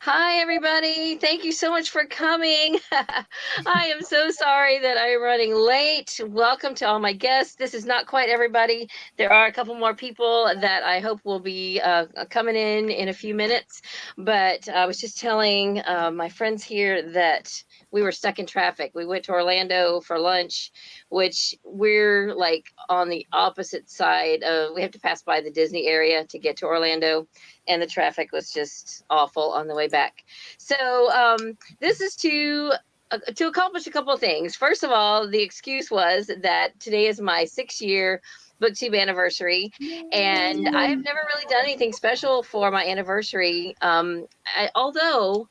Hi, everybody. Thank you so much for coming. I am so sorry that I'm running late. Welcome to all my guests. This is not quite everybody. There are a couple more people that I hope will be coming in a few minutes. But I was just telling my friends here that we were stuck in traffic. We went to Orlando for lunch, which we're like on the opposite side of, we have to pass by the Disney area to get to Orlando, and the traffic was just awful on the way back. So this is to accomplish a couple of things. First of all, the excuse was that today is my 6-year Booktube anniversary, and I have never really done anything special for my anniversary. Although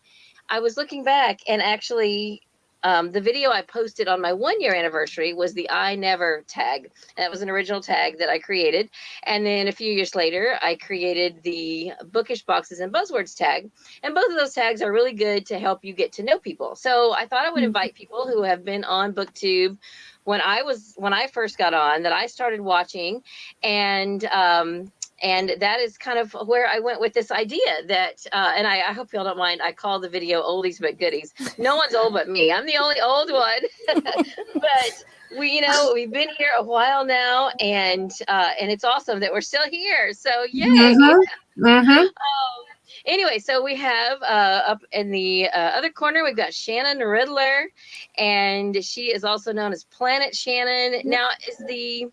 I was looking back, and actually the video I posted on my 1-year anniversary was the I never tag. That was an original tag that I created. And then a few years later, I created the Bookish boxes and Buzzwords tag. And both of those tags are really good to help you get to know people. So I thought I would invite people who have been on Booktube when I first got on, that I started watching, and that is kind of where I went with this idea that, and I hope y'all don't mind, I call the video Oldies but Goodies. No one's old but me. I'm the only old one. But we've been here a while now, and it's awesome that we're still here. So yay. Mm-hmm. Mm-hmm. Anyway, so we have up in the other corner, we've got Shannon Ridler, and she is also known as Planet Shannon. Now, is the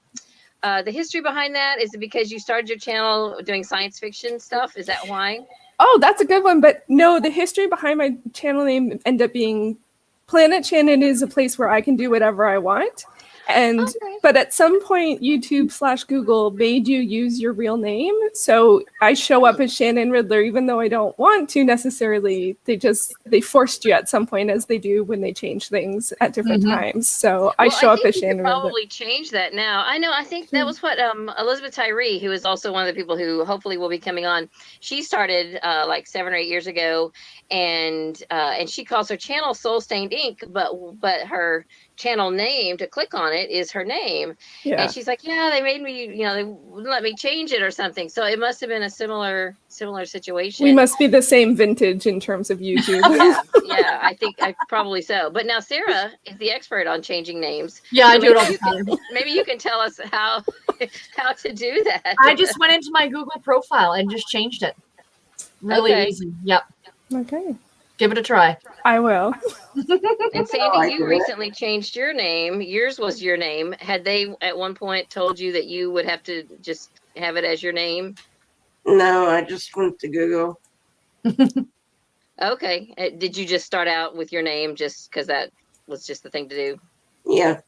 history behind that, is it because you started your channel doing science fiction stuff? Is that why? Oh, that's a good one. But no, the history behind my channel name ended up being Planet Shannon is a place where I can do whatever I want. And but at some point, YouTube/Google made you use your real name. So I show up as Shannon Ridler, even though I don't want to necessarily. They forced you at some point, as they do when they change things at different times. So I show up as Shannon Ridler. Probably change that now. I know. I think that was what Elizabeth Tyree, who is also one of the people who hopefully will be coming on. She started like 7 or 8 years ago, and she calls her channel Soul Stained Ink, but her channel name to click on it is her name. Yeah. And she's like, yeah, they made me, they wouldn't let me change it or something. So it must have been a similar situation. We must be the same vintage in terms of YouTube. yeah, I think probably so. But now Sarah is the expert on changing names. Yeah, so I do it all the time. Maybe you can tell us how to do that. I just went into my Google profile and just changed it. Really easy. Yep. Okay. Give it a try. I will. And Sandy, you recently changed your name. Yours was your name. Had they at one point told you that you would have to just have it as your name? No, I just went to Google. Okay. Did you just start out with your name just because that was just the thing to do? Yeah.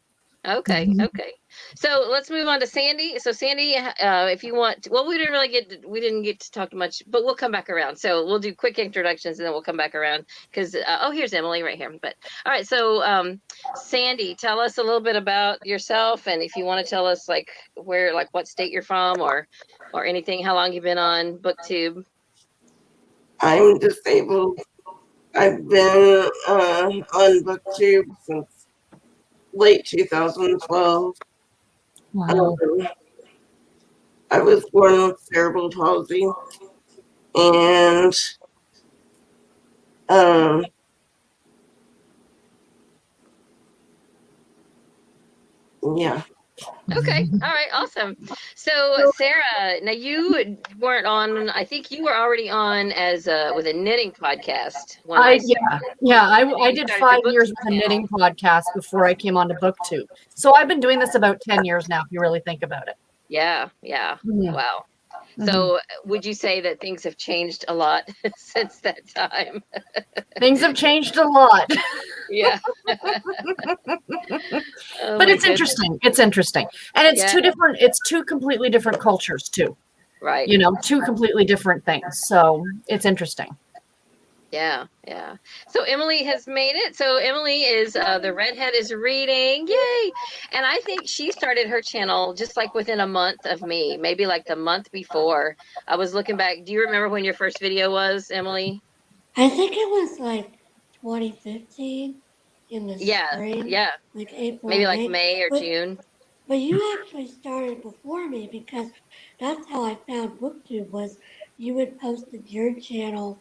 Okay. Okay. So let's move on to Sandy. So Sandy, if you want, well, we didn't get to talk much, but we'll come back around. So we'll do quick introductions and then we'll come back around because, here's Emily right here. But all right. So Sandy, tell us a little bit about yourself. And if you want to tell us what state you're from or anything, how long you've been on Booktube. I'm disabled. I've been on Booktube since late 2012. Wow. I was born with cerebral palsy, and yeah. Okay. All right. Awesome. So Sarah, now you weren't on, I think you were already on as with a knitting podcast. I did 5 years with a knitting podcast before I came on to Booktube. So I've been doing this about 10 years now, if you really think about it. Yeah. Wow. So would you say that things have changed a lot since that time? Things have changed a lot. Yeah. But it's interesting. It's interesting. And it's two completely different cultures too. Right. Two completely different things. So it's interesting. Yeah. So Emily has made it. So Emily is the Readhead is reading. Yay! And I think she started her channel just like within a month of me, maybe like the month before. I was looking back. Do you remember when your first video was, Emily? I think it was like 2015 in the spring. Yeah. Like April. Maybe like May or June. But you actually started before me because that's how I found Booktube was you had posted your channel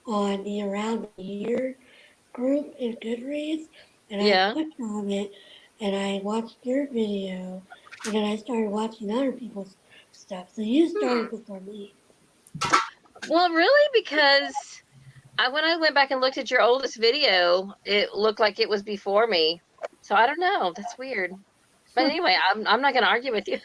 on the Around the Year group in Goodreads, and I Yeah. clicked on it, and I watched your video, and then I started watching other people's stuff. So you started before me. Well, really, because when I went back and looked at your oldest video, it looked like it was before me. So I don't know. That's weird. But anyway, I'm not going to argue with you.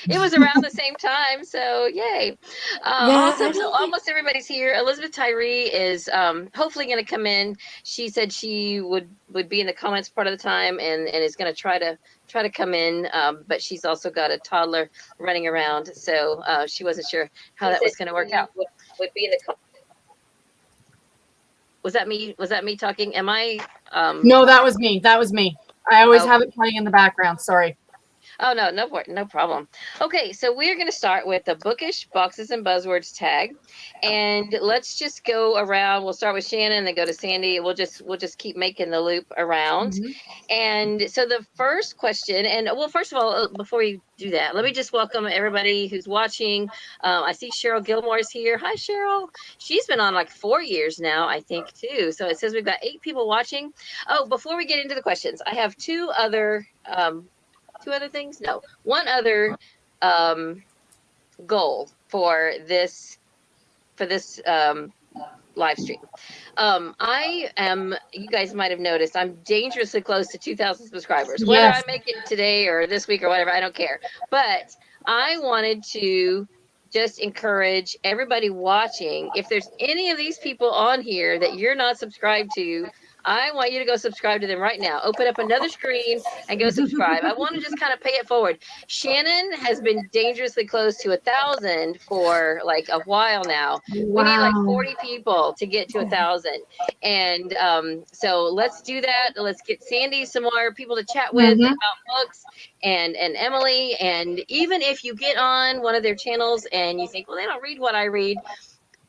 It was around the same time, so yay. Yeah, Awesome. I So don't think. almost everybody's here. Elizabeth Tyree is hopefully going to come in. She said she would be in the comments part of the time and is going to try to come in, but she's also got a toddler running around, so she wasn't sure how that was going to work out. Would be in the Was that me? Was that me talking? Am I? No, that was me. That was me. I always Oh. have it playing in the background. Sorry. Oh, no problem. Okay, so we're going to start with the Bookish Boxes and Buzzwords tag, and let's just go around. We'll start with Shannon, then go to Sandy. We'll just keep making the loop around. Mhm. And so the first question, and well, first of all, before we do that, let me just welcome everybody who's watching. I see Cheryl Gilmore's here. Hi, Cheryl. She's been on like 4 years now, I think, too. So it says we've got 8 people watching. Oh, before we get into the questions, I have two other things. No, one other goal for this live stream. I am, you guys might have noticed, I'm dangerously close to 2,000 subscribers. Whether Yes. I make it today or this week or whatever, I don't care. But I wanted to just encourage everybody watching, if there's any of these people on here that you're not subscribed to, I want you to go subscribe to them right now. Open up another screen and go subscribe. I want to just kind of pay it forward. Shannon has been dangerously close to 1,000 for like a while now. We need like 40 people to get to 1,000. And so let's do that. Let's get Sandy some more people to chat with about books, and Emily. And even if you get on one of their channels and you think, well, they don't read what I read,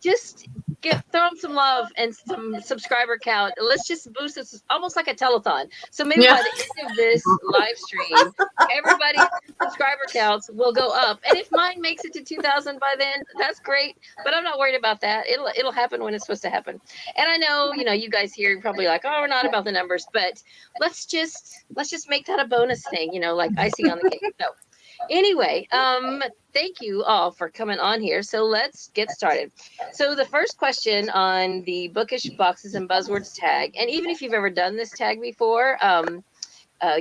just throw them some love and some subscriber count. Let's just boost this, almost like a telethon. So maybe by the end of this live stream, everybody's subscriber counts will go up. And if mine makes it to 2,000 by then, that's great. But I'm not worried about that. It'll happen when it's supposed to happen. And I know, you guys here are probably like, oh, we're not about the numbers, but let's just make that a bonus thing, like icing on the cake. So anyway, thank you all for coming on here. So let's get started. So the first question on the Bookish Boxes and Buzzwords tag, and even if you've ever done this tag before,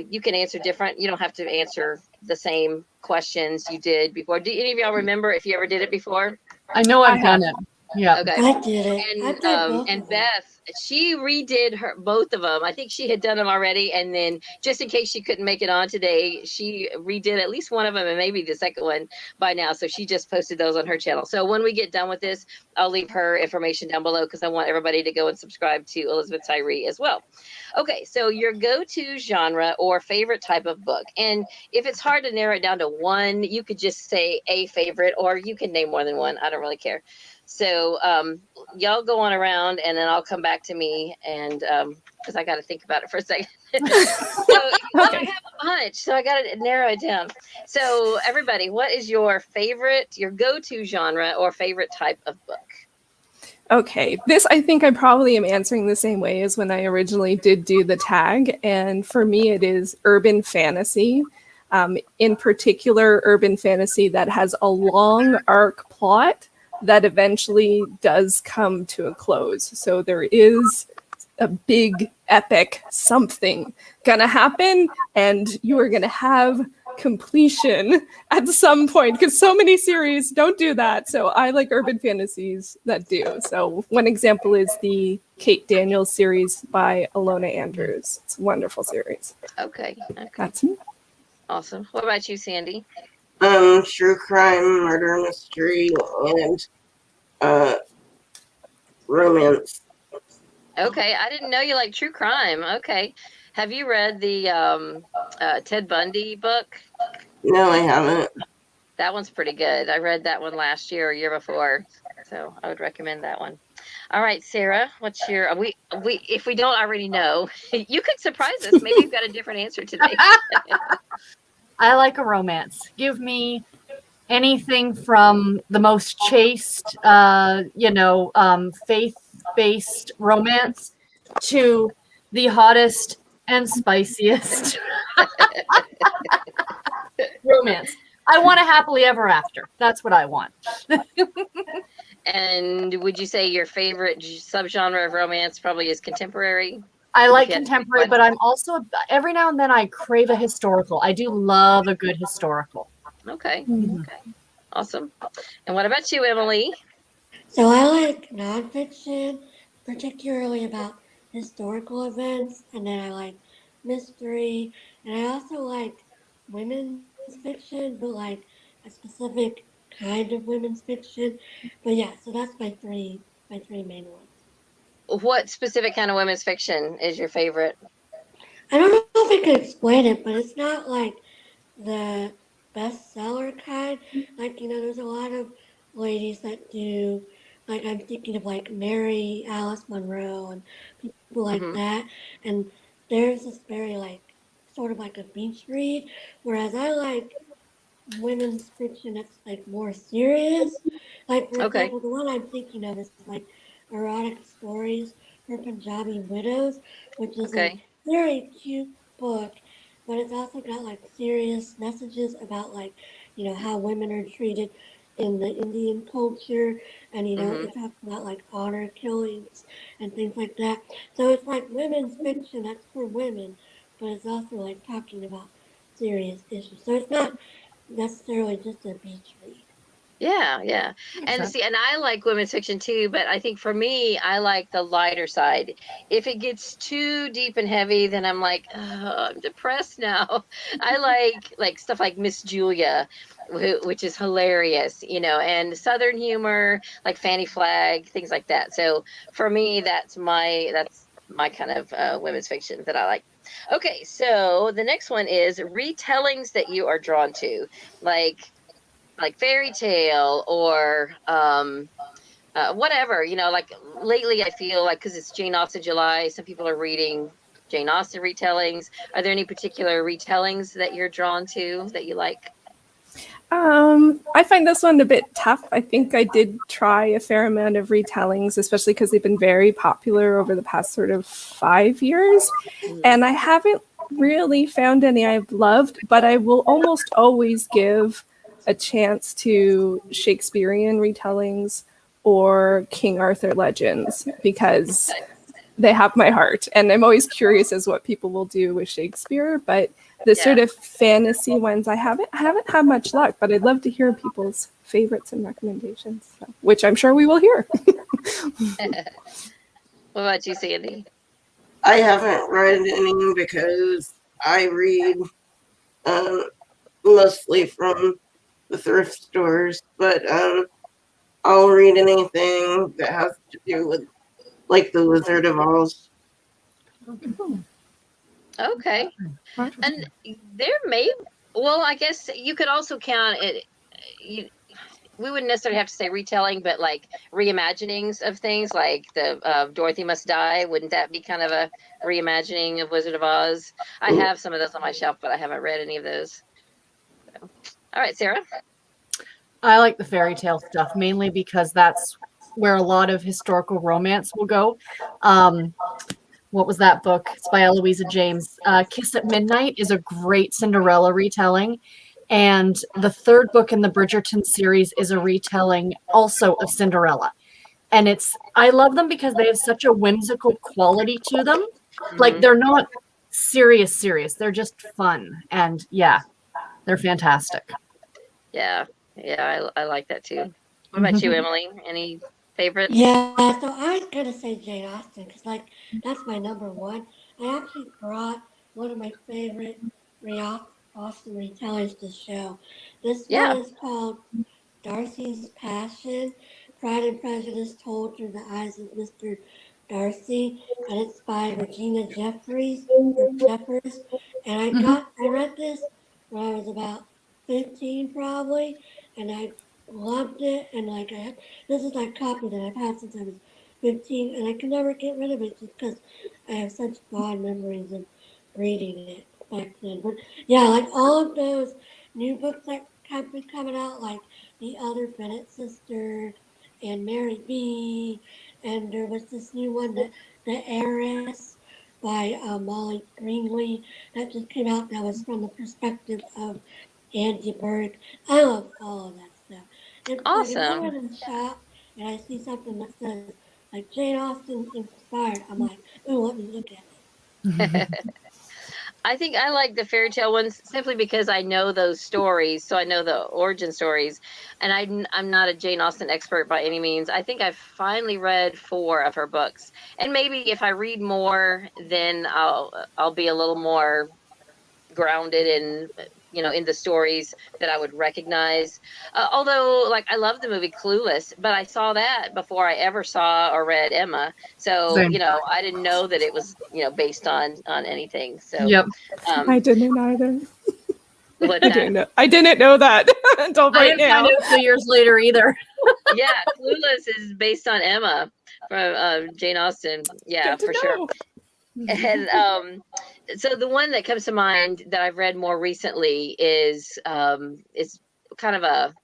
you can answer different. You don't have to answer the same questions you did before. Do any of y'all remember if you ever did it before? I know I've done it. Yeah. Okay. I did it. And Beth, she redid both of them. I think she had done them already, and then just in case she couldn't make it on today, she redid at least one of them and maybe the second one by now. So she just posted those on her channel. So when we get done with this, I'll leave her information down below because I want everybody to go and subscribe to Elizabeth Tyree as well. Okay, so your go-to genre or favorite type of book. And if it's hard to narrow it down to one, you could just say a favorite, or you can name more than one. I don't really care. So y'all go on around, and then I'll come back to me, and because I got to think about it for a second. I have a bunch, so I got to narrow it down. So everybody, what is your go-to genre or favorite type of book? Okay, this I think I probably am answering the same way as when I originally did do the tag. And for me, it is urban fantasy. In particular, urban fantasy that has a long arc plot that eventually does come to a close. So there is a big epic something gonna happen, and you are gonna have completion at some point, because so many series don't do that. So I like urban fantasies that do. So one example is the Kate Daniels series by Alona Andrews. It's a wonderful series. Okay. That's me. Awesome. What about you, Sandy? True crime, murder mystery, and romance. Okay, I didn't know you like true crime. Okay. Have you read the Ted Bundy book? No, I haven't. That one's pretty good. I read that one last year or year before, so I would recommend that one. All right, Sarah, what's your we if we don't already know, you could surprise us. Maybe you've got a different answer today. I like a romance. Give me anything from the most chaste, faith based romance to the hottest and spiciest romance. I want a happily ever after. That's what I want. And would you say your favorite subgenre of romance probably is contemporary? I like contemporary, but I'm also, every now and then I crave a historical. I do love a good historical. Okay. Okay. Awesome. And what about you, Emily? So I like nonfiction, particularly about historical events, and then I like mystery, and I also like women's fiction, but like a specific kind of women's fiction. But yeah, so that's my three main ones. What specific kind of women's fiction is your favorite? I don't know if I can explain it, but it's not like the bestseller kind. Like, there's a lot of ladies that do, like, I'm thinking of like Mary Alice Monroe and people like Mm-hmm. that. And there's this very, like, sort of like a beach read, whereas I like women's fiction that's like more serious. Like, for Okay. example, the one I'm thinking of is like Erotic Stories for Punjabi Widows, which is a Okay. very cute book, but it's also got like serious messages about like, how women are treated in the Indian culture, and Mm-hmm. it talks about like honor killings and things like that. So it's like women's fiction that's for women, but it's also like talking about serious issues. So it's not necessarily just a beach read. Yeah, yeah. And sense. see, and I like women's fiction too, but I think for me, I like the lighter side. If it gets too deep and heavy, then I'm like, oh, I'm depressed now. I like stuff like Miss Julia, which is hilarious, and Southern humor, like Fanny Flagg, things like that. So for me, that's my kind of women's fiction that I like. Okay, so the next one is retellings that you are drawn to, like fairy tale or whatever, like lately I feel like because it's Jane Austen July, some people are reading Jane Austen retellings. Are there any particular retellings that you're drawn to that you like? I find this one a bit tough. I think I did try a fair amount of retellings, especially because they've been very popular over the past sort of 5 years. And I haven't really found any I've loved, but I will almost always give a chance to Shakespearean retellings or King Arthur legends because they have my heart. And I'm always curious as what people will do with Shakespeare, but the sort of fantasy ones I haven't had much luck, but I'd love to hear people's favorites and recommendations, which I'm sure we will hear. What about you, Sandy? I haven't read any because I read mostly from the thrift stores, but I'll read anything that has to do with like the Wizard of Oz. Okay. And there may, well, I guess you could also count it. We wouldn't necessarily have to say retelling, but like reimaginings of things like the Dorothy Must Die. Wouldn't that be kind of a reimagining of Wizard of Oz? I have some of those on my shelf, but I haven't read any of those. So. All right, Sarah. I like the fairy tale stuff mainly because that's where a lot of historical romance will go. What was that book? It's by Eloisa James. Kiss at Midnight is a great Cinderella retelling. And the third book in the Bridgerton series is a retelling also of Cinderella. And I love them because they have such a whimsical quality to them. Like they're not serious. They're just fun. And yeah, they're fantastic. Yeah. Yeah, I like that too. What about you, Emily? Any favorites? Yeah, so I was gonna say Jane Austen because like that's my number one. I actually brought one of my favorite Austen retellings to show. This one Yeah. is called Darcy's Passion, Pride and Prejudice told through the eyes of Mr. Darcy, and it's by Regina Jeffers. And I read this when I was about 15 probably, and I loved it. And like this is like a copy that I've had since I was 15, and I can never get rid of it just because I have such fond memories of reading it back then. But yeah, like all of those new books that have been coming out, like the other Bennett sisters and Mary B. And there was this new one, The Heiress by Molly Greenlee, that just came out. That was from the perspective of Andy Berg. I love all of that stuff. And like if I'm Awesome. in the shop and I see something that says like Jane Austen inspired, I'm like, ooh, let me look at it. I think I like the fairy tale ones simply because I know those stories, so I know the origin stories, and I'm not a Jane Austen expert by any means. I think I've finally read 4 of her books, and maybe if I read more, then I'll be a little more grounded in in the stories that I would recognize. Although, like, I love the movie Clueless, but I saw that before I ever saw or read Emma, so Same. I didn't know that it was anything. So Yep. I didn't either. what's I that? didn't know. I didn't know that until I right didn't find now. out 2 years later either. Yeah, Clueless is based on Emma from Jane Austen. Yeah, Good to for sure. know. And so the one that comes to mind that I've read more recently is kind of a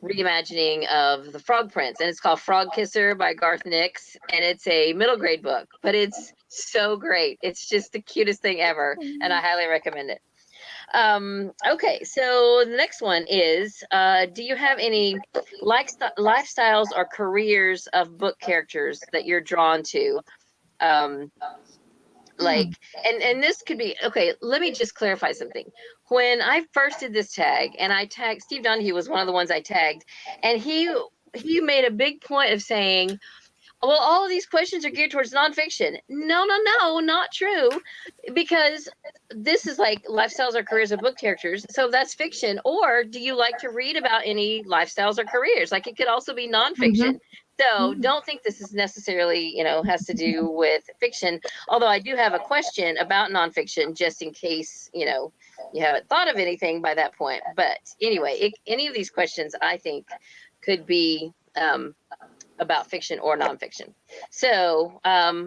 reimagining of The Frog Prince, and it's called Frog Kisser by Garth Nix, and it's a middle grade book, but it's so great. It's just the cutest thing ever, and I highly recommend it. Okay, so the next one is, do you have any lifestyles or careers of book characters that you're drawn to? Like, and this could be, okay, let me just clarify something. When I first did this tag, and I tagged Steve Donahue, was one of the ones I tagged, and he made a big point of saying, well, all of these questions are geared towards nonfiction. No, not true. Because this is like lifestyles or careers of book characters. So that's fiction. Or do you like to read about any lifestyles or careers? Like, it could also be nonfiction. So don't think this is necessarily, has to do with fiction. Although I do have a question about nonfiction, just in case, you haven't thought of anything by that point. But anyway, any of these questions, I think, could be about fiction or nonfiction. So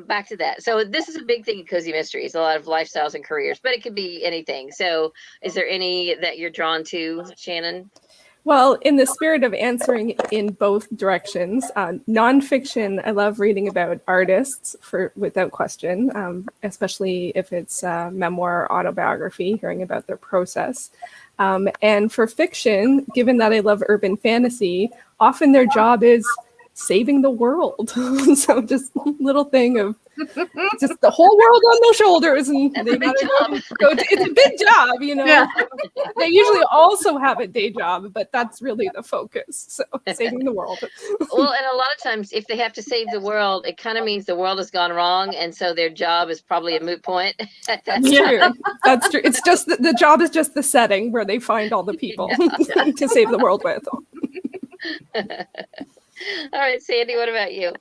back to that. So this is a big thing in Cozy Mysteries, a lot of lifestyles and careers, but it could be anything. So is there any that you're drawn to, Shannon? Well, in the spirit of answering in both directions, nonfiction, I love reading about artists without question, especially if it's memoir or autobiography, hearing about their process. And for fiction, given that I love urban fantasy, often their job is saving the world. So just little thing of just the whole world on their shoulders, and That's they a big gotta job. go to, it's a big job, Yeah. They usually also have a day job, but that's really the focus. So saving the world. Well, and a lot of times if they have to save the world, it kind of means the world has gone wrong, and so their job is probably a moot point at that That's time. true. That's true. It's just the job is just the setting where they find all the people to save the world with. All right, Sandy, what about you?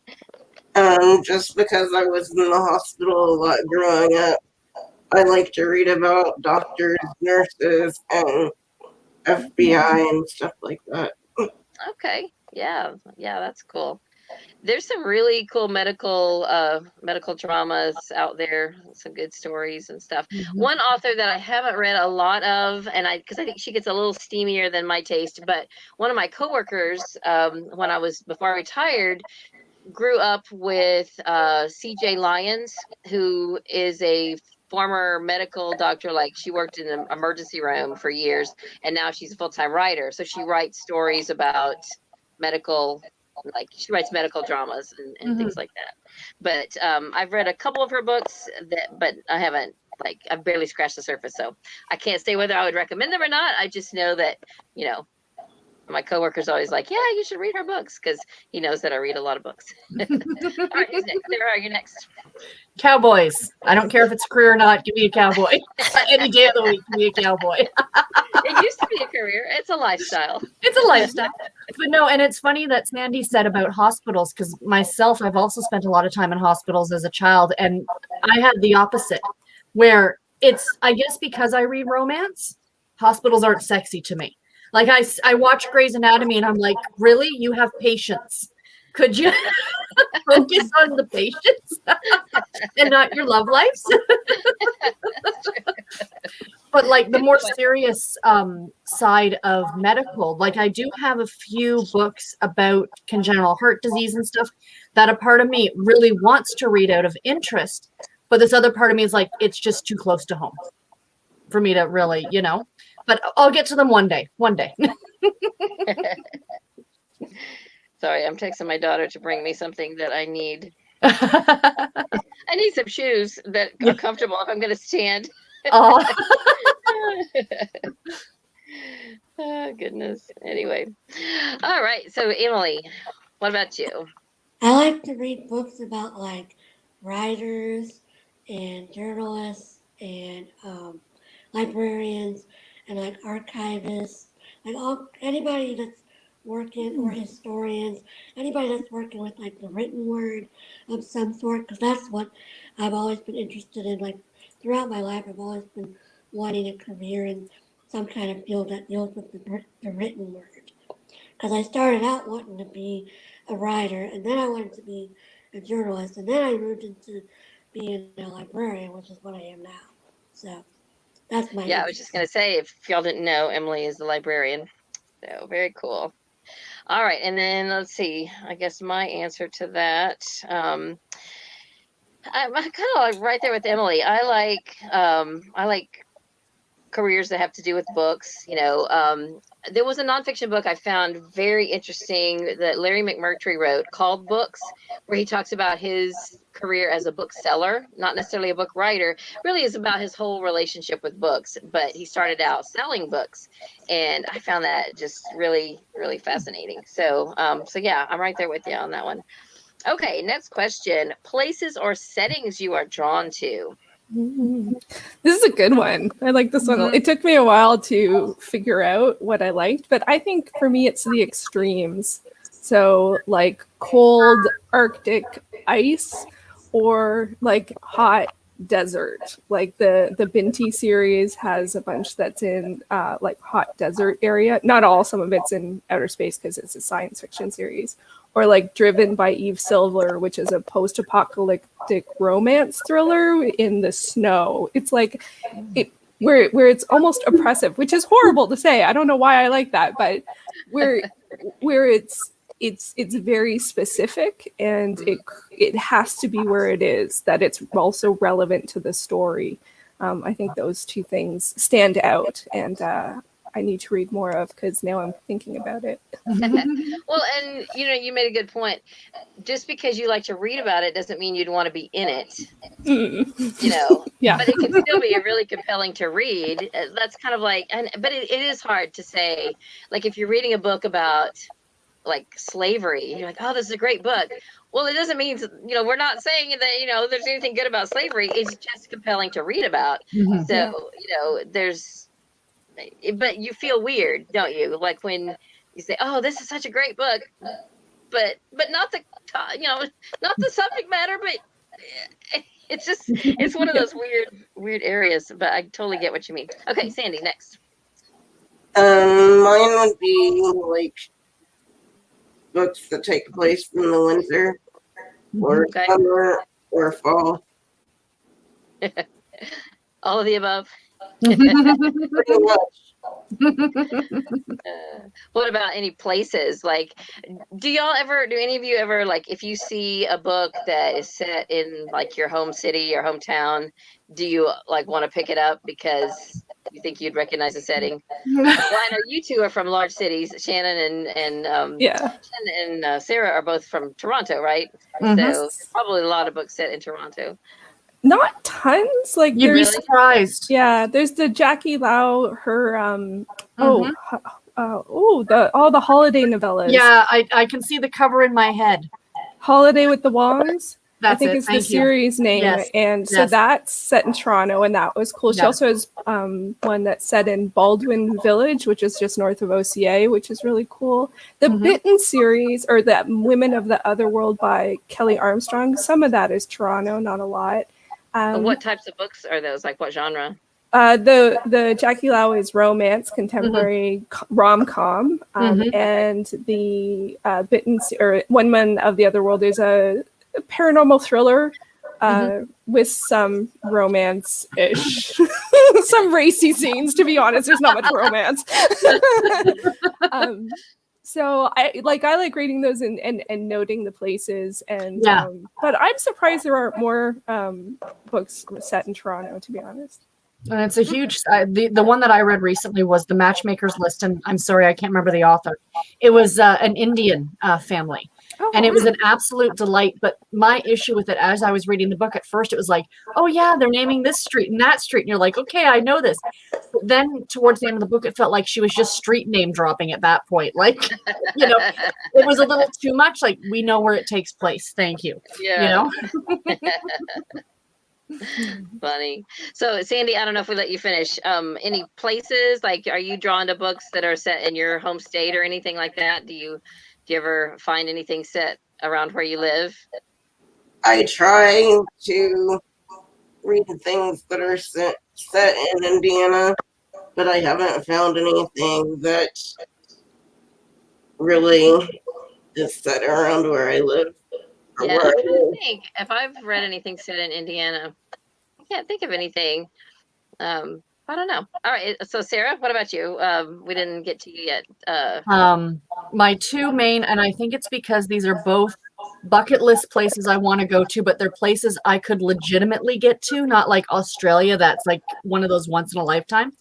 Just because I was in the hospital a lot growing up, I like to read about doctors, nurses, and FBI and stuff like that. Okay. Yeah, that's cool. There's some really cool medical dramas out there, some good stories and stuff. One author that I haven't read a lot of, and because I think she gets a little steamier than my taste, but one of my coworkers, before I retired, grew up with C.J. Lyons, who is a former medical doctor. Like, she worked in an emergency room for years, and now she's a full-time writer. So she writes stories about medical, like she writes medical dramas and things like that. But I've read a couple of her books, but I haven't, I've barely scratched the surface. So I can't say whether I would recommend them or not. I just know that, my coworker's always like, yeah, you should read her books, because he knows that I read a lot of books. All right, who's next? Sarah, you're next. Cowboys. I don't care if it's a career or not. Give me a cowboy. Any day of the week, give me a cowboy. It used to be a career. It's a lifestyle. It's a lifestyle. But no, and it's funny that Sandy said about hospitals, because myself, I've also spent a lot of time in hospitals as a child, and I had the opposite, where it's, I guess because I read romance, hospitals aren't sexy to me. Like, I watch Grey's Anatomy and I'm like, really? You have patients. Could you focus on the patients and not your love lives? But like the more serious side of medical, like I do have a few books about congenital heart disease and stuff that a part of me really wants to read out of interest, but this other part of me is like, it's just too close to home for me to really, but I'll get to them one day. Sorry, I'm texting my daughter to bring me something that I need. I need some shoes that are comfortable if I'm going to stand. Oh. Oh, goodness. Anyway. All right. So, Emily, what about you? I like to read books about like writers and journalists and librarians and like archivists, like anybody that's working, or historians, anybody that's working with like the written word of some sort, because that's what I've always been interested in. Like throughout my life, I've always been wanting a career in some kind of field that deals with the written word. Because I started out wanting to be a writer, and then I wanted to be a journalist, and then I moved into being a librarian, which is what I am now. So that's my I was just going to say, if y'all didn't know, Emily is the librarian. So very cool. All right. And then let's see, I guess my answer to that, I'm kind of like right there with Emily. I like careers that have to do with books. There was a nonfiction book I found very interesting that Larry McMurtry wrote called Books, where he talks about his career as a bookseller, not necessarily a book writer. Really is about his whole relationship with books, but he started out selling books, and I found that just really, really fascinating. So yeah, I'm right there with you on that one. Okay, next question. Places or settings you are drawn to? This is a good one. I like this one. It took me a while to figure out what I liked, but I think for me it's the extremes. So like cold Arctic ice or like hot desert. Like the Binti series has a bunch that's in like hot desert area. Not all, some of it's in outer space because it's a science fiction series. Or like Driven by Eve Silver, which is a post-apocalyptic romance thriller in the snow. It's like where it's almost oppressive, which is horrible to say. I don't know why I like that, but where it's very specific, and it has to be where it is, that it's also relevant to the story. I think those two things stand out, and I need to read more of, because now I'm thinking about it. Well, and you made a good point. Just because you like to read about it doesn't mean you'd want to be in it. Yeah. But it can still be really compelling to read. That's kind of like, but it is hard to say. Like if you're reading a book about like slavery, you're like, oh, this is a great book. Well, it doesn't mean, we're not saying that, there's anything good about slavery. It's just compelling to read about. So, but you feel weird, don't you? Like when you say, oh, this is such a great book, but not the, not the subject matter, but it's one of those weird areas, but I totally get what you mean. Okay, Sandy, next. Mine would be like books that take place in the winter or summer or fall. All of the above. Pretty much. What about any places? Like, do any of you ever, like, if you see a book that is set in like your home city or hometown, do you like want to pick it up because you think you'd recognize the setting? Well, I know you two are from large cities. Shannon and Sarah are both from Toronto, right? So probably a lot of books set in Toronto. Not tons. Like you'd be surprised. Yeah, there's the Jackie Lau, her all the holiday novellas. Yeah, I can see the cover in my head. Holiday with the Wangs. That's I think it's the series name. Yes. And so that's set in Toronto, and that was cool. She also has one that's set in Baldwin Village, which is just north of OCA, which is really cool. The Bitten series, or the Women of the Other World by Kelly Armstrong, some of that is Toronto, not a lot. What types of books are those? Like what genre? The Jackie Lau is romance, contemporary rom-com, and the Bitten or Women of the Other World is a paranormal thriller with some romance-ish. some racy scenes, to be honest. There's not much romance. So I like reading those and noting the places, and but I'm surprised there aren't more books set in Toronto, to be honest. And it's a huge, the one that I read recently was The Matchmaker's List, and I'm sorry, I can't remember the author. It was an Indian family, and it was an absolute delight. But my issue with it, as I was reading the book at first, it was like, oh yeah, they're naming this street and that street. And you're like, okay, I know this. But then towards the end of the book, it felt like she was just street name dropping at that point. Like, it was a little too much. Like, we know where it takes place. Thank you. Yeah. Funny. So Sandy, I don't know if we let you finish. Any places, like, are you drawn to books that are set in your home state or anything like that? Do you ever find anything set around where you live? I try to read things that are set in Indiana, but I haven't found anything that really is set around where I live. Yeah, I'm trying to think if I've read anything set in Indiana. I can't think of anything. I don't know. All right. So Sarah, what about you? We didn't get to you yet. My two main, and I think it's because these are both bucket list places I want to go to, but they're places I could legitimately get to, not like Australia. That's like one of those once in a lifetime,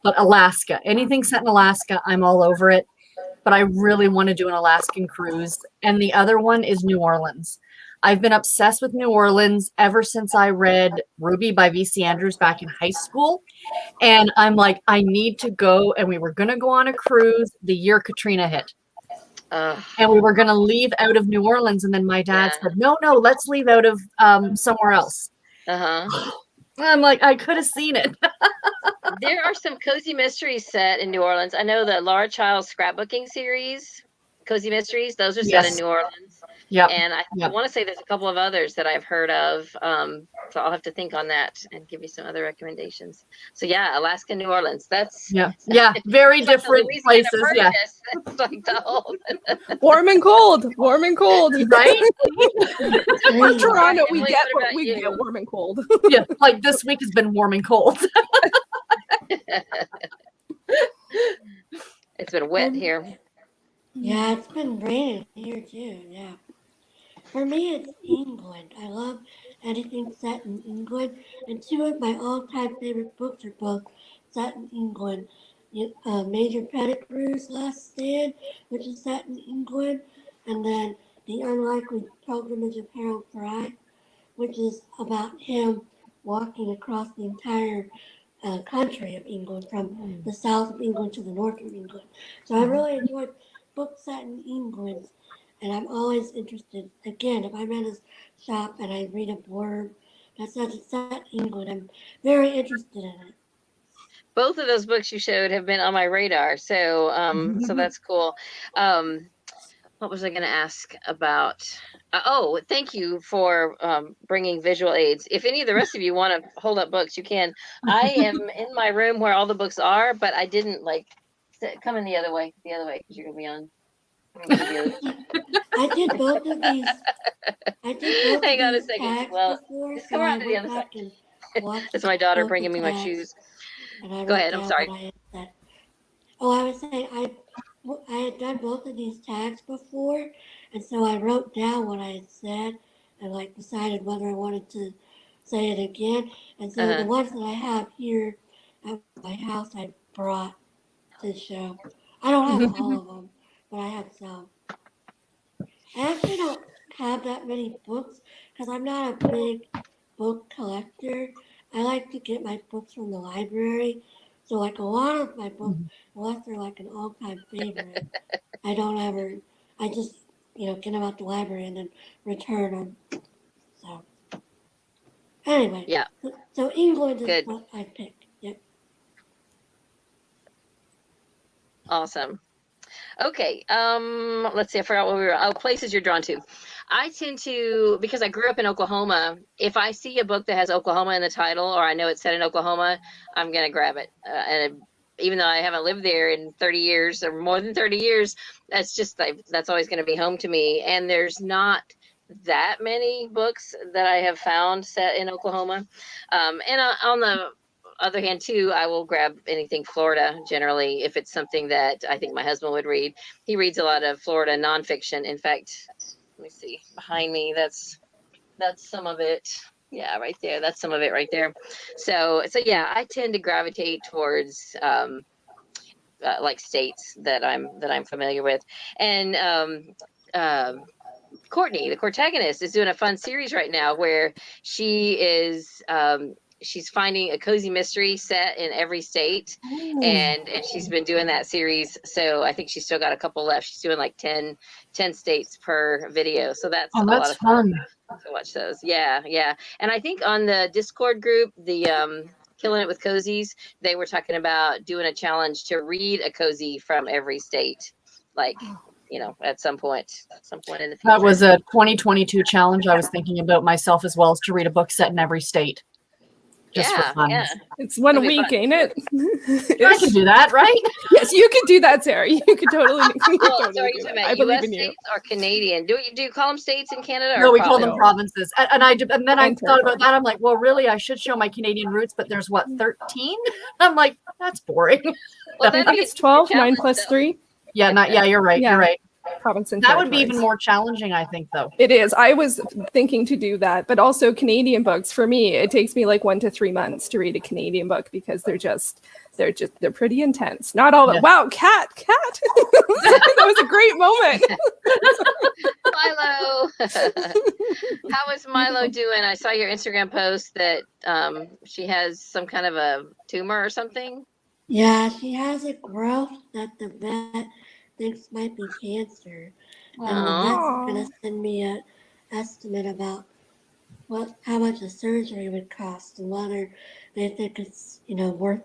but Alaska. Anything set in Alaska, I'm all over it. But I really want to do an Alaskan cruise. And the other one is New Orleans. I've been obsessed with New Orleans ever since I read Ruby by V.C. Andrews back in high school. And I'm like, I need to go. And we were going to go on a cruise the year Katrina hit. And we were going to leave out of New Orleans. And then my dad said, no, let's leave out of somewhere else. I'm like, I could have seen it. There are some cozy mysteries set in New Orleans. I know the Laura Child's scrapbooking series, Cozy Mysteries, those are set in New Orleans. Yeah. And I want to say there's a couple of others that I've heard of. So I'll have to think on that and give you some other recommendations. So yeah, Alaska, New Orleans. That's very different places. Yeah. It's like the whole warm and cold, right? In Toronto, we get warm and cold. Yeah, like this week has been warm and cold. It's been wet here. Yeah, it's been raining here too. Yeah. For me, it's England. I love anything set in England, and two of my all-time favorite books are both set in England. Major Pettigrew's Last Stand, which is set in England, and then The Unlikely Pilgrimage of Harold Fry, which is about him walking across the entire country of England, from the south of England to the north of England. So I really enjoyed books set in England, and I'm always interested. Again, if I'm at a shop and I read a blurb that says it's set in England, I'm very interested in it. Both of those books you showed have been on my radar, so so that's cool. What was I going to ask about? Thank you for bringing visual aids. If any of the rest of you want to hold up books, you can. I am in my room where all the books are, but I didn't come in the other way, because you're going to be on. I did both of these. Hang on a second. Well, before, just come around to the other side. That's my daughter bringing me my shoes. Go ahead. I'm sorry. I was saying I had done both of these tags before, and so I wrote down what I had said and decided whether I wanted to say it again. And so the ones that I have here at my house, I brought to the show. I don't have all of them, but I have some. I actually don't have that many books because I'm not a big book collector. I like to get my books from the library. So a lot of my books, unless they're an all-time favorite, I just, get them out the library and then return them. So anyway. Yeah. So England is what I picked. Yep. Awesome. Okay. Let's see. I forgot what we were. Places you're drawn to. I tend to, because I grew up in Oklahoma, if I see a book that has Oklahoma in the title, or I know it's set in Oklahoma, I'm going to grab it. And even though I haven't lived there in 30 years or more than 30 years, that's always going to be home to me. And there's not that many books that I have found set in Oklahoma. And on the other hand too, I will grab anything Florida generally if it's something that I think my husband would read. He reads a lot of Florida nonfiction. In fact, let me see behind me. That's some of it. Yeah, right there. That's some of it right there. So yeah, I tend to gravitate towards like states that I'm familiar with, and Courtney, the protagonist, is doing a fun series right now where she is she's finding a cozy mystery set in every state, and she's been doing that series. So I think she's still got a couple left. She's doing like 10 states per video. So that's a lot of fun to watch those. Yeah. And I think on the Discord group, the Killing It with Cozies, they were talking about doing a challenge to read a cozy from every state, like, you know, at some point in the future. That was a 2022 challenge. I was thinking about myself as well, as to read a book set in every state. Just for fun. Yeah. It's one a week, ain't it? I can do that, right? Yes, you can do that, Sarah. You can totally. Well, so are you talking about US states or Canadian? Do you call them states in Canada? No, we call them provinces. And then I thought about that. I'm like, well, really, I should show my Canadian roots, but there's what, 13? I'm like, that's boring. Well, I think it's 12, 9 plus 3. Yeah, you're right. Yeah. You're right. Province and that would be even more challenging, I think, though. It is. I was thinking to do that, but also Canadian books. For me, it takes me like 1 to 3 months to read a Canadian book because they're pretty intense. Not all that. Wow, cat. That was a great moment. Milo, how is Milo doing? I saw your Instagram post that she has some kind of a tumor or something. Yeah, she has a growth that the vet thinks might be cancer. And the vet's going to send me an estimate about how much a surgery would cost and whether they think it's, worth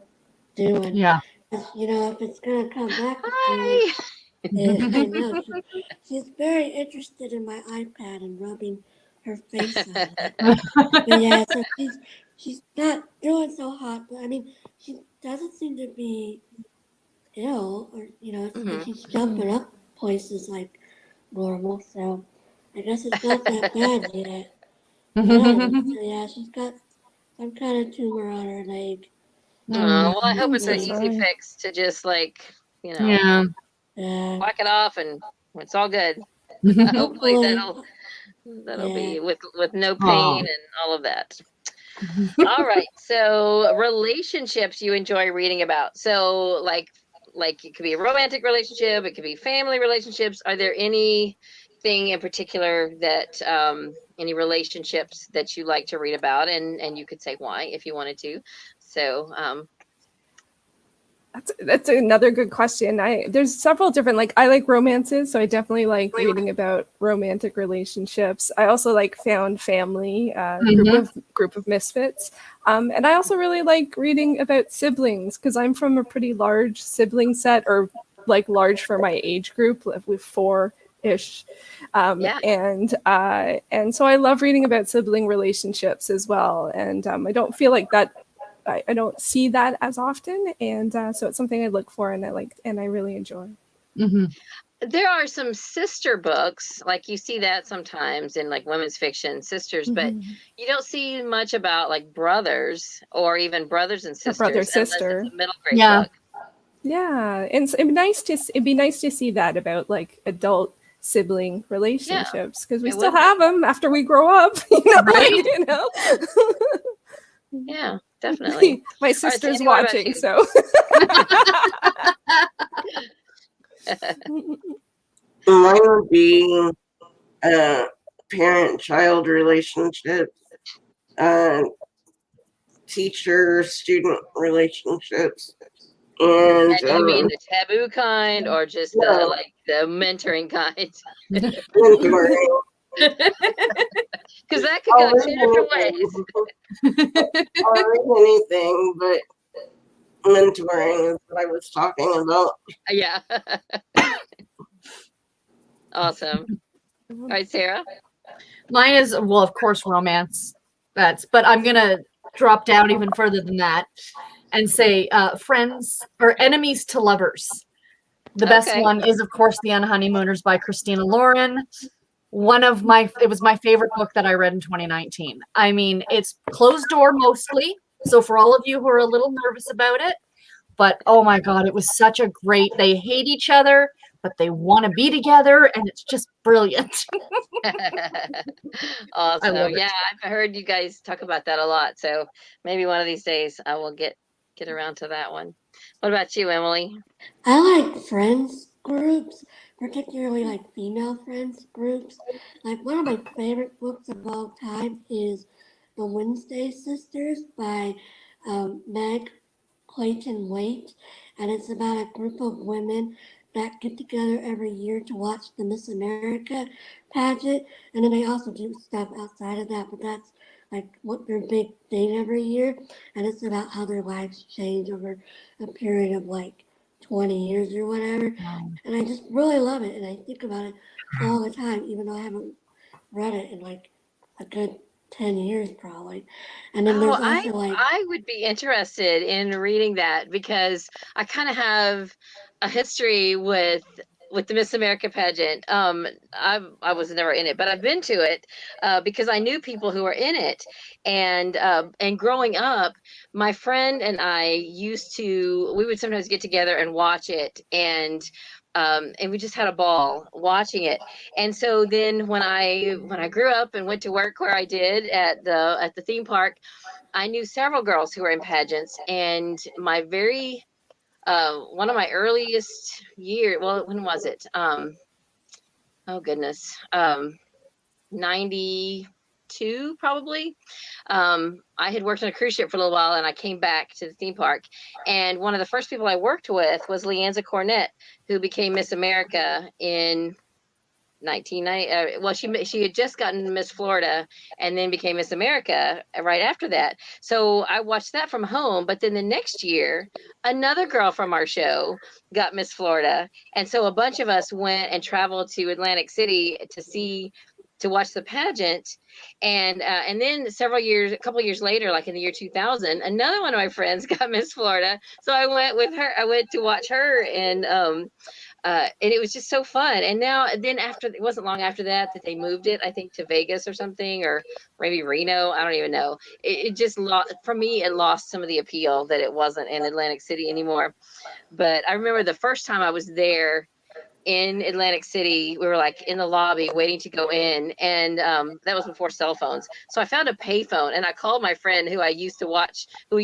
doing. Yeah. If it's going to come back to I know. She's very interested in my iPad and rubbing her face on it. But yeah, so she's not doing so hot, but I mean, she doesn't seem to be ill, or she's jumping up places like normal, so I guess it's not that bad yet. So yeah, she's got some kind of tumor on her leg. Well, I hope it's an easy fix to just whack it off and it's all good. Hopefully that'll be with no pain and all of that. All right, so relationships you enjoy reading about. So like it could be a romantic relationship, it could be family relationships. Are there anything in particular that any relationships that you like to read about, and you could say why if you wanted to. So that's another good question. There's several different, I like romances, so I definitely like reading about romantic relationships. I also like found family, group of misfits, and I also really like reading about siblings because I'm from a pretty large sibling set, or large for my age group, with 4-ish, and so I love reading about sibling relationships as well. And I don't feel like that. I don't see that as often, and so it's something I look for and I really enjoy. Mm-hmm. There are some sister books, you see that sometimes in women's fiction, sisters, but you don't see much about brothers or even brothers and sisters. Brother sister, it's a middle grade book. Yeah, and it'd be nice to see that about adult sibling relationships, because we still have them after we grow up, right? You know. Yeah. Definitely. My sister's watching, so. Mine would be parent-child relationships, teacher-student relationships, and you mean the taboo kind, or just the mentoring kind? Mentoring. Because that could go 2 different ways. I'll read anything, but mentoring is what I was talking about. Yeah. Awesome. All right, Sarah. Mine is, well, of course, romance. But I'm gonna drop down even further than that and say friends or enemies to lovers. The best one is, of course, The Unhoneymooners by Christina Lauren. It was my favorite book that I read in 2019. I mean, it's closed door mostly, So for all of you who are a little nervous about it, but oh my God, it was such a great, they hate each other, but they want to be together, and it's just brilliant. I Awesome. love it. Yeah, I've heard you guys talk about that a lot. So maybe one of these days I will get around to that one. What about you, Emily? I like friends groups, particularly like female friends groups. Like one of my favorite books of all time is The Wednesday Sisters by Meg Clayton Waite, and it's about a group of women that get together every year to watch the Miss America pageant, and then they also do stuff outside of that, but that's like what their big thing every year, and it's about how their lives change over a period of like 20 years or whatever. And I just really love it, and I think about it all the time, even though I haven't read it in like a good 10 years probably. And then Oh, there's also like, I would be interested in reading that because I kind of have a history with the Miss America pageant. I was never in it, but I've been to it because I knew people who were in it, and growing up, my friend and I we would sometimes get together and watch it, and we just had a ball watching it. And so then when I grew up and went to work where I did at the theme park, I knew several girls who were in pageants, and my very one of my earliest well, when was it? Oh goodness, 92 probably. I had worked on a cruise ship for a little while, and I came back to the theme park, and one of the first people I worked with was Leanza Cornett, who became Miss America in 1990. Well, she had just gotten Miss Florida and then became Miss America right after that. So I watched that from home. But then the next year, another girl from our show got Miss Florida, and so a bunch of us went and traveled to Atlantic City to watch the pageant. And then a couple years later, like in the year 2000, another one of my friends got Miss Florida. So I went with her. I went to watch her, and it was just so fun. And then after, it wasn't long after that they moved it, I think, to Vegas or something, or maybe Reno. I don't even know. It just lost, for me, it lost some of the appeal that it wasn't in Atlantic City anymore. But I remember the first time I was there in Atlantic City, we were like in the lobby waiting to go in, and that was before cell phones. So I found a payphone, and I called my friend who we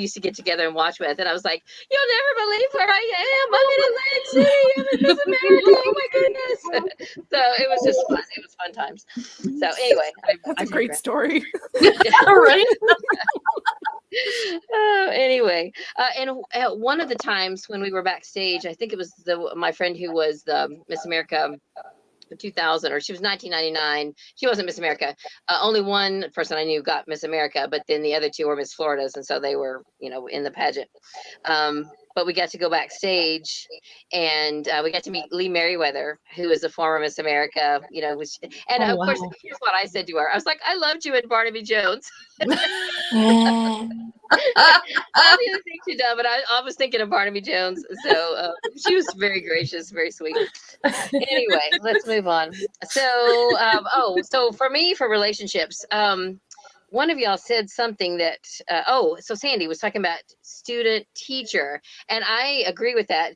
used to get together and watch with, and I was like, "You'll never believe where I am! I'm in Atlantic City. I'm in Miss America. Oh my goodness!" So it was just fun. It was fun times. So anyway, That's a great story. Right? Anyway, and one of the times when we were backstage, I think it was my friend who was the Miss America 2000, or she was 1999. She wasn't Miss America. Only one person I knew got Miss America, but then the other two were Miss Floridas, and so they were, in the pageant. But we got to go backstage, and we got to meet Lee Merriweather, who is a former Miss America. And Oh, of course, wow. here's what I said to her. I was like, "I loved you in Barnaby Jones." yeah, All the other things she done, but I was thinking of Barnaby Jones. So she was very gracious, very sweet. Anyway, let's move on. So, so for me, for relationships, one of y'all said something that, so Sandy was talking about student teacher, and I agree with that.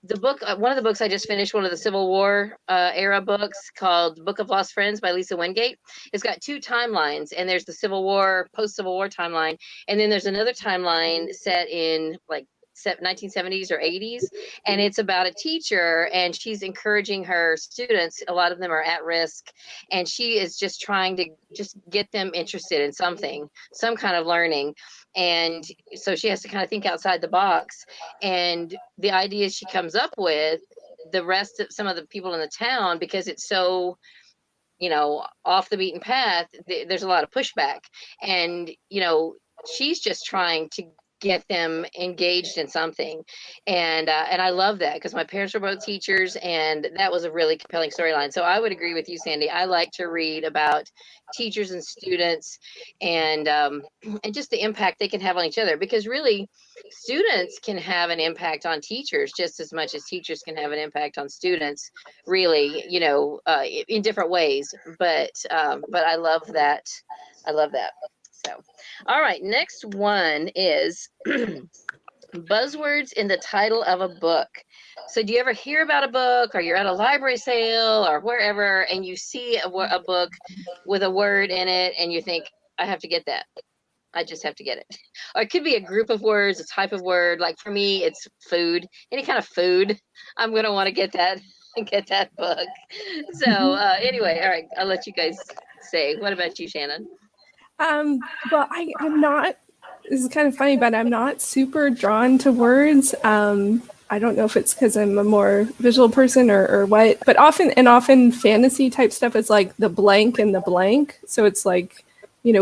The book, one of the books I just finished, one of the Civil War era books, called Book of Lost Friends by Lisa Wingate. It's got two timelines, and there's the Civil War, post-Civil War timeline, and then there's another timeline set in like 1970s or 80s, and it's about a teacher, and she's encouraging her students. A lot of them are at risk, and she is just trying to just get them interested in something, some kind of learning. And so she has to kind of think outside the box, and the ideas she comes up with, the rest of some of the people in the town, because it's so off the beaten path, there's a lot of pushback, and she's just trying to get them engaged in something. And I love that, because my parents were both teachers, and that was a really compelling storyline. So I would agree with you, Sandy. I like to read about teachers and students, and just the impact they can have on each other, because really students can have an impact on teachers just as much as teachers can have an impact on students, really, in different ways. But I love that. So, all right, next one is buzzwords in the title of a book. So do you ever hear about a book, or you're at a library sale or wherever, and you see a book with a word in it and you think, I have to get that. I just have to get it. Or it could be a group of words, a type of word. Like for me, it's food, any kind of food. I'm going to want to get that book. So anyway, all right, I'll let you guys say. What about you, Shannon? Well, I'm not. This is kind of funny, but I'm not super drawn to words. I don't know if it's because I'm a more visual person or what, but often fantasy type stuff is like the blank and the blank. So it's like,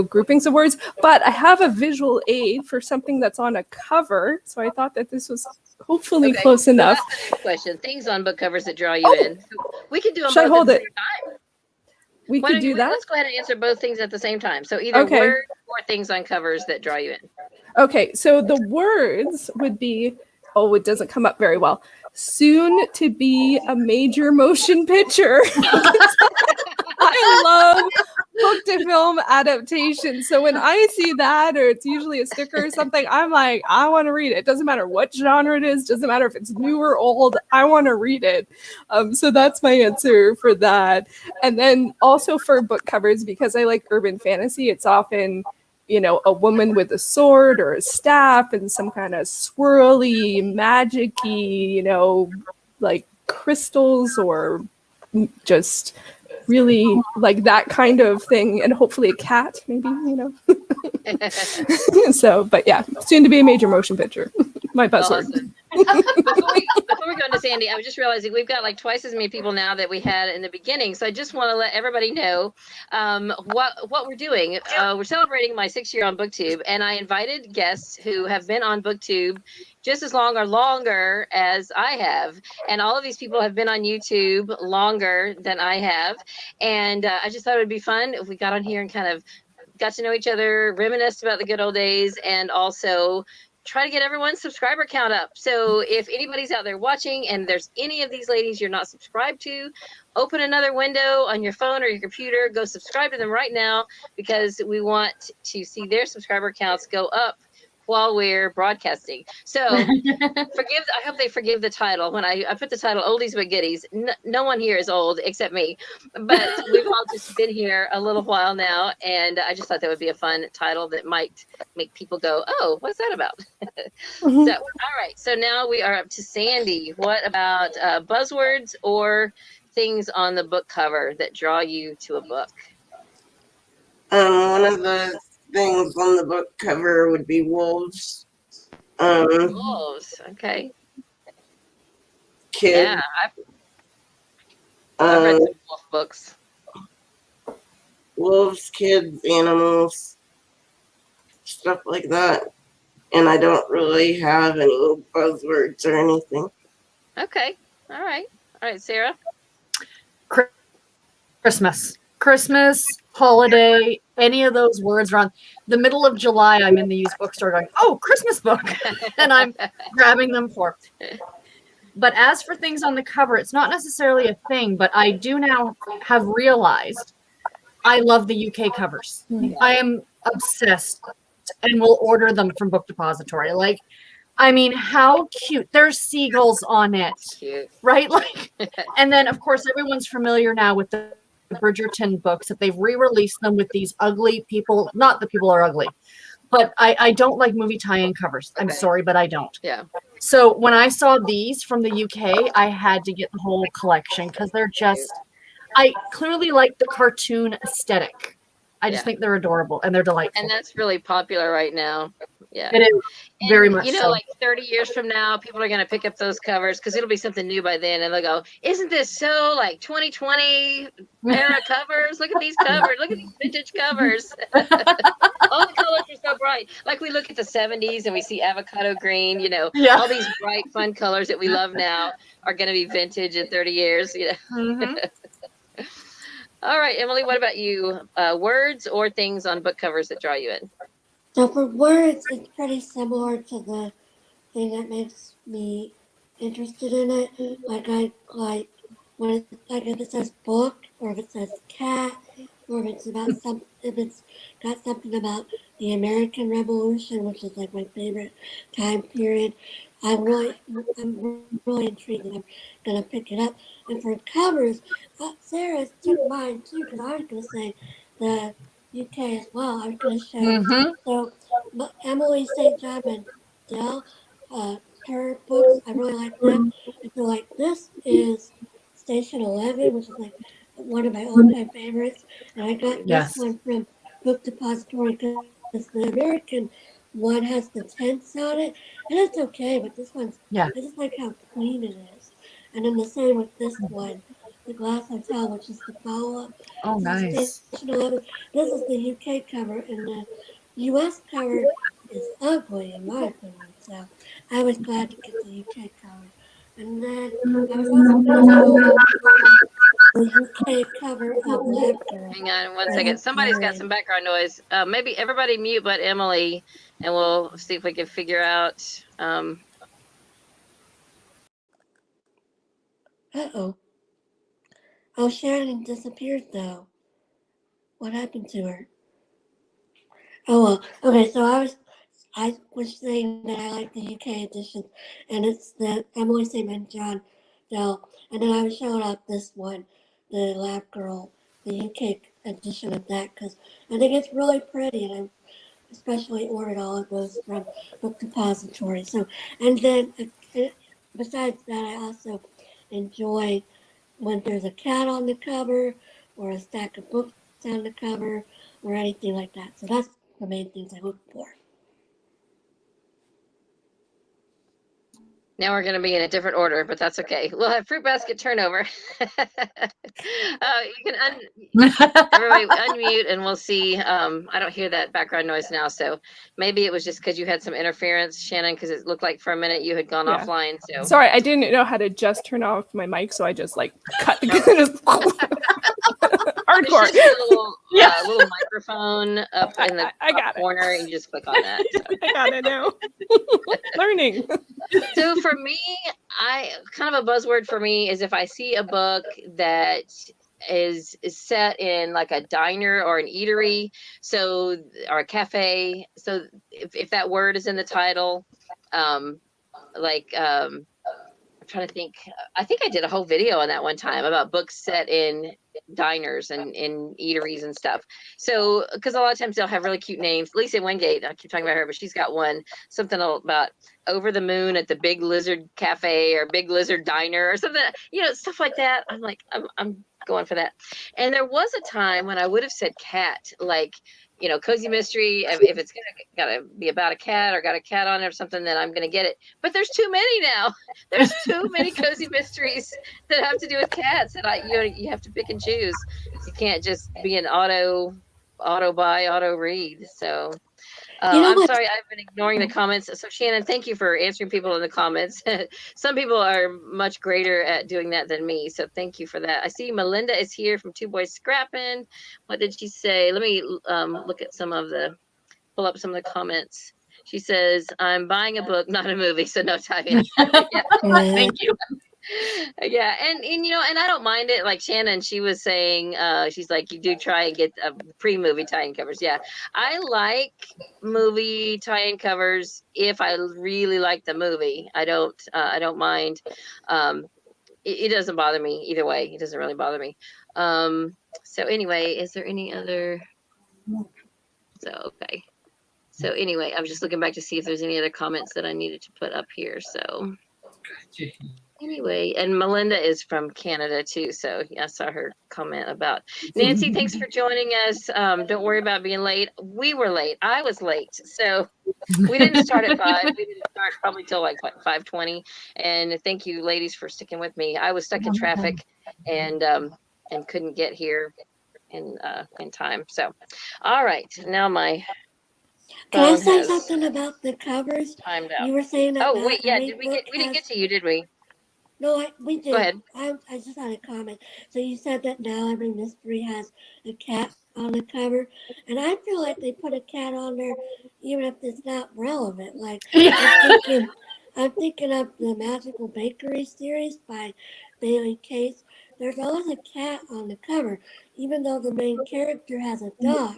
groupings of words. But I have a visual aid for something that's on a cover. So I thought that this was hopefully close enough. That's the next question. Things on book covers that draw you in. We could do them Should both I at the hold it? same time. We could do that. Let's go ahead and answer both things at the same time. So either words or things on covers that draw you in. Okay, so the words would be, it doesn't come up very well. Soon to be a major motion picture. I love book to film adaptation. So when I see that, or it's usually a sticker or something, I'm like, I want to read it. It doesn't matter what genre it is. Doesn't matter if it's new or old. I want to read it. So that's my answer for that. And then also for book covers, because I like urban fantasy, it's often, a woman with a sword or a staff and some kind of swirly, magic-y, like crystals or just really like that kind of thing, and hopefully a cat, maybe, So, but yeah, soon to be a major motion picture. My buzzword. Awesome. Before we go into Sandy, I was just realizing we've got like twice as many people now that we had in the beginning. So I just want to let everybody know what we're doing. We're celebrating my 6th year on Booktube, and I invited guests who have been on Booktube just as long or longer as I have. And all of these people have been on YouTube longer than I have. And I just thought it would be fun if we got on here and kind of got to know each other, reminisced about the good old days, and also try to get everyone's subscriber count up. So if anybody's out there watching and there's any of these ladies you're not subscribed to, open another window on your phone or your computer, go subscribe to them right now, because we want to see their subscriber counts go up while we're broadcasting. So I hope they forgive the title. When I put the title Oldies but Goodies, no one here is old except me, but we've all just been here a little while now, and I just thought that would be a fun title that might make people go, oh, what's that about? So, all right, so now we are up to Sandy. What about buzzwords or things on the book cover that draw you to a book? One of the things on the book cover would be wolves. Wolves, okay. Kids. Yeah, I've read some wolf books. Wolves, kids, animals, stuff like that. And I don't really have any buzzwords or anything. Okay, all right, Sarah. Christmas, holiday, any of those words around the middle of July, I'm in the used bookstore going, oh, Christmas book, and I'm grabbing them for. But as for things on the cover, it's not necessarily a thing, but I do now have realized I love the UK covers. I am obsessed and will order them from Book Depository. Like, I mean, how cute. There's seagulls on it, Cute. right? Like, and then, of course, everyone's familiar now with the Bridgerton books, that they've re-released them with these ugly people. Not that people are ugly, but I don't like movie tie-in covers. I'm sorry, but I don't. Yeah. So when I saw these from the UK, I had to get the whole collection because they're just, I clearly like the cartoon aesthetic. I just think they're adorable and they're delightful. And that's really popular right now. Yeah. It is very much you know, so. like 30 years from now, people are going to pick up those covers because it'll be something new by then. And they'll go, isn't this so like 2020 era covers? Look at these covers. Look at these vintage covers. All the colors are so bright. Like we look at the 70s and we see avocado green, you know, all these bright, fun colors that we love now are going to be vintage in 30 years, you know. All right, Emily, what about you? Words or things on book covers that draw you in? So for words, it's pretty similar to the thing that makes me interested in it. Like when it says book or if it says cat, or if it's got something about the American Revolution, which is like my favorite time period. I'm really intrigued, and I'm gonna pick it up. And for covers, Sarah took mine too, because I was gonna say the UK as well. I was gonna show so Emily St. John Mandel, her books. I really like them. And so like this is Station 11, which is like one of my all-time favorites. And I got this one from Book Depository because the American one has the tents on it, and it's okay, but this one's, I just like how clean it is. And then the same with this one, The Glass Hotel, which is the follow-up to Station 11. This is the UK cover, and the US cover is ugly in my opinion, so I was glad to get the UK cover. And then I was also going to show the UK cover of Lab Girl. Hang on one second. Somebody's got some background noise. Maybe everybody mute but Emily, and we'll see if we can figure out. Uh-oh. Oh, Shannon disappeared, though. What happened to her? Oh, well. Okay, so I was saying that I like the UK edition, and it's the Emily St. John Dell. And then I was showing up this one, the Lab Girl, the UK edition of that, because I think it's really pretty, and I especially ordered all of those from Book Depository. So, and then besides that, I also enjoy when there's a cat on the cover, or a stack of books on the cover, or anything like that. So that's the main things I look for. Now we're going to be in a different order, but that's okay. We'll have fruit basket turnover. You can everybody unmute, and we'll see. I don't hear that background noise now, so maybe it was just because you had some interference, Shannon, because it looked like for a minute you had gone offline. So sorry, I didn't know how to just turn off my mic, so I just like cut the hardcore. Little microphone up in the corner, and you just click on that. So. I got it now. Learning. So for me, kind of a buzzword for me is if I see a book that is set in like a diner or an eatery, or a cafe. So if that word is in the title, I'm trying to think. I think I did a whole video on that one time about books set in diners and in eateries and stuff. So, because a lot of times they'll have really cute names. Lisa Wingate, I keep talking about her, but she's got one, something about Over the Moon at the Big Lizard Cafe or Big Lizard Diner or something, stuff like that. I'm like, I'm going for that. And there was a time when I would have said cat, like, cozy mystery. If it's gotta be about a cat or got a cat on it or something, then I'm gonna get it. But there's too many now. There's too many cozy mysteries that have to do with cats that you have to pick and choose. You can't just be an auto buy, auto read. So I'm sorry, I've been ignoring the comments. So Shannon, thank you for answering people in the comments. Some people are much greater at doing that than me. So thank you for that. I see Melinda is here from Two Boys Scrapping. What did she say? Let me look at pull up some of the comments. She says, I'm buying a book, not a movie, so no tie-in. Thank you. Yeah, and I don't mind it. Like Shannon, she was saying, she's like, you do try and get pre-movie tie-in covers. Yeah, I like movie tie-in covers if I really like the movie. I don't mind. It doesn't bother me either way. It doesn't really bother me. So anyway, is there any other? Okay. So anyway, I was just looking back to see if there's any other comments that I needed to put up here. So. Anyway, and Melinda is from Canada too, so I saw her comment about Nancy. Thanks for joining us. Don't worry about being late. We were late. I was late, so we didn't start at 5. We didn't start probably till like 5:20. And thank you, ladies, for sticking with me. I was stuck in traffic and couldn't get here in time. So, all right, now my. Can I say something about the covers? Timed out. You were saying that. Oh wait, yeah. We didn't get to you, did we? No, we did. Go ahead. I just had a comment. So you said that now every mystery has a cat on the cover, and I feel like they put a cat on there even if it's not relevant. Like I'm thinking of the Magical Bakery series by Bailey Case, there's always a cat on the cover, even though the main character has a dog.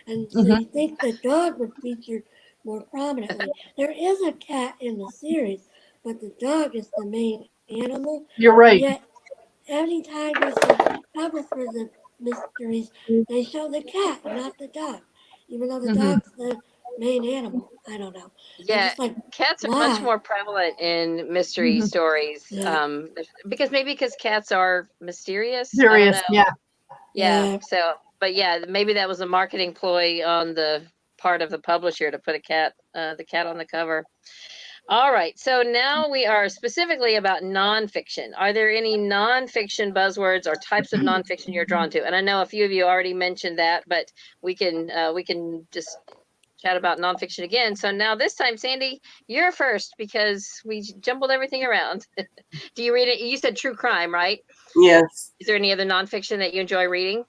And so Mhm. you think the dog would feature more prominently. There is a cat in the series, but the dog is the main animal. You're right. Yet, every time there's a cover for the mysteries, they show the cat, not the dog, even though the Mhm. dog's the main animal. I don't know. I'm Yeah, just like, cats are much why? more prevalent in mystery Mhm. stories. Yeah. Because cats are mysterious. I don't Serious. know. Yeah. Yeah. So, but yeah, maybe that was a marketing ploy on the part of the publisher to put the cat on the cover. All right. So now we are specifically about nonfiction. Are there any nonfiction buzzwords or types of nonfiction you're drawn to? And I know a few of you already mentioned that, but we can just chat about nonfiction again. So now this time, Sandy, you're first because we jumbled everything around. Do you read it? You said true crime, right? Yes. Is there any other nonfiction that you enjoy reading?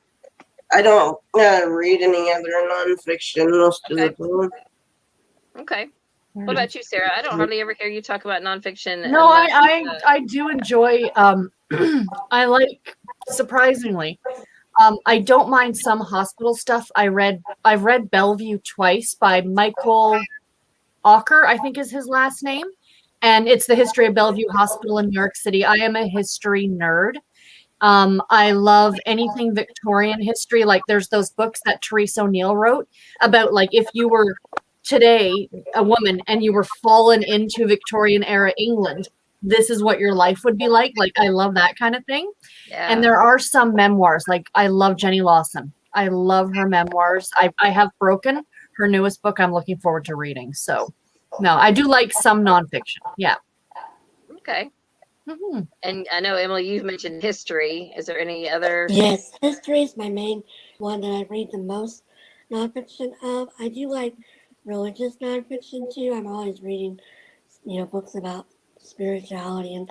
I don't read any other nonfiction most of the time. Okay. What about you, Sarah? I don't hardly ever hear you talk about nonfiction No, unless I do enjoy. I like, surprisingly. I don't mind some hospital stuff. I've read Bellevue twice by Michael Ocker, I think is his last name. And it's the history of Bellevue Hospital in New York City. I am a history nerd. I love anything Victorian history. Like there's those books that Therese O'Neill wrote about like if you were today a woman and you were fallen into Victorian era England, this is what your life would be like. Like I love that kind of thing. And yeah. there are some memoirs. Like I love Jenny Lawson. I love her memoirs. I have Broken, her newest book I'm looking forward to reading. So no, I do like some nonfiction. Yeah. Okay. Mhm. And I know, Emily, you've mentioned history. Is there any other? Yes, history is my main one that I read the most nonfiction of. I do like religious nonfiction too. I'm always reading, books about spirituality and,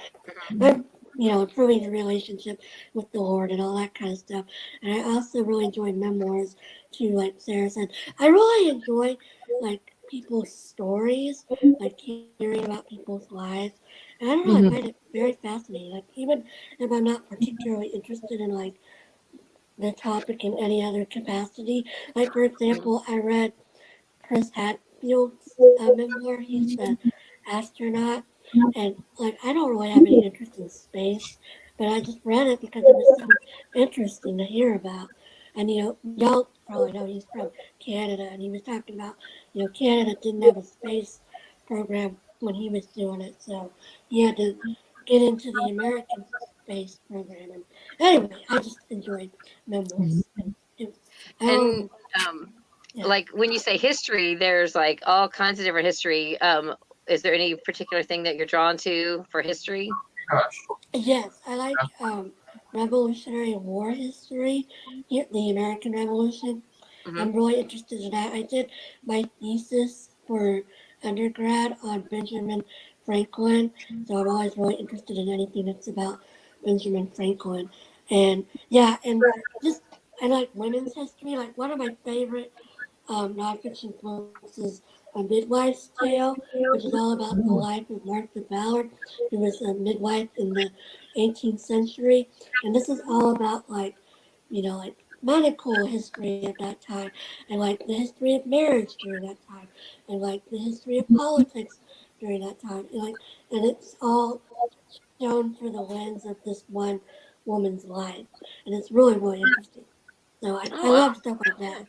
improving the relationship with the Lord and all that kind of stuff. And I also really enjoy memoirs too, like Sarah said. I really enjoy like people's stories, like hearing about people's lives. And I don't know, I Mhm. find it very fascinating. Like even if I'm not particularly interested in like the topic in any other capacity. Like for example, I read Chris Hadfield's memoir. He's the astronaut, and like I don't really have any interest in space, but I just read it because it was so interesting to hear about. And y'all probably know he's from Canada, and he was talking about Canada didn't have a space program when he was doing it, so he had to get into the American space program. And anyway, I just enjoyed memoirs, and I And don't. um, Yeah. like when you say history, there's like all kinds of different history. Is there any particular thing that you're drawn to for history? Yes, I like Revolutionary War history, the American Revolution. Mm-hmm. I'm really interested in that. I did my thesis for undergrad on Benjamin Franklin, so I'm always really interested in anything that's about Benjamin Franklin. And yeah, and just I like women's history. Like one of my favorite nonfiction books is A Midwife's Tale, which is all about the life of Martha Ballard, who was a midwife in the 18th century. And this is all about like medical history at that time, and like the history of marriage during that time, and like the history of politics during that time, and it's all shown through the lens of this one woman's life, and it's really really interesting. So I, Oh, I wow. love stuff like that.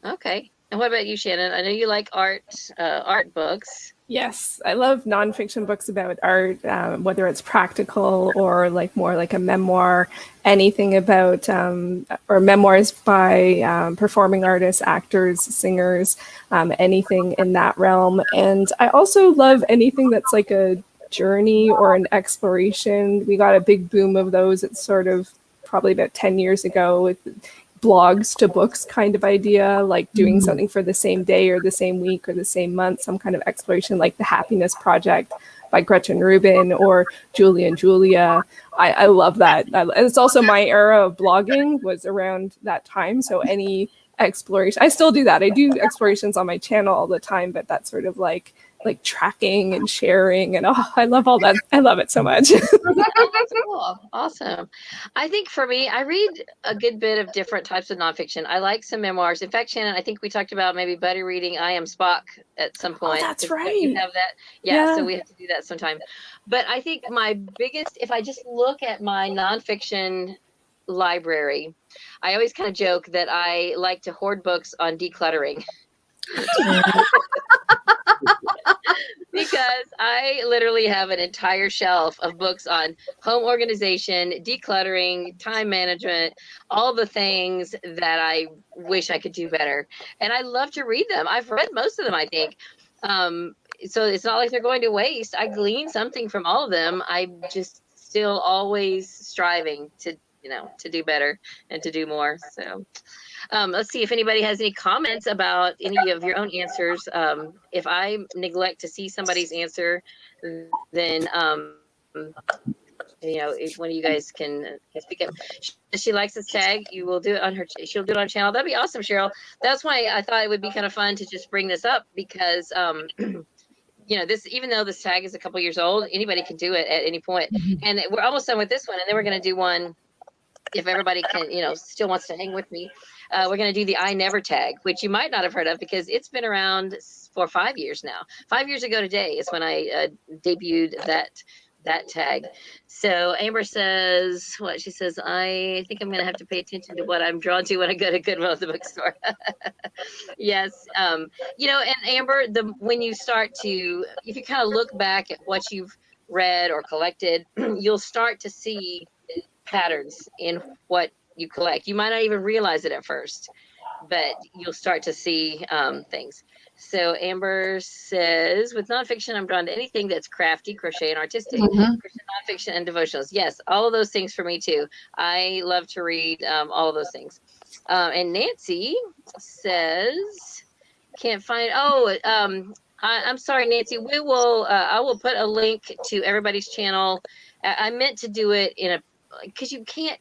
Okay. And what about you, Shannon? I know you like art books. Yes, I love nonfiction books about art, whether it's practical or like more like a memoir, anything about, or memoirs by performing artists, actors, singers, anything in that realm. And I also love anything that's like a journey or an exploration. We got a big boom of those. It's sort of probably about 10 years ago with blogs to books kind of idea, like doing something for the same day or the same week or the same month, some kind of exploration, like The Happiness Project by Gretchen Rubin or Julie and Julia. I love that. And it's also my era of blogging was around that time. So any exploration, I still do that. I do explorations on my channel all the time, but that's sort of like like tracking and sharing, and I love all that. I love it so much. Oh, that's cool. Awesome. I think for me, I read a good bit of different types of nonfiction. I like some memoirs. In fact, Shannon, I think we talked about maybe buddy reading I Am Spock at some point. That's You right. have that? Yeah, so we have to do that sometime. But I think my biggest, if I just look at my nonfiction library, I always kind of joke that I like to hoard books on decluttering. Because I literally have an entire shelf of books on home organization, decluttering, time management, all the things that I wish I could do better. And I love to read them. I've read most of them, I think. So it's not like they're going to waste. I glean something from all of them. I'm just still always striving to, to do better and to do more. So let's see if anybody has any comments about any of your own answers. If I neglect to see somebody's answer, then if one of you guys can speak up. She likes this tag. You will do it on her. She'll do it on her channel. That'd be awesome, Cheryl. That's why I thought it would be kind of fun to just bring this up because this, even though this tag is a couple years old, anybody can do it at any point. And we're almost done with this one, and then we're going to do one. If everybody can, still wants to hang with me, we're going to do the I Never tag, which you might not have heard of because it's been around for 5 years now. 5 years ago today is when I debuted that tag. So Amber says, what she says, I think I'm going to have to pay attention to what I'm drawn to when I go to Goodwill at the bookstore. Yes. And Amber, when you start to, if you kind of look back at what you've read or collected, you'll start to see patterns in what you collect. You might not even realize it at first, but you'll start to see things. So Amber says, with nonfiction, I'm drawn to anything that's crafty, crochet, and artistic. Christian nonfiction and devotionals. Yes, all of those things for me too. I love to read all of those things. And Nancy says, can't find. I'm sorry, Nancy. We will. I will put a link to everybody's channel. I meant to do it in a because you can't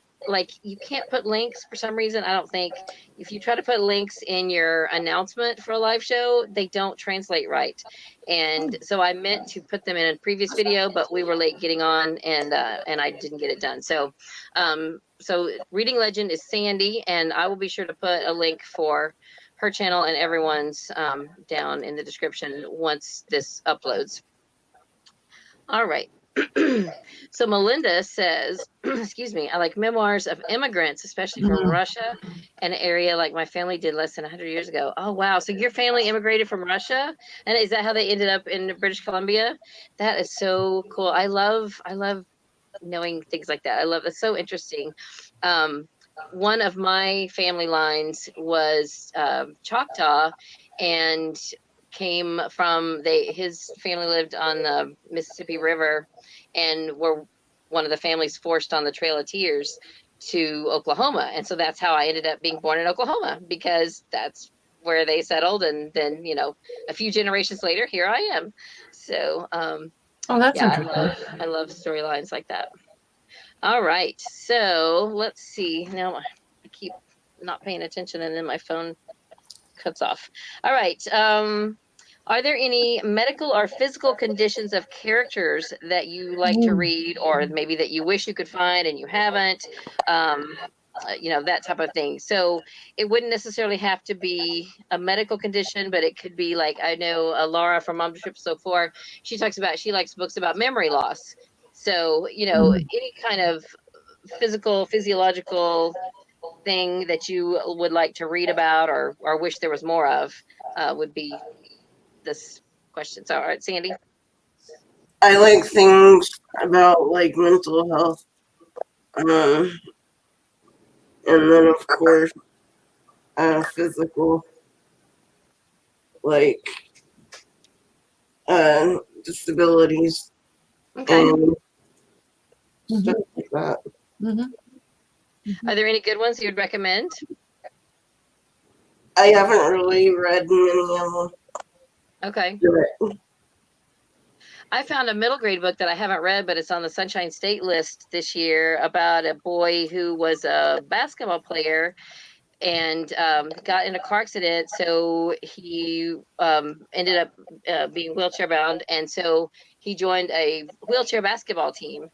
put links for some reason. I don't think if you try to put links in your announcement for a live show, they don't translate right. And so I meant to put them in a previous video, but we were late getting on and I didn't get it done. So Reading Legend is Sandy, and I will be sure to put a link for her channel and everyone's down in the description once this uploads. All right. So Melinda says, excuse me, I like memoirs of immigrants, especially from Russia, an area like my family did less than 100 years ago. Oh, wow. So your family immigrated from Russia? And is that how they ended up in British Columbia? That is so cool. I love knowing things like that. It's so interesting. One of my family lines was Choctaw, and came from his family lived on the Mississippi River and were one of the families forced on the Trail of Tears to Oklahoma. And so that's how I ended up being born in Oklahoma, because that's where they settled. And then, a few generations later, here I am. So, that's interesting. I love storylines like that. All right. So let's see. Now I keep not paying attention and then my phone cuts off. All right. Are there any medical or physical conditions of characters that you like to read, or maybe that you wish you could find and you haven't? That type of thing. So it wouldn't necessarily have to be a medical condition, but it could be like, I know Laura from Mom to Trip So Far, she talks about, she likes books about memory loss. So, any kind of physiological thing that you would like to read about or wish there was more of would be this question. So, all right, Sandy. I like things about mental health. And then of course physical, disabilities. Okay. And stuff like that. Are there any good ones you would recommend? I haven't really read many of them. Okay. I found a middle grade book that I haven't read, but it's on the Sunshine State list this year, about a boy who was a basketball player and got in a car accident. So he ended up being wheelchair bound. And so he joined a wheelchair basketball team.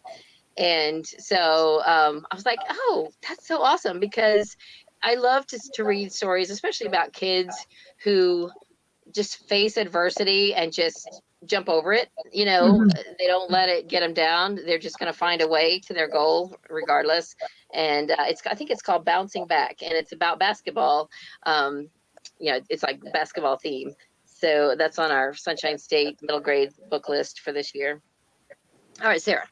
And so I was like, oh, that's so awesome, because I love to read stories, especially about kids who just face adversity and just jump over it. Mhm. They don't let it get them down. They're just going to find a way to their goal regardless. And I think it's called Bouncing Back, and it's about basketball. It's like basketball theme. So that's on our Sunshine State middle grade book list for this year. All right, Sarah.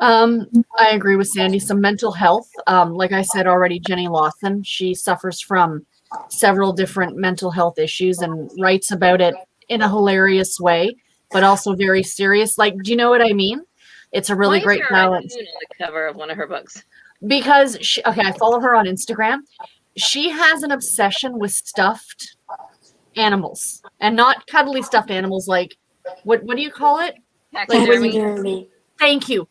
I agree with Sandy. Some mental health. Like I said already, Jenny Lawson, she suffers from several different mental health issues and writes about it in a hilarious way, but also very serious. Like, do you know what I mean? It's a really Why is great there a balance. raccoon on the cover of one of her books? Because I follow her on Instagram. She has an obsession with stuffed animals, and not cuddly stuffed animals. Like, what do you call it? Like when you, Taxidermy. Thank you.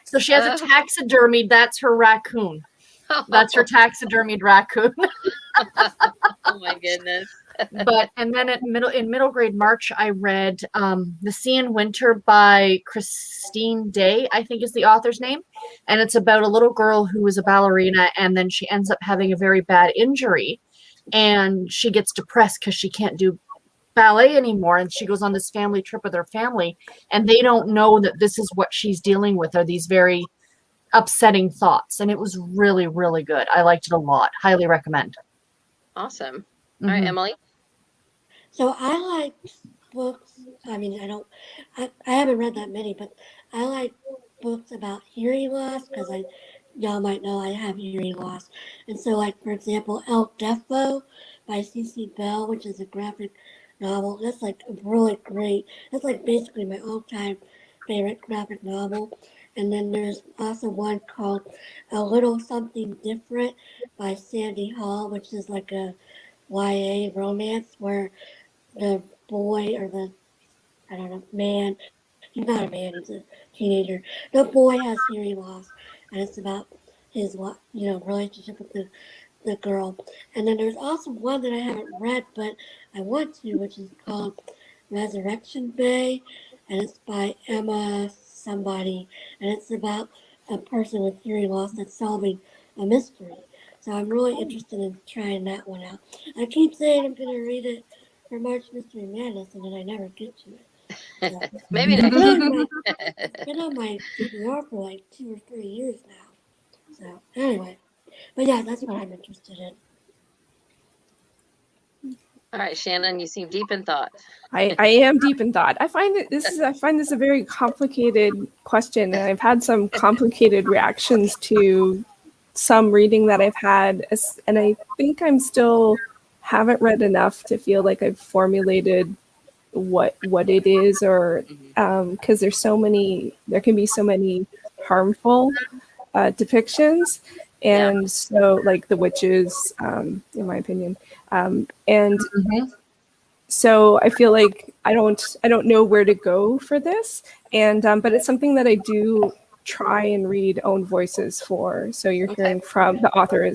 So she has a Oh. taxidermy. That's her raccoon. That's her taxidermied raccoon. Oh my goodness. And then in middle grade March, I read The Sea in Winter by Christine Day, I think is the author's name. And it's about a little girl who is a ballerina, and then she ends up having a very bad injury, and she gets depressed because she can't do ballet anymore, and she goes on this family trip with her family, and they don't know that this is what she's dealing with, are these very upsetting thoughts. And it was really, really good. I liked it a lot. Highly recommend. Awesome. All right, Emily. So I like books. I mean, I haven't read that many, but I like books about hearing loss because y'all might know I have hearing loss. And so, like, for example, El Defo by C.C. Bell, which is a graphic novel. That's like really great. That's like basically my all-time favorite graphic novel. And then there's also one called A Little Something Different by Sandy Hall, which is like a YA romance where the boy or I don't know, man, he's not a man, he's a teenager. The boy has hearing loss, and it's about his, relationship with the girl. And then there's also one that I haven't read, but I want to, which is called Resurrection Bay, and it's by Emma somebody, and it's about a person with hearing loss that's solving a mystery. So I'm really interested in trying that one out. I keep saying I'm going to read it for March Mystery Madness, and then I never get to it. So, Maybe next year. it's been on my TBR for like 2 or 3 years now. So anyway, but yeah, that's what I'm interested in. All right, Shannon, you seem deep in thought. I am deep in thought. I find this a very complicated question, and I've had some complicated reactions to some reading that I've had, and I think I'm still haven't read enough to feel like I've formulated what it is, or because there can be so many harmful depictions, and so like the witches, in my opinion, and so I feel like I don't know where to go for this, and but it's something that I do try and read own voices for. So you're hearing from the author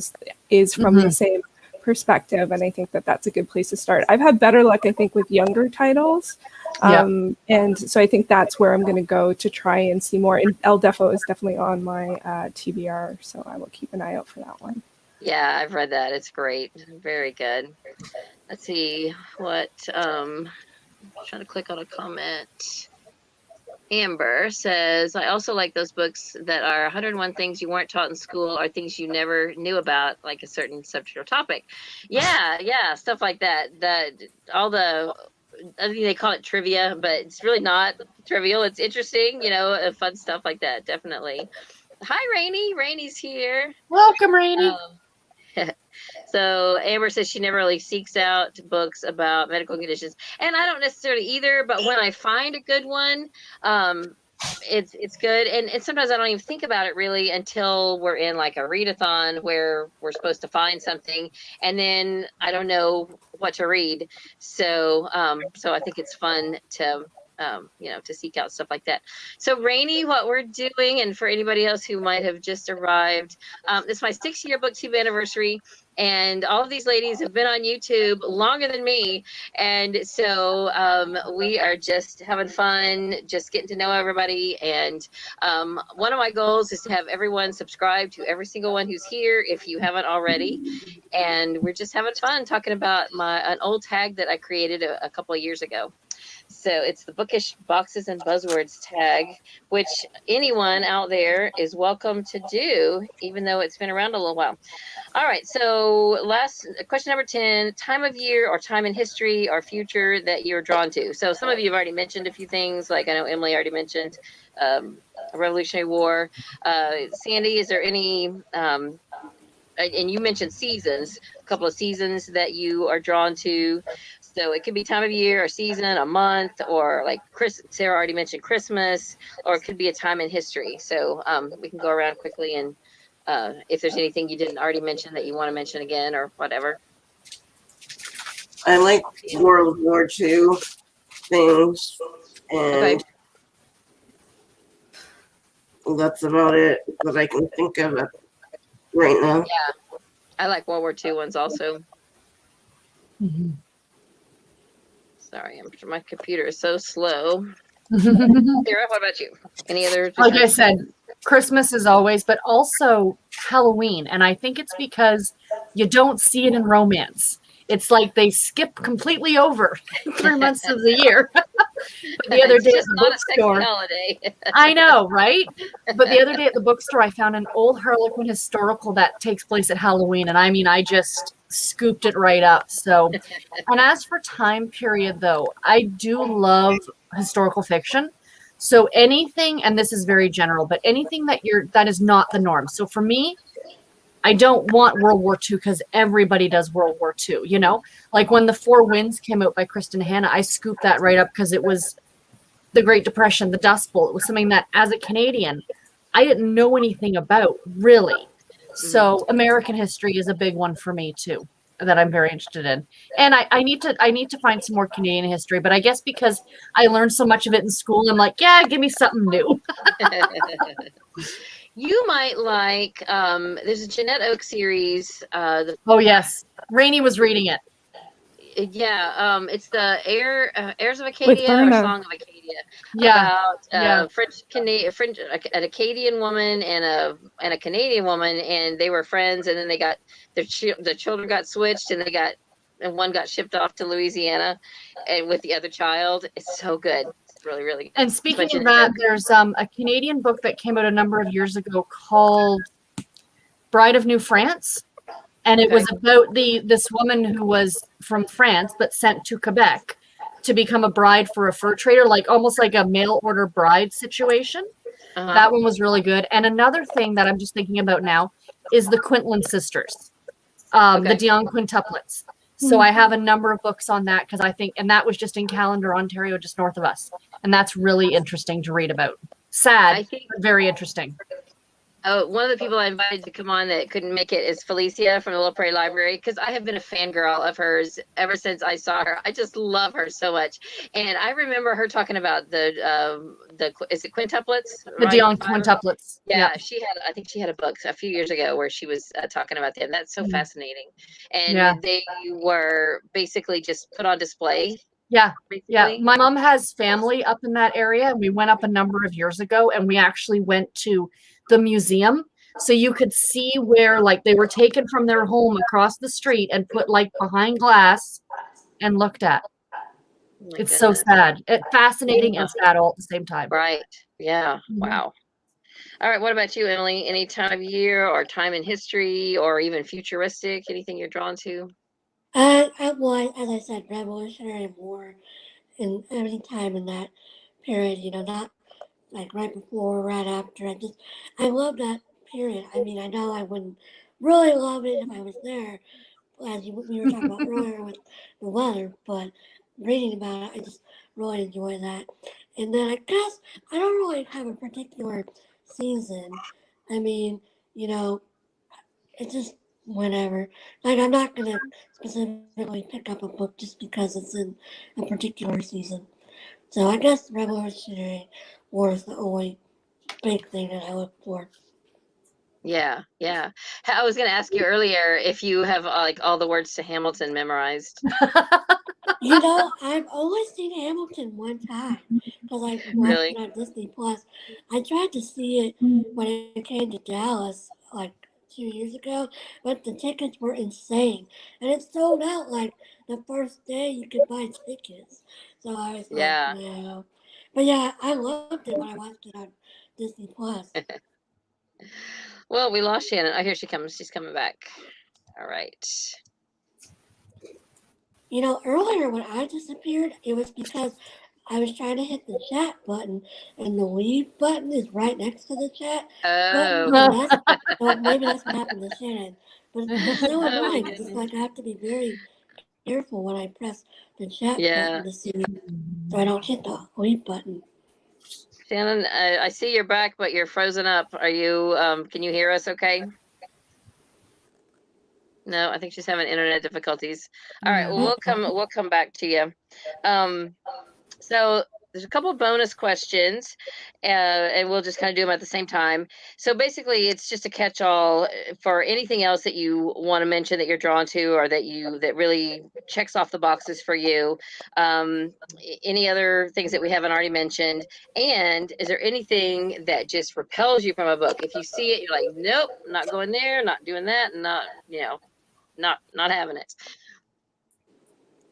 is from the same perspective, and I think that that's a good place to start. I've had better luck, I think, with younger titles, and so I think that's where I'm going to go to try and see more. And El Defo is definitely on my TBR, so I will keep an eye out for that one. Yeah, I've read that. It's great. Very good. Let's see what I'm trying to click on a comment. Amber says, I also like those books that are 101 things you weren't taught in school or things you never knew about, like a certain subject or topic. Yeah, stuff like that. I think they call it trivia, but it's really not trivial. It's interesting, fun stuff like that. Definitely. Hi, Rainy. Rainy's here. Welcome, Rainy. So Amber says she never really seeks out books about medical conditions, and I don't necessarily either. But when I find a good one, it's good, and sometimes I don't even think about it really until we're in like a readathon where we're supposed to find something, and then I don't know what to read. So I think it's fun to to seek out stuff like that. So Rainy, what we're doing, and for anybody else who might have just arrived, it's my 6-year Booktube anniversary, And all of these ladies have been on YouTube longer than me. And so we are just having fun, just getting to know everybody. And one of my goals is to have everyone subscribe to every single one who's here, if you haven't already. And we're just having fun talking about an old tag that I created a couple of years ago. So it's the Bookish Boxes and Buzzwords tag, which anyone out there is welcome to do, even though it's been around a little while. All right, so last question, number 10, time of year or time in history or future that you're drawn to. So some of you have already mentioned a few things, like I know Emily already mentioned Revolutionary War. Sandy, is there any, and you mentioned seasons, a couple of seasons that you are drawn to. So it could be time of year or season, a month, or like Sarah already mentioned Christmas, or it could be a time in history. So we can go around quickly and if there's anything you didn't already mention that you want to mention again or whatever. I like World War II things, and that's about it that I can think of right now. Yeah, I like World War II ones also. Mm-hmm. Sorry, my computer is so slow. Sarah, what about you? Any other? Like I said, Christmas is always, but also Halloween. And I think it's because you don't see it in romance. It's like they skip completely over 3 months of the year. But the other day at the bookstore, I know, right? But the other day at the bookstore, I found an old Harlequin historical that takes place at Halloween. And I mean, I just scooped it right up. So, and as for time period, though, I do love historical fiction. So anything, and this is very general, but anything that is not the norm. So for me, I don't want World War II because everybody does World War II, you know? Like when The Four Winds came out by Kristen Hanna, I scooped that right up because it was the Great Depression, the Dust Bowl. It was something that, as a Canadian, I didn't know anything about, really. So American history is a big one for me, too, that I'm very interested in. And I need to find some more Canadian history, but I guess because I learned so much of it in school, I'm like, yeah, give me something new. You might like, there's a Jeanette Oak series. Oh, yes. Rainey was reading it. Yeah, it's the Heirs of Acadia or Song of Acadia. Yeah. About an Acadian woman and a Canadian woman, and they were friends, and then they got their children got switched, and one got shipped off to Louisiana, and with the other child. It's so good. It's really, really good. And speaking of that, there's a Canadian book that came out a number of years ago called Bride of New France. And it was about this woman who was from France but sent to Quebec to become a bride for a fur trader, like almost like a mail order bride situation. That one was really good. And another thing that I'm just thinking about now is the Quintland sisters, the Dion quintuplets. So I have a number of books on that because I think, and that was just in Callender, Ontario, just north of us. And that's really interesting to read about. Sad, but very interesting. Oh, one of the people I invited to come on that couldn't make it is Felicia from the Little Prairie Library, because I have been a fangirl of hers ever since I saw her. I just love her so much. And I remember her talking about the is it quintuplets? The Dion quintuplets. Yeah, I think she had a book a few years ago where she was talking about them. That's so fascinating. And they were basically just put on display. Yeah, yeah. My mom has family up in that area, and we went up a number of years ago, and we actually went to the museum, so you could see where like they were taken from their home across the street and put like behind glass and looked at. It's so sad. It's fascinating and sad all at the same time. Right. Yeah. Wow. All right. What about you, Emily? Any time of year or time in history or even futuristic? Anything you're drawn to? I was, as I said, Revolutionary War, and every time in that period, you know, not like right before, right after. I love that period. I mean, I know I wouldn't really love it if I was there, as we were talking about earlier with the weather, but reading about it, I just really enjoy that. And then I guess I don't really have a particular season. I mean, you know, it's just whenever. Like, I'm not going to specifically pick up a book just because it's in a particular season. So I guess Revolutionary War is the only big thing that I look for. Yeah, yeah. I was going to ask you earlier if you have like all the words to Hamilton memorized. You know, I've only seen Hamilton one time because I watched Really? it on Disney Plus. I tried to see it when it came to Dallas like 2 years ago, but the tickets were insane, and it sold out like the first day you could buy tickets. So I was like, Yeah. no. But yeah, I loved it when I watched it on Disney Plus. Well, we lost Shannon. Oh, here she comes. She's coming back. All right. You know, earlier when I disappeared, it was because I was trying to hit the chat button, and the leave button is right next to the chat button, Oh. and so maybe that's what happened to Shannon. But it's so Oh my annoying because it's goodness. like I have to be very careful when I press the chat Yeah. button to see so I don't hit the leave button. Shannon, I see you're back, but you're frozen up. Are you, can you hear us okay? No, I think she's having internet difficulties. All right, well, we'll come back to you. So there's a couple bonus questions, and we'll just kind of do them at the same time. So basically, it's just a catch-all for anything else that you want to mention that you're drawn to, or that really checks off the boxes for you. Any other things that we haven't already mentioned, and is there anything that just repels you from a book? If you see it, you're like, nope, not going there, not doing that, not not having it.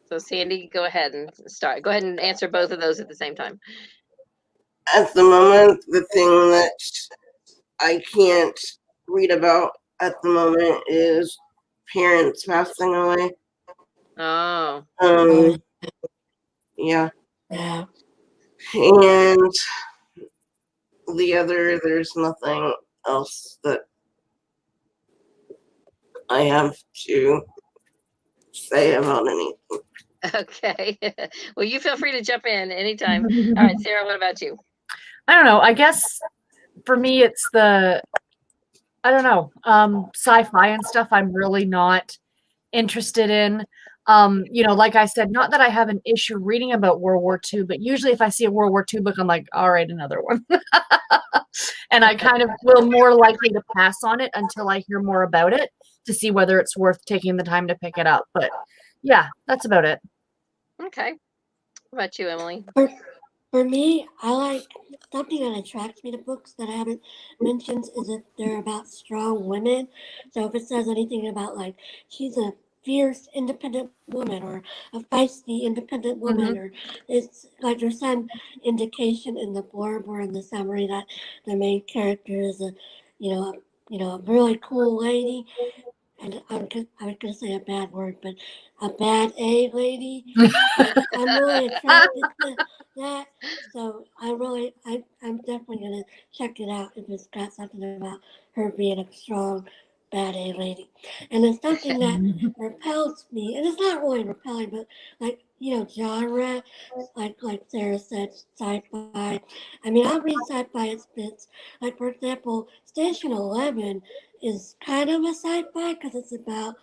So Sandy, go ahead and start. Go ahead and answer both of those at the same time. At the moment, the thing that I can't read about at the moment is parents passing away. Oh. Yeah. Yeah. And the other, there's nothing else that I have to say about anything. Okay. Well, you feel free to jump in anytime. All right, Sarah, what about you? I don't know. I guess for me, it's I don't know, sci-fi and stuff I'm really not interested in. You know, like I said, not that I have an issue reading about World War II, but usually if I see a World War II book, I'm like, all right, another one. And I kind of will more likely to pass on it until I hear more about it to see whether it's worth taking the time to pick it up. But yeah, that's about it. Okay. What about you, Emily? For me, I like something that attracts me to books that I haven't mentioned is if they're about strong women. So if it says anything about like she's a fierce independent woman or a feisty independent woman, or it's like there's some indication in the blurb or in the summary that the main character is a a really cool lady. And I was gonna say a bad word, but a bad A lady. I'm really attracted to that. So I'm definitely gonna check it out if it's got something about her being a strong bad A lady. And it's something that repels me, and it's not really repelling, but like genre, like Sarah said, sci-fi. I mean, I'll read sci-fi as bits. Like for example, Station 11 is kind of a sci-fi because it's about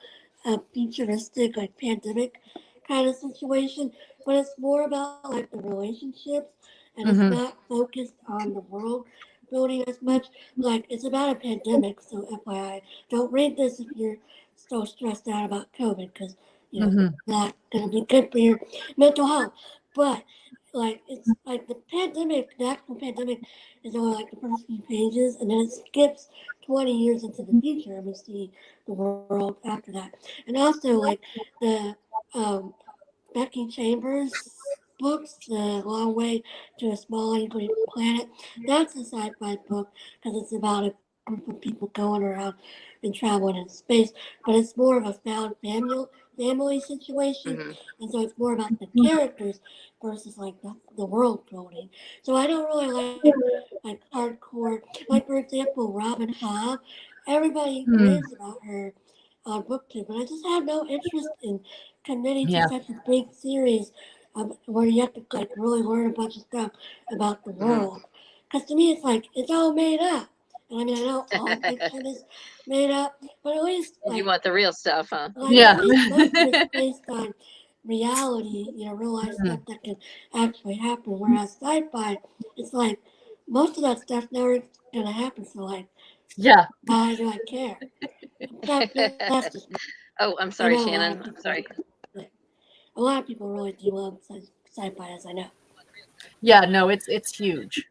a futuristic like pandemic kind of situation, but it's more about like the relationships, and it's not focused on the world building as much. Like it's about a pandemic, so FYI, don't read this if you're so stressed out about COVID because it's not gonna be good for your mental health. But like it's like the actual pandemic is only like the first few pages, and then it skips 20 years into the future, and we see the world after that. And also like the Becky Chambers books, The Long Way to a Small Angry Planet. That's a sci-fi book because it's about a group of people going around and traveling in space, but it's more of a found family situation, and so it's more about the characters versus like the world building. So I don't really like hardcore, like for example, Robin Hobb. Everybody raves about her on Booktube, but I just have no interest in committing to such a big series where you have to like really learn a bunch of stuff about the world. Because to me, it's like it's all made up. And I mean, I know all fiction is made up, but at least You want the real stuff, huh? like at least most of it's based on reality, real life stuff that can actually happen. Whereas sci-fi, it's like most of that stuff never gonna happen. So like, Yeah. Why do I care? Justice. Oh, I'm sorry, Shannon. I'm sorry. A lot of people really do love sci-fi, as I know. Yeah, no, it's huge.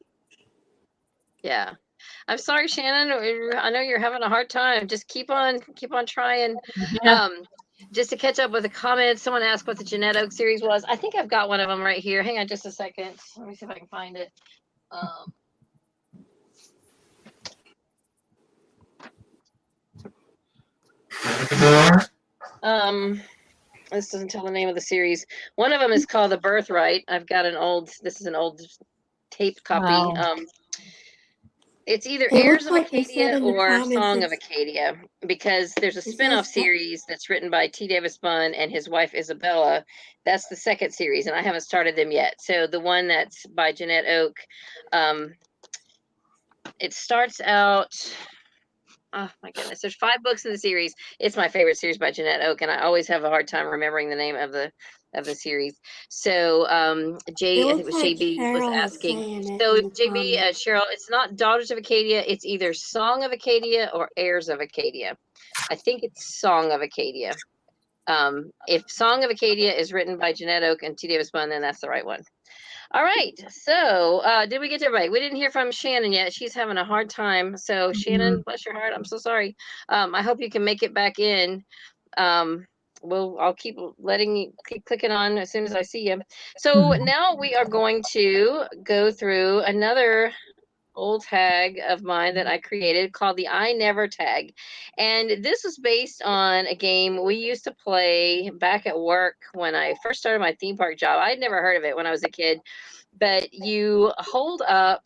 Yeah. I'm sorry, Shannon. I know you're having a hard time. Just keep on trying. Yeah. Just to catch up with the comments, someone asked what the Jeanette Oak series was. I think I've got one of them right here. Hang on just a second. Let me see if I can find it. This doesn't tell the name of the series. One of them is called The Birthright. I've got this is an old tape copy. Wow. It's either It Heirs looks of like they said Acadia in the or comments Song of it's- Acadia, because there's a it spin-off says that- series that's written by T. Davis Bunn and his wife Isabella. That's the second series, and I haven't started them yet. So the one that's by Jeanette Oak, it starts out. Oh my goodness, there's 5 books in the series. It's my favorite series by Jeanette Oak, and I always have a hard time remembering the name of the series. So It I think it looks was like JB was Cheryl is asking. saying it So in the JB, comments. Cheryl, it's not Daughters of Acadia. It's either Song of Acadia or Heirs of Acadia. I think it's Song of Acadia. If Song of Acadia is written by Jeanette Oak and T. Davis Bunn, then that's the right one. All right. So, did we get to everybody? We didn't hear from Shannon yet. She's having a hard time. So, Shannon, bless your heart. I'm so sorry. I hope you can make it back in. I'll keep keep clicking on as soon as I see you. So now we are going to go through another old tag of mine that I created called the I Never tag. And this was based on a game we used to play back at work when I first started my theme park job. I'd never heard of it when I was a kid, but you hold up,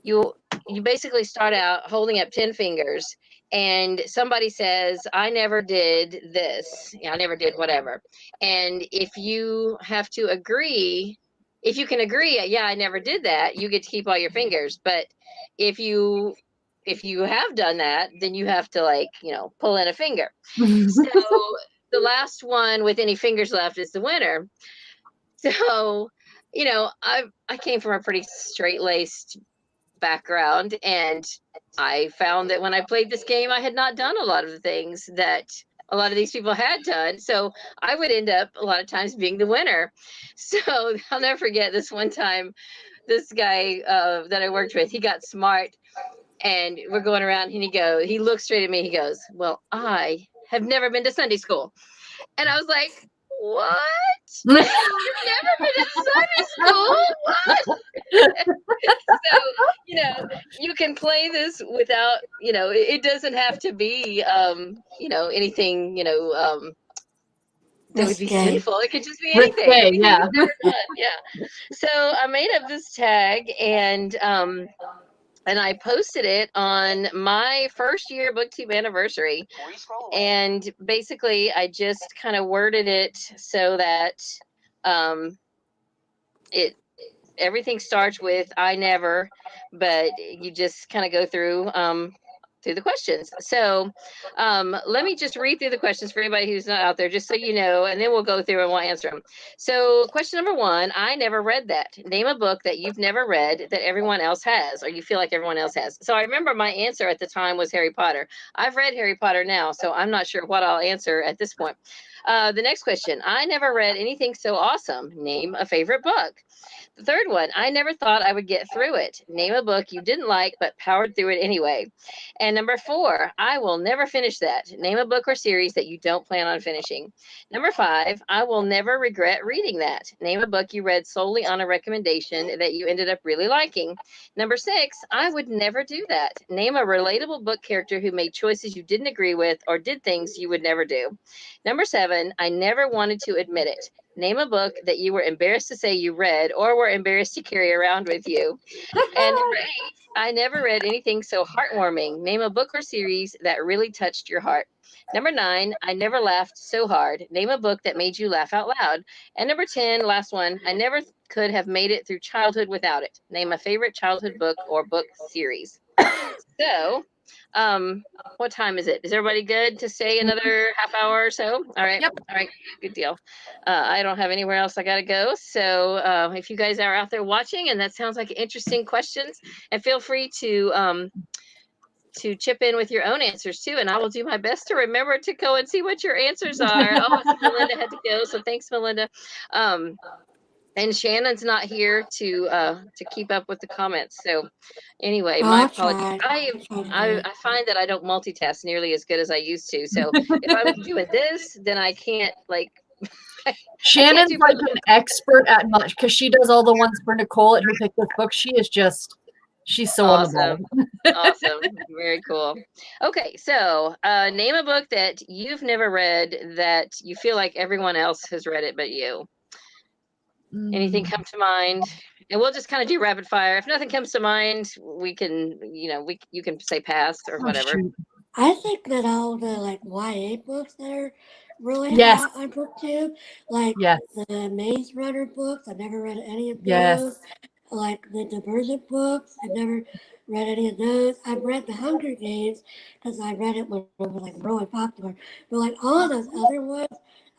you basically start out holding up 10 fingers, and somebody says, I never did this. I never did whatever. And if you have to agree, if you can agree, yeah, I never did that, you get to keep all your fingers. But if you have done that, then you have to pull in a finger. So the last one with any fingers left is the winner. So, I came from a pretty straight-laced background, and I found that when I played this game, I had not done a lot of the things that a lot of these people had done. So I would end up a lot of times being the winner. So I'll never forget this one time, this guy that I worked with, he got smart, and we're going around, and he looks straight at me. He goes, well, I have never been to Sunday school. And I was like, what? You've never been to Sunday school? What? So, you can play this without, it doesn't have to be, anything, that would be sinful. It could just be anything. Risque, Anything yeah. you've never done. Yeah. So I made up this tag, and I posted it on my first year Booktube anniversary. And basically, I just kind of worded it so that everything starts with I never, but you just kind of go through the questions. So let me just read through the questions for anybody who's not out there, just so you know, and then we'll go through and we'll answer them. So question number 1, I never read that. Name a book that you've never read that everyone else has, or you feel like everyone else has. So I remember my answer at the time was Harry Potter. I've read Harry Potter now, so I'm not sure what I'll answer at this point. The next question, I never read anything so awesome. Name a favorite book. The third one, I never thought I would get through it. Name a book you didn't like but powered through it anyway. And number 4, I will never finish that. Name a book or series that you don't plan on finishing. Number 5, I will never regret reading that. Name a book you read solely on a recommendation that you ended up really liking. Number 6, I would never do that. Name a relatable book character who made choices you didn't agree with or did things you would never do. Number 7, I never wanted to admit it. Name a book that you were embarrassed to say you read or were embarrassed to carry around with you. And number 8, I never read anything so heartwarming. Name a book or series that really touched your heart. Number 9, I never laughed so hard. Name a book that made you laugh out loud. And number 10, last one, I never could have made it through childhood without it. Name a favorite childhood book or book series. So What time is it? Is everybody good to stay another half hour or so? All right. Yep. All right. Good deal. I don't have anywhere else I got to go. So if you guys are out there watching and that sounds like interesting questions, and feel free to chip in with your own answers too. And I will do my best to remember to go and see what your answers are. Oh, Melinda had to go. So thanks, Melinda. And Shannon's not here to keep up with the comments. So anyway, my I'll apologies. try. I find that I don't multitask nearly as good as I used to. So if I was doing this, then I can't like. Shannon's like an expert at much because she does all the ones for Nicole at Who Picked This Book. She's so awesome. on the ball. Awesome. Very cool. Okay, so name a book that you've never read that you feel like everyone else has read it but you. Anything come to mind? And we'll just kind of do rapid fire. If nothing comes to mind, we can, you can say pass or whatever. I think that all the like YA books that are really Yes. hot on BookTube, like Yes. the Maze Runner books, I've never read any of those. Yes. Like the Divergent books, I've never read any of those. I've read the Hunger Games because I read it when it was like really popular. But like all of those other ones,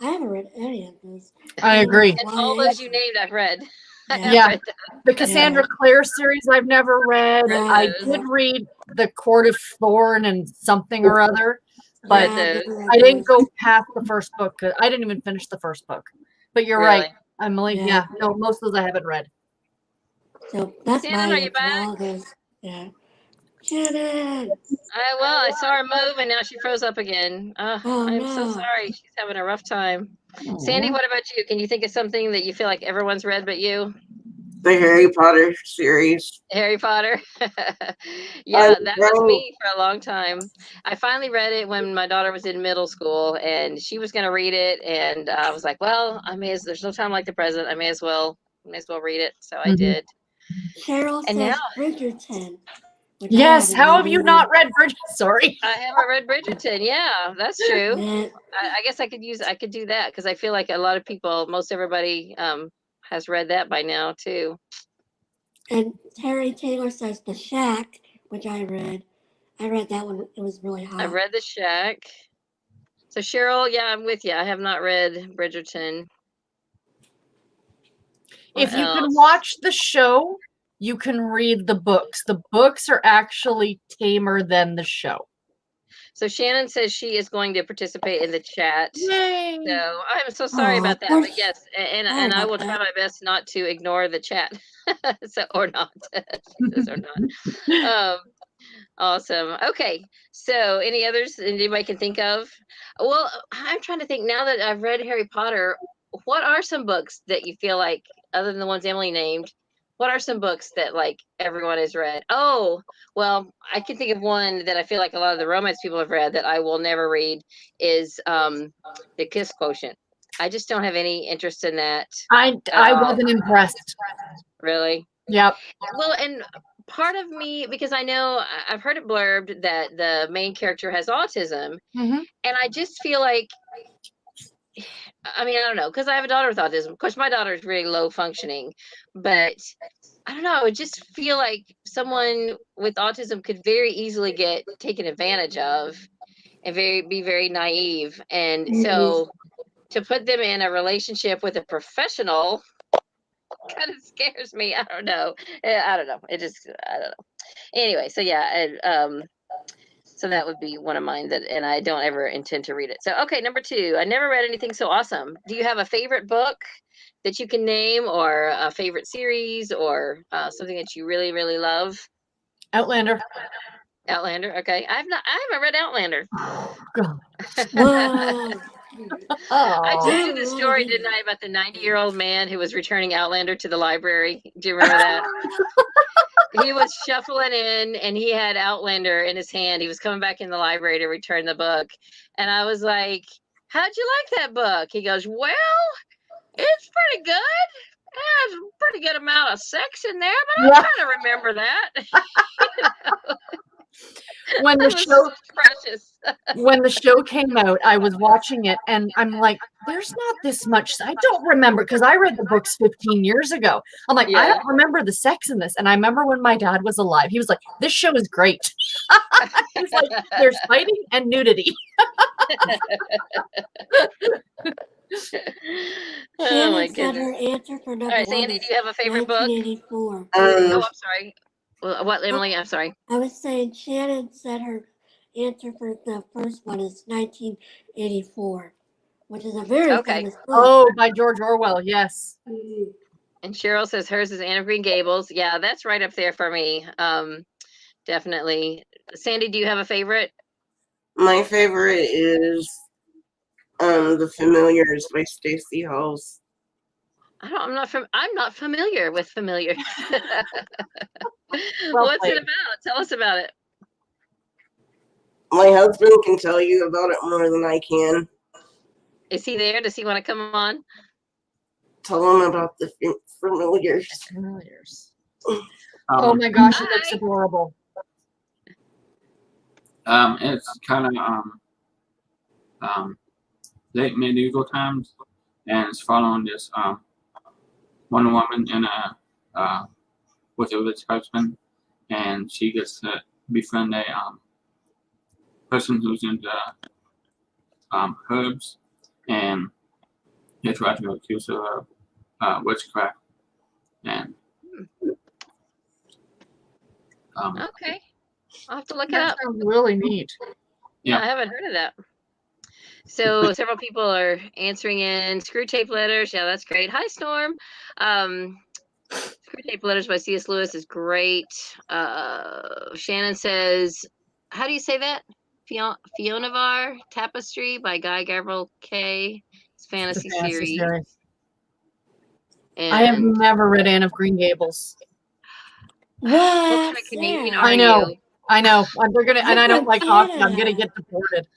I haven't read any of those. I agree. And all those you named, I've read. Yeah. The Cassandra Clare series I've never read. I did read The Court of Thorn and something or other, but I didn't go past the first book. I didn't even finish the first book. But you're right, Emily. Yeah. No, most of those I haven't read. So that's Shannon, are you back? Yeah. Shannon! I saw her move and now she froze up again. I'm so sorry. She's having a rough time. Sandy, what about you? Can you think of something that you feel like everyone's read but you? The Harry Potter series. Harry Potter. Yeah, that was me for a long time. I finally read it when my daughter was in middle school and she was going to read it. And I was like, well, there's no time like the present. I may as well read it. So I did. Cheryl and says now, Bridgerton. Yes, how have you not read Bridgerton? Sorry. I haven't read Bridgerton. Yeah, that's true. I guess I could do that because I feel like a lot of people, most everybody has read that by now too. And Terry Taylor says The Shack, which I read. I read that one. It was really hot. I read The Shack. So Cheryl, yeah, I'm with you. I have not read Bridgerton. If you can watch the show, you can read the books. The books are actually tamer than the show. So Shannon says she is going to participate in the chat. Yay. So I'm so sorry about that, but yes, and I will try my best not to ignore the chat. Or not. Awesome. Okay. So any others anybody can think of? Well, I'm trying to think now that I've read Harry Potter, what are some books that you feel like, other than the ones Emily named, what are some books that like everyone has read? Oh, well, I can think of one that I feel like a lot of the romance people have read that I will never read is The Kiss Quotient. I just don't have any interest in that. I wasn't impressed. Really? Yep. Well, and part of me, because I know I've heard it blurbed that the main character has autism, and I just feel like, I mean, I don't know, because I have a daughter with autism. Of course, my daughter is really low functioning, but I don't know. I would just feel like someone with autism could very easily get taken advantage of and be very naive. And so to put them in a relationship with a professional kind of scares me. I don't know. I don't know. I don't know. Anyway, so yeah, so that would be one of mine and I don't ever intend to read it. So, okay, number 2, I never read anything so awesome. Do you have a favorite book that you can name, or a favorite series, or something that you really, really love? Outlander. Outlander. Okay. I haven't read Outlander. I told you the story, didn't I, about the 90-year-old man who was returning Outlander to the library? Do you remember that? He was shuffling in and he had Outlander in his hand. He was coming back in the library to return the book. And I was like, how'd you like that book? He goes, well, it's pretty good. There's a pretty good amount of sex in there, but I'm trying to remember that. When the That was show precious. when the show came out, I was watching it and I'm like, there's not this much. I don't remember because I read the books 15 years ago. I'm like, I Yeah. don't remember the sex in this. And I remember when my dad was alive, he was like, this show is great. He's like, there's fighting and nudity. Oh my Shannon said her goodness. answer for All number right, one Sandy, is do you have a favorite book? 1984. Oh, I'm sorry. What, Emily? I'm sorry. I was saying Shannon said her answer for the first one is 1984, which is a very Okay. famous book. Oh, by George Orwell. Yes. Mhm. And Cheryl says hers is Anne of Green Gables. Yeah, that's right up there for me. Definitely. Sandy, do you have a favorite? My favorite is The Familiars by Stacey Halls. I'm not familiar with Familiars. Well What's played. it about? Tell us about it. My husband can tell you about it more than I can. Is he there? Does he want to come on? Tell him about the Familiars. Familiars. Oh my gosh, it looks Hi. adorable. It's kind of late medieval times, and it's following this one woman in a with a rich husband, and she gets to befriend a person who's into herbs, and he tries to accuse her of witchcraft, and Okay. I'll have to look it That up. sounds really neat. Yeah, Yeah. I haven't heard of that. So several people are answering in Screw Tape Letters. Yeah, that's great. Hi, Storm. Screw Tape Letters by C.S. Lewis is great. Shannon says, how do you say that? Fionavar Tapestry by Guy Gabriel K. It's fantasy series. I have And never read Anne of Green Gables. what kind of Canadian Sarah. are I know. you? I know. They're gonna, and I don't from like hockey. I'm Canada. gonna get deported.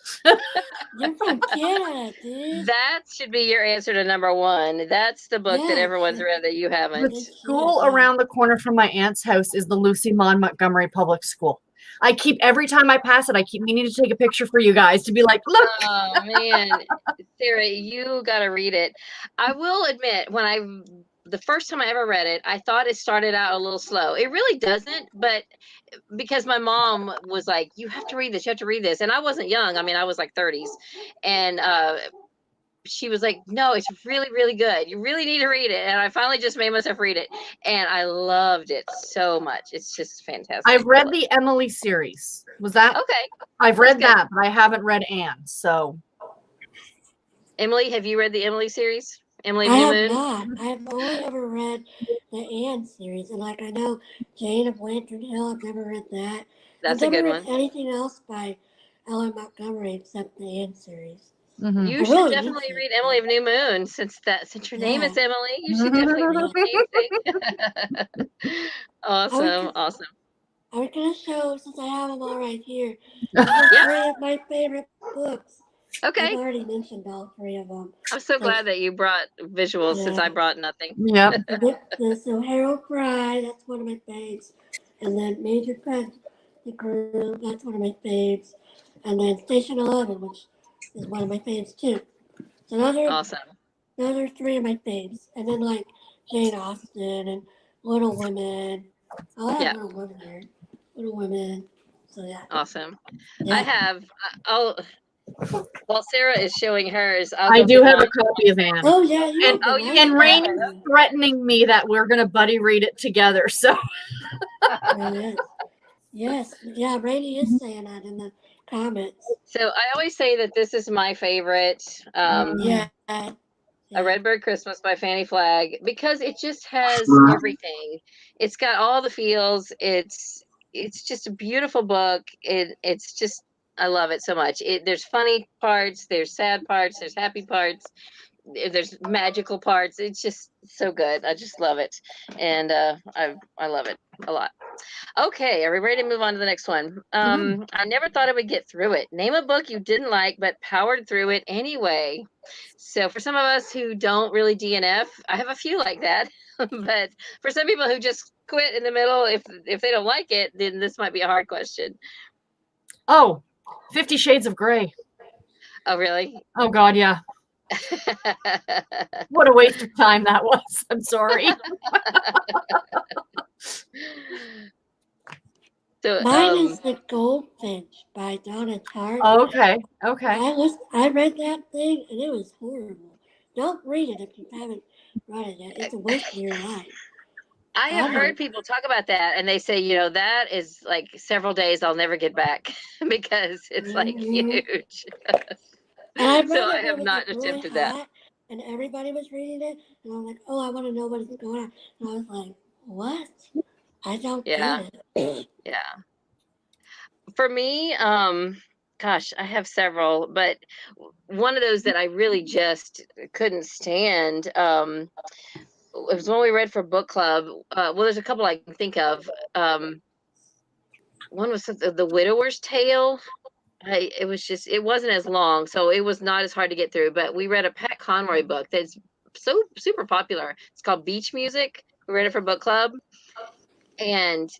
You're from Canada, dude. That should be your answer to number one. That's the book that Yeah, everyone's read that you haven't. The It school should, yeah. around the corner from my aunt's house is the Lucy Maud Montgomery Public School. I keep every time I pass it, I keep meaning to take a picture for you guys to be like, look. Oh man, Sarah, you got to read it. I will admit, the first time I ever read it, I thought it started out a little slow. It really doesn't, but because my mom was like, "You have to read this. You have to read this," and I wasn't young. I mean, I was like 30s, and she was like, "No, it's really, really good. You really need to read it." And I finally just made myself read it, and I loved it so much. It's just fantastic. I've read the Emily series. Was that? Okay, I've read that's good. that, but I haven't read Anne. So Emily, have you read the Emily series? Emily of I New have Moon? not. I have only ever read the Anne series, and like I know Jane of Lantern Hill. I've never read that. That's I've a never good read one. anything else by Ellen Montgomery except the Anne series. You I should really definitely need to. read Emily of New Moon since your name is Yeah. Emily. You should definitely read the same thing. Awesome. I was gonna show, since I have them all right here, these are Yeah. 3 of my favorite books. Okay. I've already mentioned all 3 of them. I'm so glad that you brought visuals since Yeah. I brought nothing. Yep. So Harold Fry, that's one of my faves. And then Major Fred the Crew, that's one of my faves. And then Station 11, which is one of my faves too. So Awesome. those are 3 of my faves. And then like Jane Austen and Little Women. I'll have Yeah. Little Women here. Little Women. So yeah. Awesome. Yeah. I have. While Sarah is showing hers, I do have a copy of Anne. Oh yeah, you And, have the nice and Rainey's copy. threatening me that we're gonna buddy read it together. So Yes. Yeah, Rainey is saying that in the comments. So I always say that this is my favorite. Yeah. A Redbird Christmas by Fannie Flagg, because it just has everything. It's got all the feels. It's just a beautiful book. It's just, I love it so much. There's funny parts, there's sad parts, there's happy parts, there's magical parts. It's just so good. I just love it, and I love it a lot. Okay, are we ready to move on to the next one? I never thought I would get through it. Name a book you didn't like but powered through it anyway. So for some of us who don't really DNF, I have a few like that. But for some people who just quit in the middle, if they don't like it, then this might be a hard question. Oh, 50 Shades of Grey. Oh, really? Oh, God, yeah. What a waste of time that was. I'm sorry. So, Mine is The Goldfinch by Donna Tartt. Okay. I read that thing and it was horrible. Don't read it if you haven't read it yet. It's a waste of your life. I have heard people talk about that, and they say, that is like several days I'll never get back because it's like huge. And I read So I it have when not it was really attempted that. hot, and everybody was reading it, and I was like, oh, I want to know what is going on. And I was like, what? I don't get it. Yeah. For me, gosh, I have several, but one of those that I really just couldn't stand, it was one we read for book club. Well, there's a couple I can think of. One was The Widower's Tale. It wasn't as long, so it was not as hard to get through, but we read a Pat Conroy book that's so super popular. It's called Beach Music. We read it for book club, and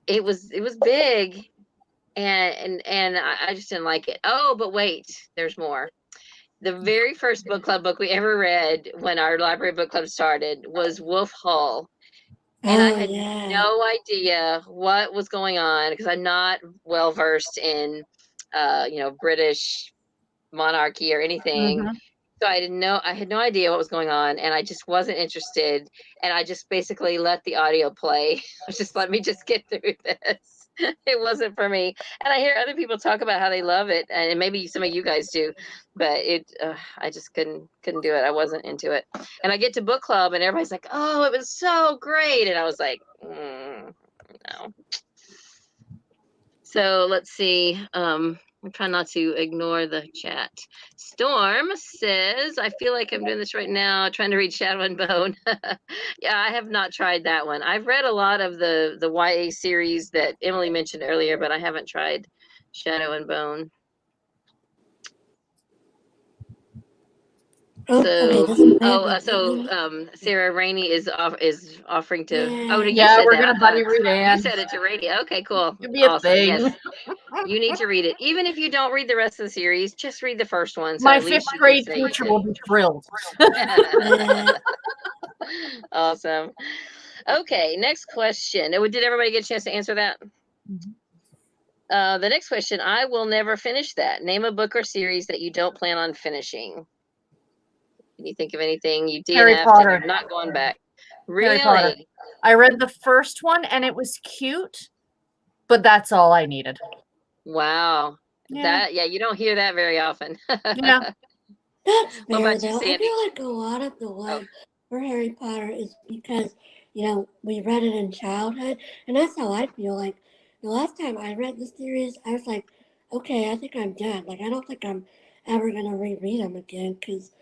it was big, and I just didn't like it. Oh, but wait, there's more. The very first book club book we ever read when our library book club started was Wolf Hall. And I had no idea what was going on because I'm not well versed in, British monarchy or anything. Mm-hmm. So I didn't know. I had no idea what was going on, and I just wasn't interested. And I just basically let the audio play. Just let me just get through this. It wasn't for me. And I hear other people talk about how they love it, and maybe some of you guys do, but I just couldn't do it. I wasn't into it. And I get to book club, and everybody's like, "Oh, it was so great," and I was like, "No." So let's see. I'm trying not to ignore the chat. Storm says, I feel like I'm doing this right now, trying to read Shadow and Bone. Yeah, I have not tried that one. I've read a lot of the YA series that Emily mentioned earlier, but I haven't tried Shadow and Bone. Sarah Rainey is offering to. Oh, you Yeah, said we're that. gonna buddy read You said it to Rainey. Okay, cool. It'd be a thing. Yes. You need to read it. Even if you don't read the rest of the series, just read the first one. So my at least 5th grade teacher will be thrilled. Awesome. Okay, next question. Did everybody get a chance to answer that? Mm-hmm. The next question, I will never finish that. Name a book or series that you don't plan on finishing. Can you think of anything you DNF'd Harry Potter. and you're not going back? Harry Potter. Really? I read the first one and it was cute, but that's all I needed. Wow. Yeah. You don't hear that very often. Yeah. That's fair, What about you, though. Sandy? I feel like a lot of the love for Harry Potter is because, we read it in childhood, and that's how I feel. Like, the last time I read the series, I was like, okay, I think I'm done. Like, I don't think I'm ever going to reread them again, because,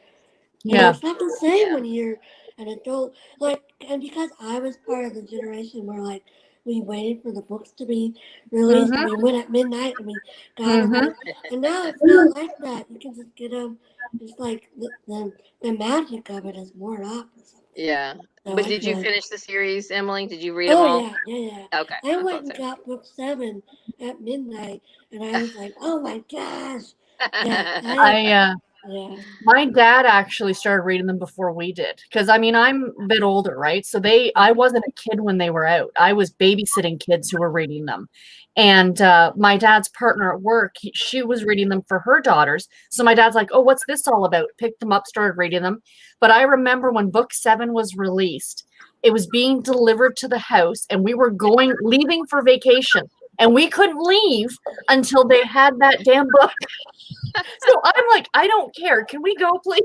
it's not the same when you're an adult. Like, and because I was part of the generation where, like, we waited for the books to be released, and we went at midnight, and we got them. And now it's not like that. You can just get them. It's like the magic of it is more opposite. Yeah. So But did you finish the series, Emily? Did you read them Oh, all? yeah. Okay. I went and got book 7 at midnight, and I was like, oh my gosh. Yeah, my dad actually started reading them before we did, because I'm a bit older, right? So I wasn't a kid when they were out. I was babysitting kids who were reading them, and my dad's partner at work, she was reading them for her daughters. So my dad's like, oh, what's this all about? Picked them up, started reading them. But I remember when book 7 was released, it was being delivered to the house, and we were leaving for vacation, and we couldn't leave until they had that damn book. So I'm like, I don't care. Can we go, please?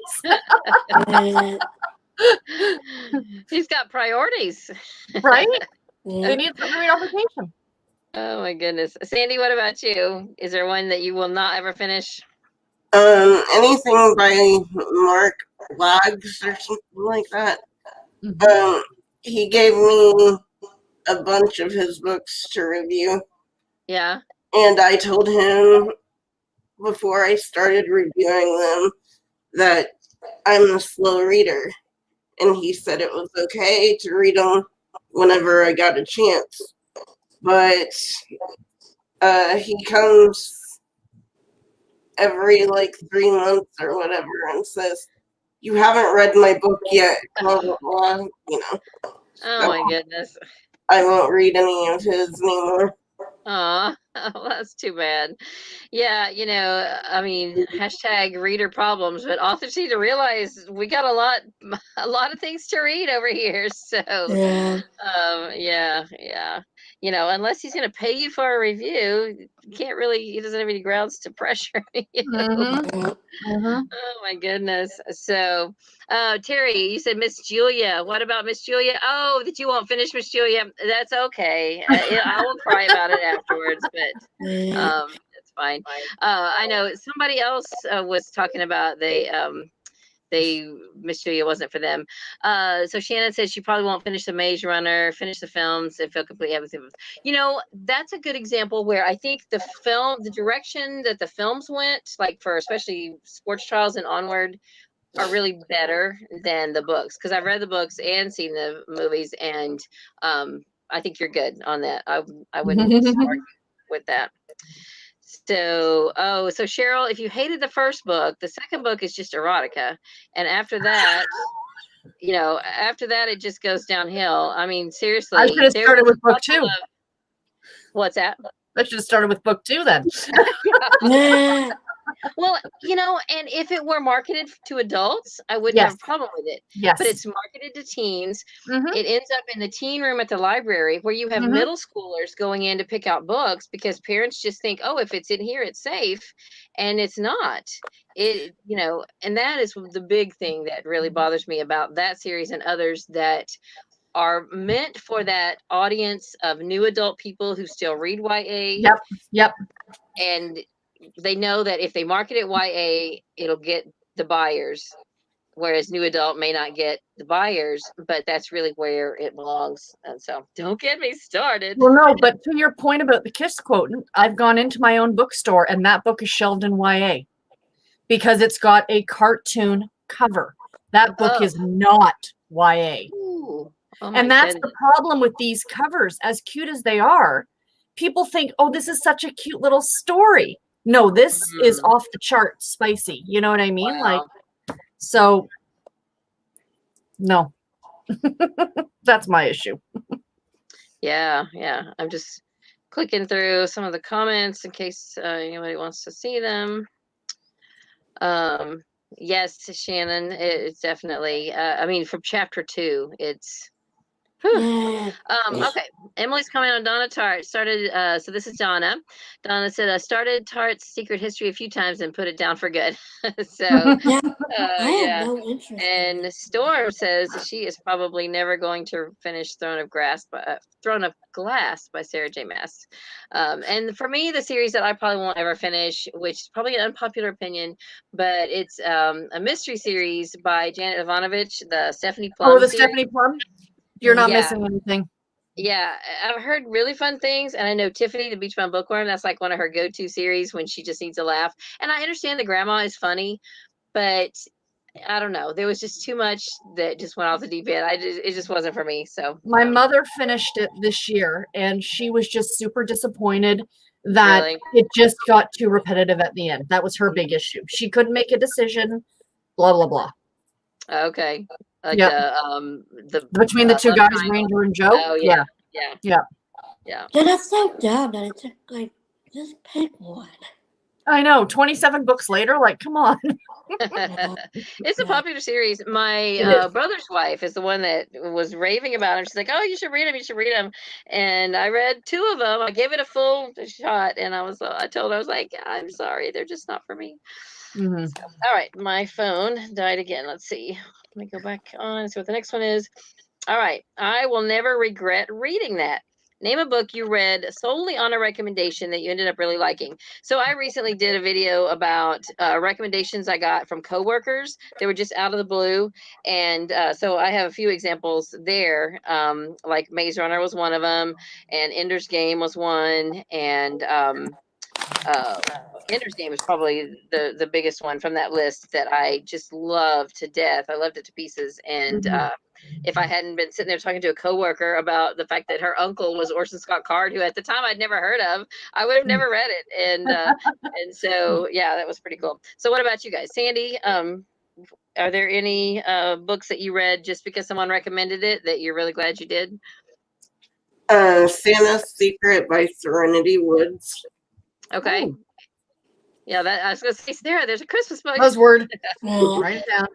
He's got priorities. Right? They need something to read on vacation. Oh my goodness. Sandy, what about you? Is there one that you will not ever finish? Anything by Mark Lags or something like that. Mm-hmm. He gave me a bunch of his books to review. Yeah. And I told him before I started reviewing them that I'm a slow reader. And he said it was okay to read them whenever I got a chance. But he comes every like 3 months or whatever and says, "You haven't read my book yet," blah blah blah. You know. Oh my goodness. I won't read any of his anymore. Aw, oh, that's too bad. Yeah, I mean, hashtag reader problems, but authors need to realize we got a lot of things to read over here. So, Yeah. yeah. Unless he's going to pay you for a review, he doesn't have any grounds to pressure you. Oh my goodness. So, Terry, you said Miss Julia. What about Miss Julia? Oh, that you won't finish Miss Julia. That's okay. I will cry about it afterwards, but Yeah. it's fine. I know somebody else was talking about Miss Julia wasn't for them. So Shannon says she probably won't finish the Maze Runner, finish the films, and feel completely everything. That's a good example where I think the direction that the films went, like for especially Sports Trials and onward, are really better than the books. Because I've read the books and seen the movies, and I think you're good on that. I wouldn't argue with that. So Cheryl, if you hated the first book, the second book is just erotica, and after that, it just goes downhill. I mean, seriously, I should have started with book 2. What's that? I should have started with book 2 then. Yeah. Well, and if it were marketed to adults, I wouldn't have a problem with it. Yes. But it's marketed to teens. Mhm. It ends up in the teen room at the library where you have middle schoolers going in to pick out books because parents just think, oh, if it's in here, it's safe. And it's not. And that is the big thing that really bothers me about that series and others that are meant for that audience of new adult people who still read YA. Yep. And they know that if they market it YA, it'll get the buyers, whereas new adult may not get the buyers, but that's really where it belongs. And so don't get me started. Well, no, but to your point about the Kiss quote, I've gone into my own bookstore and that book is shelved in YA because it's got a cartoon cover. That book is not YA. Ooh. Oh and that's the problem with these covers, as cute as they are. People think, oh, this is such a cute little story. No, this is off the chart spicy. You know what I mean? Wow. So no, that's my issue. Yeah. I'm just clicking through some of the comments in case anybody wants to see them. Yes, Shannon, it's definitely, from chapter 2, it's, Yeah. okay. Emily's comment on Donna Tartt started. So this is Donna. Donna said, "I started Tartt's Secret History a few times and put it down for good." So Yeah. I have no interest. And Storm says she is probably never going to finish Throne of Glass by Sarah J. Maas. And for me, the series that I probably won't ever finish, which is probably an unpopular opinion, but it's a mystery series by Janet Ivanovich, the Stephanie Plum. Oh, the series. Stephanie Plum. You're not missing anything. Yeah, I've heard really fun things, and I know Tiffany, the Beachbound Bookworm, that's like one of her go-to series when she just needs a laugh. And I understand the grandma is funny, but I don't know. There was just too much that just went off the deep end. It just wasn't for me. So my mother finished it this year, and she was just super disappointed that it just got too repetitive at the end. That was her big issue. She couldn't make a decision. Blah blah blah. Okay. Between the two guys, Ranger and Joe. Oh yeah. Yeah, that's so dumb that it took just pick one. I know. 27 books later, come on. It's a popular series. My brother's wife is the one that was raving about him. She's like, "Oh, you should read them. You should read them." And I read 2 of them. I gave it a full shot, and I told her, I was like, "I'm sorry, they're just not for me." Mm-hmm. So, all right, my phone died again. Let's see. Let me go back on and see what the next one is. All right, I will never regret reading that. Name a book you read solely on a recommendation that you ended up really liking. So I recently did a video about recommendations I got from coworkers. They were just out of the blue. And so I have a few examples there. Like Maze Runner was one of them. And Ender's Game was one. And Ender's Game is probably the biggest one from that list that I just love to death. I loved it to pieces. And if I hadn't been sitting there talking to a coworker about the fact that her uncle was Orson Scott Card, who at the time I'd never heard of, I would have never read it. And so yeah, that was pretty cool. So what about you guys, Sandy? Are there any books that you read just because someone recommended it that you're really glad you did? Santa's Secret by Serenity Woods. Okay. Ooh. Yeah, that I was gonna say, Sarah, there's a Christmas book. Buzzword. Well, Write it down.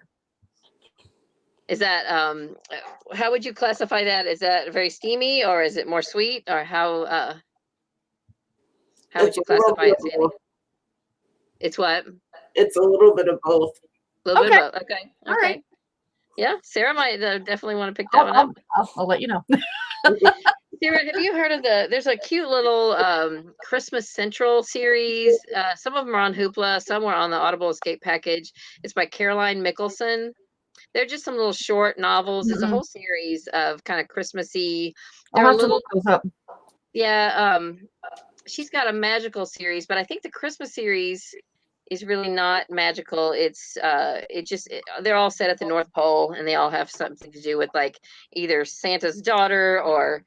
Is that how would you classify that? Is that very steamy or is it more sweet, or how would It's you a little classify bit it, of Sandy? both. It's what? A It's a little bit of both. little bit Okay. of both. Okay. All Okay. right. Yeah, Sarah might definitely want to pick that one up. I'll let you know. Sarah, have you heard of there's a cute little Christmas Central series. Some of them are on Hoopla, some were on the Audible Escape package. It's by Caroline Mickelson. They're just some little short novels. It's a whole series of kind of Christmassy. I'll They're a have to little, look those up. yeah. She's got a magical series, but I think the Christmas series is really not magical. It's they're all set at the North Pole, and they all have something to do with like either Santa's daughter or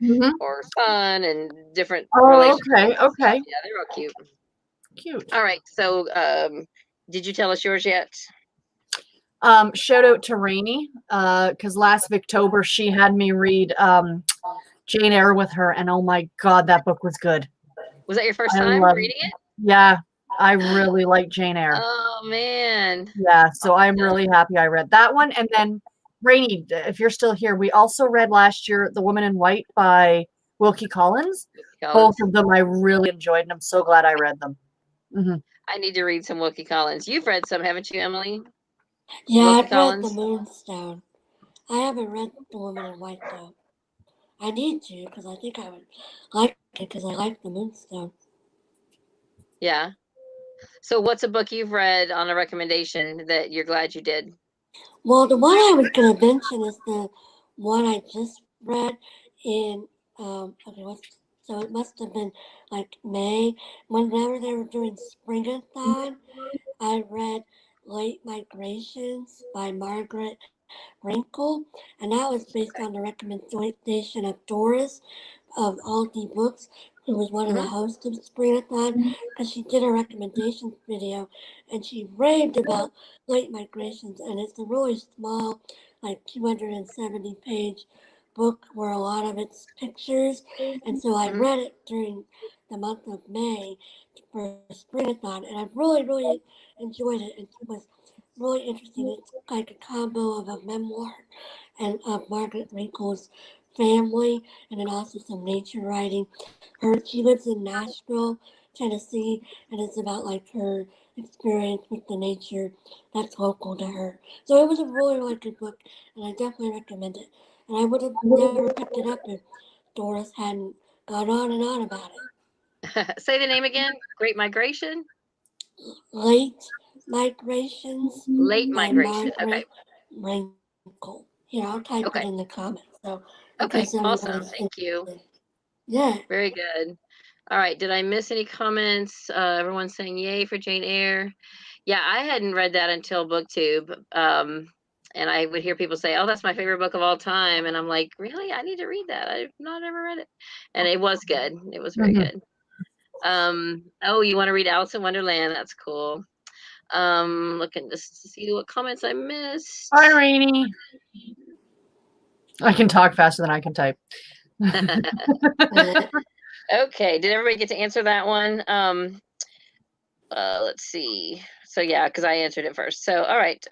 son and different Oh, relationships. okay. and stuff. Okay. Yeah, they're all cute. Cute. All right, so did you tell us yours yet? Shout out to Rainey, because last Victober she had me read Jane Eyre with her, and oh my God, that book was good. Was that your first I time love reading it? Yeah, I really like Jane Eyre. Oh man. Yeah, so I'm really happy I read that one. And then Rainey, if you're still here, we also read last year The Woman in White by Wilkie Collins. Both of them I really enjoyed, and I'm so glad I read them. I need to read some Wilkie Collins. You've read some, haven't you, Emily? yeah, Wilkie I've read Collins? The Moonstone. I haven't read The Woman in White though. I need to because I think I would like it because I like The Moonstone. Yeah. So what's a book you've read on a recommendation that you're glad you did? Well, the one I was going to mention is the one I just read in, so it must have been like May. Whenever they were doing Springathon, I read Late Migrations by Margaret Wrinkle, and that was based on the recommendation of Doris of Aldi Books, who was one of the hosts of Springathon, because she did a recommendations video, and she raved about Late Migrations, and it's a really small, like 270-page book where a lot of it's pictures, and so I read it during the month of May for Springathon, and I really, really enjoyed it. It was really interesting. It's like a combo of a memoir and of Margaret Wrinkle's family, and then also some nature writing. She lives in Nashville, Tennessee, and it's about like her experience with the nature that's local to her. So it was a really, really good book, and I definitely recommend it. And I would have never picked it up if Doris hadn't gone on and on about it. Say the name again. Great Migration? Late Migrations Late by Migration. Margaret Okay. Wrinkle. Here, I'll type it in the comments. So in Okay. case Awesome. everybody's Thank you. interested. Yeah. Very good. All right. Did I miss any comments? Everyone's saying yay for Jane Eyre. Yeah, I hadn't read that until Booktube. And I would hear people say, "Oh, that's my favorite book of all time." And I'm like, really? I need to read that. I've not ever read it. And it was good. It was very good. Oh, you want to read Alice in Wonderland? That's cool. Looking just to see what comments I missed. Hi, Rainey. I can talk faster than I can type. Okay, did everybody get to answer that one? Let's see. So yeah, because I answered it first. So all right.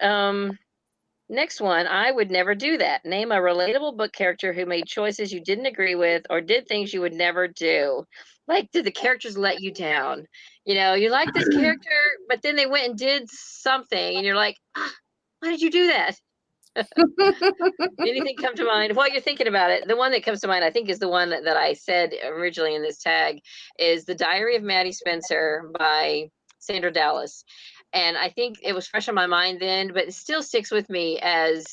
Next one, I would never do that. Name a relatable book character who made choices you didn't agree with or did things you would never do. Like, did the characters let you down? You know, you like this character, but then they went and did something, and you're like, why did you do that? Anything come to mind while you're thinking about it? The one that comes to mind, I think, is the one that I said originally in this tag, is The Diary of Maddie Spencer by Sandra Dallas. And I think it was fresh on my mind then, but it still sticks with me as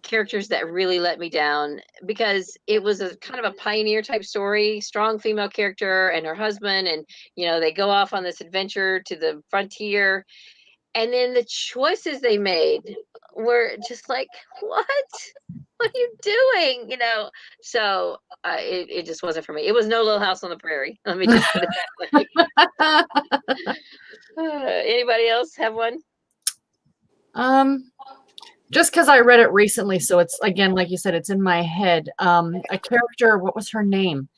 characters that really let me down, because it was a kind of a pioneer type story, strong female character and her husband, and they go off on this adventure to the frontier, and then the choices they made were just like, what are you doing? So it just wasn't for me. It was no Little House on the Prairie, let me just put it that way. Anybody else have one? Just because I read it recently, so it's, again, like you said, it's in my head. A character, what was her name?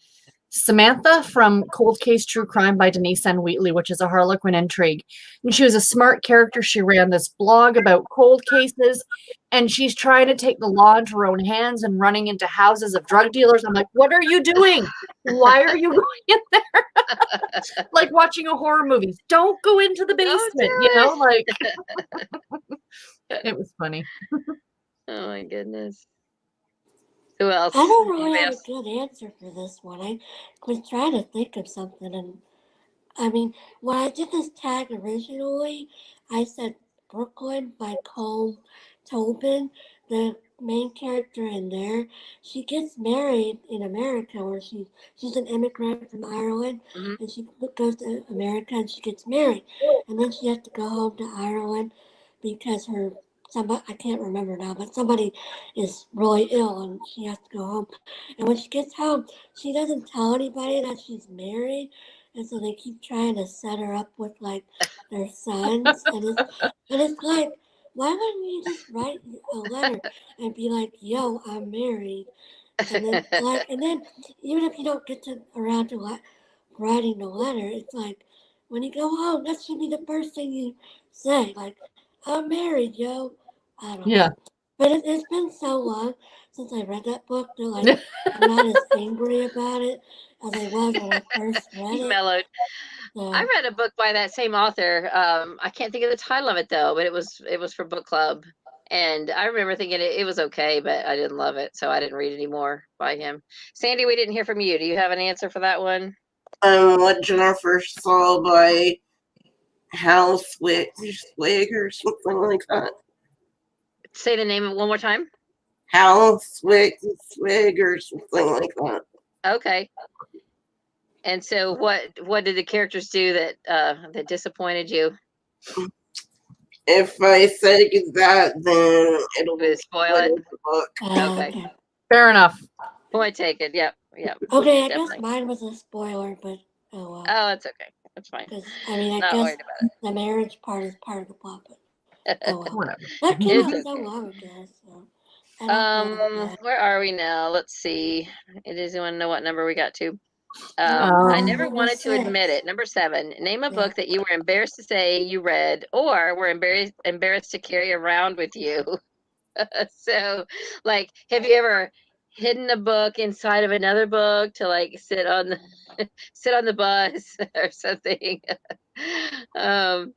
Samantha from Cold Case True Crime by Denise N. Wheatley, which is a Harlequin intrigue. And she was a smart character. She ran this blog about cold cases, and she's trying to take the law into her own hands and running into houses of drug dealers. I'm like, what are you doing? Why are you going in there? Like watching a horror movie. Don't go into the basement, like it was funny. Oh my goodness. Who else? I don't really have a good answer for this one. I was trying to think of something, and I mean, when I did this tag originally, I said Brooklyn by Cole Tobin. The main character in there, she gets married in America, where she's an immigrant from Ireland, and she goes to America and she gets married, and then she has to go home to Ireland because somebody, I can't remember now, but somebody is really ill and she has to go home. And when she gets home, she doesn't tell anybody that she's married. And so they keep trying to set her up with like their sons. And it's like, why wouldn't you just write a letter and be like, yo, I'm married? And then even if you don't get around to writing the letter, it's like, when you go home, that should be the first thing you say. Like, I'm married, yo. I don't know. But it's been so long since I read that book that like I'm not as angry about it as I was when I first read it. Mellowed. So, I read a book by that same author. I can't think of the title of it though, but it was for book club. And I remember thinking it was okay, but I didn't love it, so I didn't read any more by him. Sandy, we didn't hear from you. Do you have an answer for that one? What Jennifer saw by Hal Swig or something like that. Say the name one more time. Hal Swig or something like that. Okay. And so what did the characters do that disappointed you? If I say that, then it'll be spoil it. The book. Okay. Fair enough. Point taken. Yep. Okay, I guess mine was a spoiler, but oh well. Oh, that's okay. That's fine. I mean, I guess the marriage part is part of the plot, but oh well. That came out so long ago. So where are we now? Let's see. Does anyone know what number we got to? I never wanted to admit it. Number 7. Name a book that you were embarrassed to say you read, or were embarrassed to carry around with you. So, like, have you ever hidden a book inside of another book to like sit on the bus or something? I'm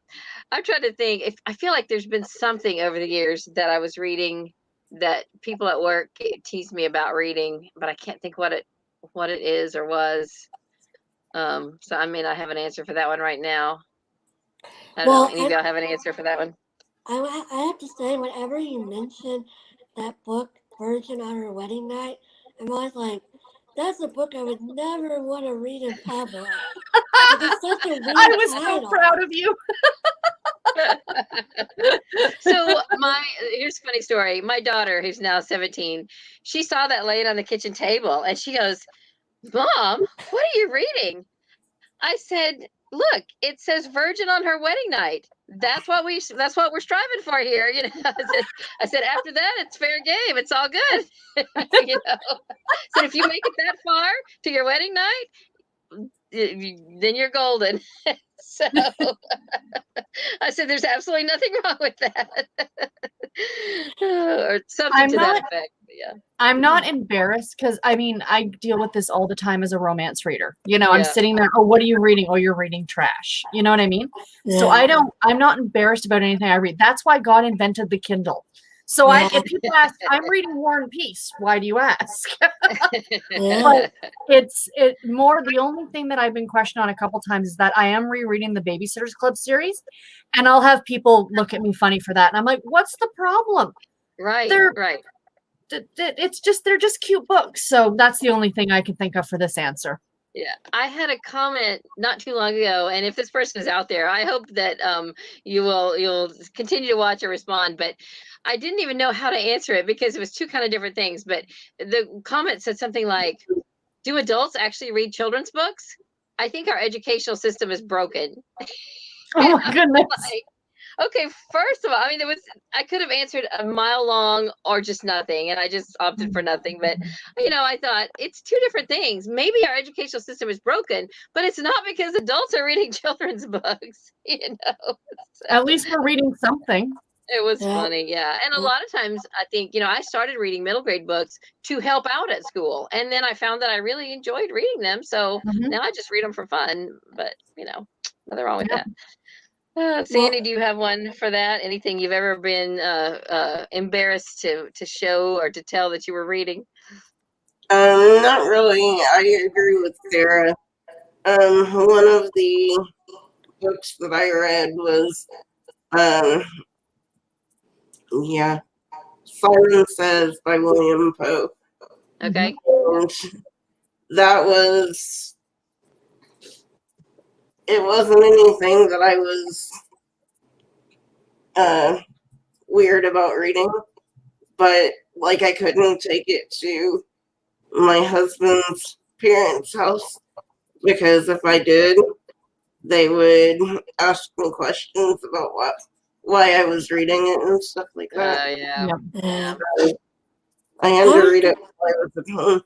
trying to think. If I feel like there's been something over the years that I was reading that people at work teased me about reading, but I can't think what it is or was. So I mean, I have an answer for that one right now. I don't know. Any of y'all have an answer for that one? I have to say, whenever you mention that book, Virgin on Her Wedding Night, I'm always like, that's a book I would never want to read in public. It's such a weird I was title. so proud of you. So here's a funny story. My daughter, who's now 17, she saw that laying on the kitchen table and she goes, Mom, what are you reading? I said, look, it says Virgin on Her Wedding Night. That's what we're striving for here. I said, after that, it's fair game. It's all good. So if you make it that far to your wedding night, then you're golden. So I said, there's absolutely nothing wrong with that. Or something that effect. Yeah. I'm not embarrassed because I mean, I deal with this all the time as a romance reader. I'm sitting there, oh, what are you reading? Oh, you're reading trash. You know what I mean? Yeah. So I'm not embarrassed about anything I read. That's why God invented the Kindle. So if people ask, I'm reading War and Peace. Why do you ask? But it's more, the only thing that I've been questioned on a couple times is that I am rereading the Babysitters Club series, and I'll have people look at me funny for that. And I'm like, what's the problem? Right. it's just they're just cute books. So that's the only thing I can think of for this answer. Yeah, I had a comment not too long ago, and if this person is out there, I hope that you'll continue to watch or respond. But I didn't even know how to answer it because it was two kind of different things. But the comment said something like, "Do adults actually read children's books? I think our educational system is broken." Oh my goodness. Like, okay, first of all, I mean, I could have answered a mile long or just nothing, and I just opted for nothing. But, I thought it's two different things. Maybe our educational system is broken, but it's not because adults are reading children's books, So, At least we're reading something. it was funny, yeah. And a lot of times I think, I started reading middle grade books to help out at school. And then I found that I really enjoyed reading them. So now I just read them for fun. But, nothing wrong with that. Sandy, do you have one for that? Anything you've ever been embarrassed to show or to tell that you were reading? Not really. I agree with Sarah. One of the books that I read was, Siren Says by William Poe. Okay. And that it wasn't anything that I was weird about reading, but like I couldn't take it to my husband's parents' house because if I did, they would ask me questions about why I was reading it and stuff like that. Yeah. I had to read it while I was at home.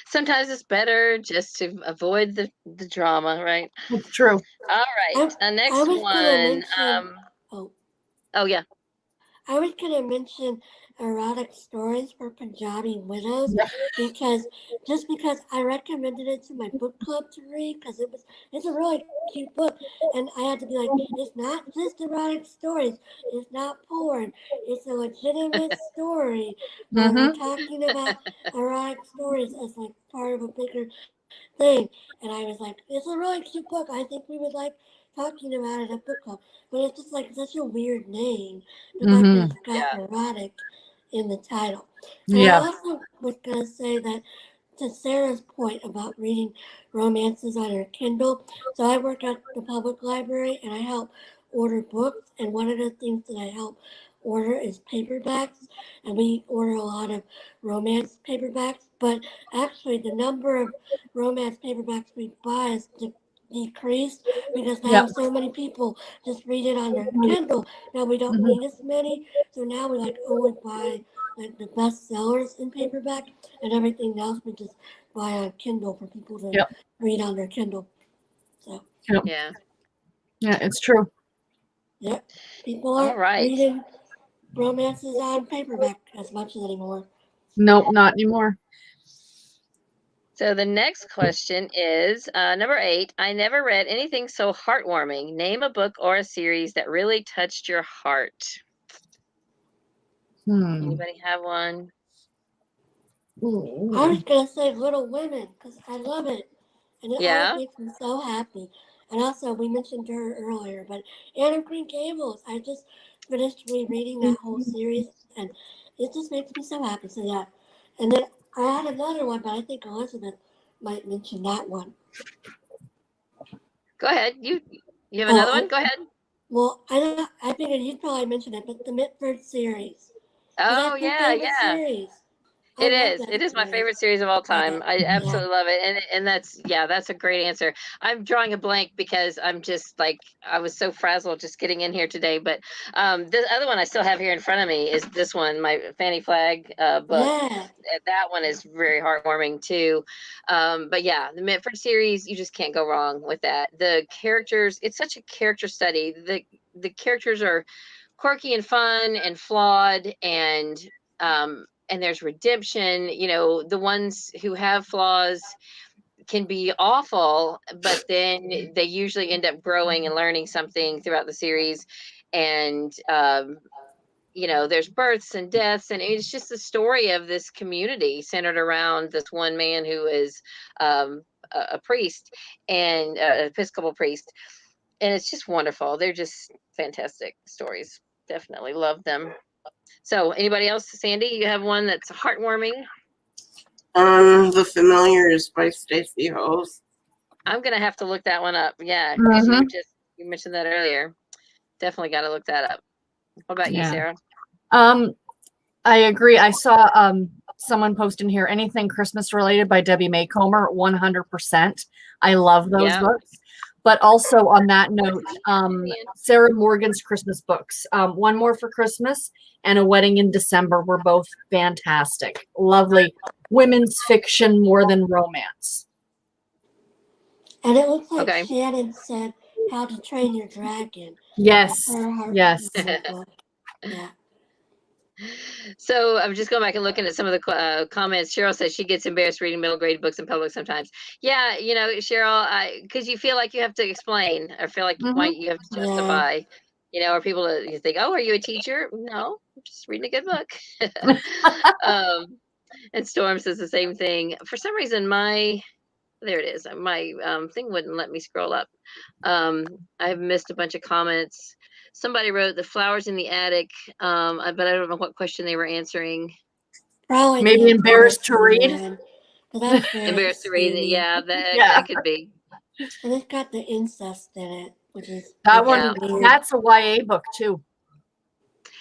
Sometimes it's better just to avoid the drama, right? It's true. All right. Next one. Yeah. I was going to mention erotic stories for Punjabi widows because I recommended it to my book club to read because it's a really cute book, and I had to be like, it's not just erotic stories, it's not porn, it's a legitimate story. We're talking about erotic stories as like part of a bigger thing, and I was like, it's a really cute book. I think we would like talking about it at book club, but it's just like such a weird name. The fact that it's got erotic in the title. And I also was going to say that to Sarah's point about reading romances on her Kindle. So I work at the public library and I help order books. And one of the things that I help order is paperbacks. And we order a lot of romance paperbacks. But actually, the number of romance paperbacks we buy is decreased because now so many people just read it on their Kindle. Now we don't need as many. So now we only buy like the best sellers in paperback, and everything else we just buy on Kindle for people to read on their Kindle. So yeah, it's true. Yep, people aren't reading romances on paperback as much anymore. Nope, not anymore. So the next question is number 8. I never read anything so heartwarming. Name a book or a series that really touched your heart. Anybody have one? I was going to say Little Women because I love it. And it always makes me so happy. And also, we mentioned her earlier, but Anne of Green Gables. I just finished rereading that whole series, and it just makes me so happy. So, yeah. And then I had another one, but I think Elizabeth might mention that one. Go ahead. You have another one? Go ahead. Well, I figured you'd probably mention it, but the Mitford series. Oh, yeah. Series. It is. It is my favorite series of all time. I absolutely love it. And that's a great answer. I'm drawing a blank because I'm just like, I was so frazzled just getting in here today. But the other one I still have here in front of me is this one, my Fanny Flagg book. Yeah. That one is very heartwarming too. But yeah, the Mitford series, you just can't go wrong with that. The characters, it's such a character study. The characters are quirky and fun and flawed and there's redemption. The ones who have flaws can be awful, but then they usually end up growing and learning something throughout the series. And, there's births and deaths, and it's just the story of this community centered around this one man who is a priest and an Episcopal priest. And it's just wonderful. They're just fantastic stories. Definitely love them. So anybody else? Sandy, you have one that's heartwarming? The Familiars by Stacey Holmes. I'm gonna have to look that one up. Yeah, because you mentioned that earlier. Definitely got to look that up. What about you, Sarah? I agree. I saw someone post in here, anything Christmas related by Debbie Maycomer, 100%. I love those books. But also on that note, Sarah Morgan's Christmas books, One More for Christmas and A Wedding in December, were both fantastic. Lovely women's fiction more than romance. And it looks like Shannon said How to Train Your Dragon. Yes. Yes. Yeah. So I'm just going back and looking at some of the comments. Cheryl says she gets embarrassed reading middle grade books in public sometimes. Yeah, you know, Cheryl, because you feel like you have to explain or feel like you have to justify, you know, or people you think, oh, are you a teacher? No, I'm just reading a good book. And Storm says the same thing. For some reason, there it is. My thing wouldn't let me scroll up. I've missed a bunch of comments. Somebody wrote The Flowers in the Attic, but I don't know what question they were answering. Probably maybe embarrassed to read. Embarrassed to read it. Yeah, that could be. And it's got the incest in it, which is that one. That's a YA book too.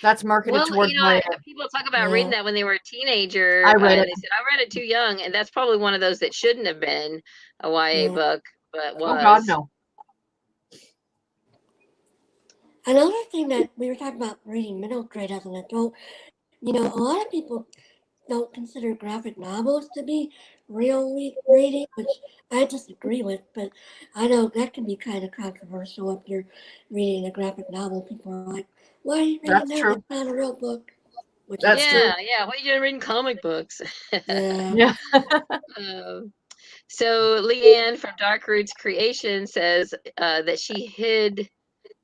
That's marketed towards YA. People talk about reading that when they were a teenager. I read it. They said I read it too young, and that's probably one of those that shouldn't have been a YA book, but was. Oh God, no. Another thing that we were talking about reading middle grade as an adult, you know, a lot of people don't consider graphic novels to be real reading, which I disagree with, but I know that can be kind of controversial if you're reading a graphic novel. People are like, why are you reading that? That's not a real book. That's true. Yeah. Why are you doing reading comic books? Yeah. So Leanne from Dark Roots Creation says that she hid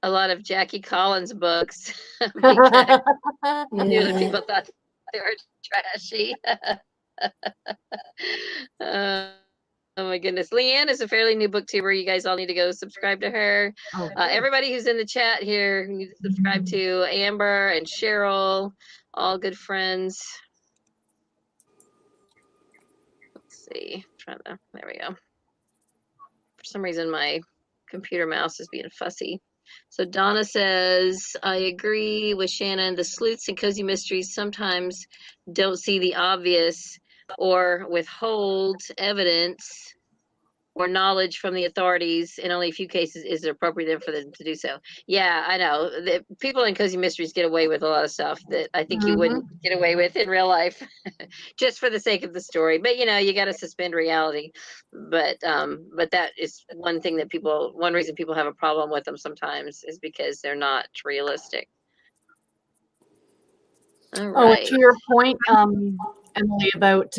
a lot of Jackie Collins books because knew that people thought they were trashy. Oh my goodness. Leanne is a fairly new booktuber. You guys all need to go subscribe to her. Everybody who's in the chat here who needs to subscribe to Amber and Cheryl, all good friends. Let's see. There we go. For some reason my computer mouse is being fussy. So Donna says, I agree with Shannon. The sleuths and cozy mysteries sometimes don't see the obvious or withhold evidence or knowledge from the authorities. In only a few cases is it appropriate for them to do so. Yeah, I know. The people in cozy mysteries get away with a lot of stuff that I think you wouldn't get away with in real life, just for the sake of the story. But you know, you got to suspend reality. But that is one thing that one reason people have a problem with them sometimes is because they're not realistic. All right. To your point, Emily, about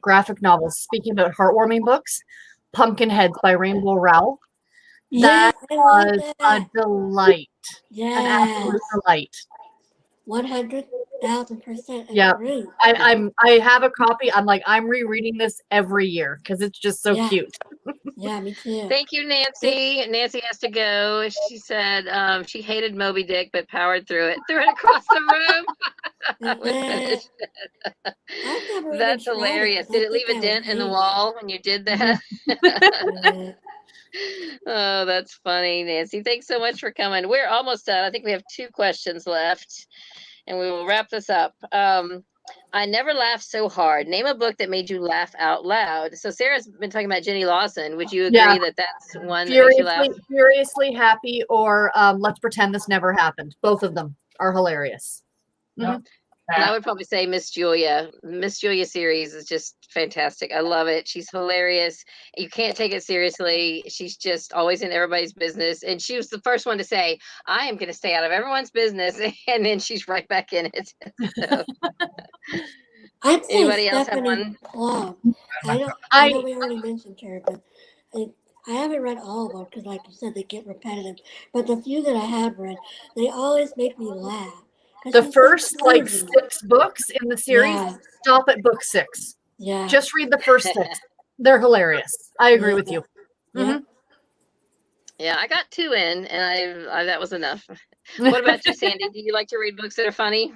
graphic novels. Speaking about heartwarming books, Pumpkinheads by Rainbow Rowell. That was a delight. Yeah. An absolute delight. 100,000% Yeah. agree. I have a copy. I'm rereading this every year because it's just so cute. Yeah, me too. Thank you, Nancy. Nancy has to go. She said she hated Moby Dick but powered through it. Threw it across the room. That's hilarious. Did it leave a dent in the wall when you did that? Oh, that's funny, Nancy. Thanks so much for coming. We're almost done. I think we have 2 questions left, and we will wrap this up. I never laughed so hard. Name a book that made you laugh out loud. So Sarah's been talking about Jenny Lawson. Would you agree that that's one that makes you laugh? Furiously Happy or Let's Pretend This Never Happened. Both of them are hilarious. And I would probably say Miss Julia. Miss Julia series is just fantastic. I love it. She's hilarious. You can't take it seriously. She's just always in everybody's business. And she was the first one to say, I am going to stay out of everyone's business. And then she's right back in it. So. Anybody else have one? I know we already mentioned her, but I haven't read all of them because, like you said, they get repetitive. But the few that I have read, they always make me laugh. The first 6 books in the series, stop at book 6. Yeah. Just read the first 6. They're hilarious. I agree with you. Yeah. Yeah, I got 2 in, and I that was enough. What about you, Sandy? Do you like to read books that are funny?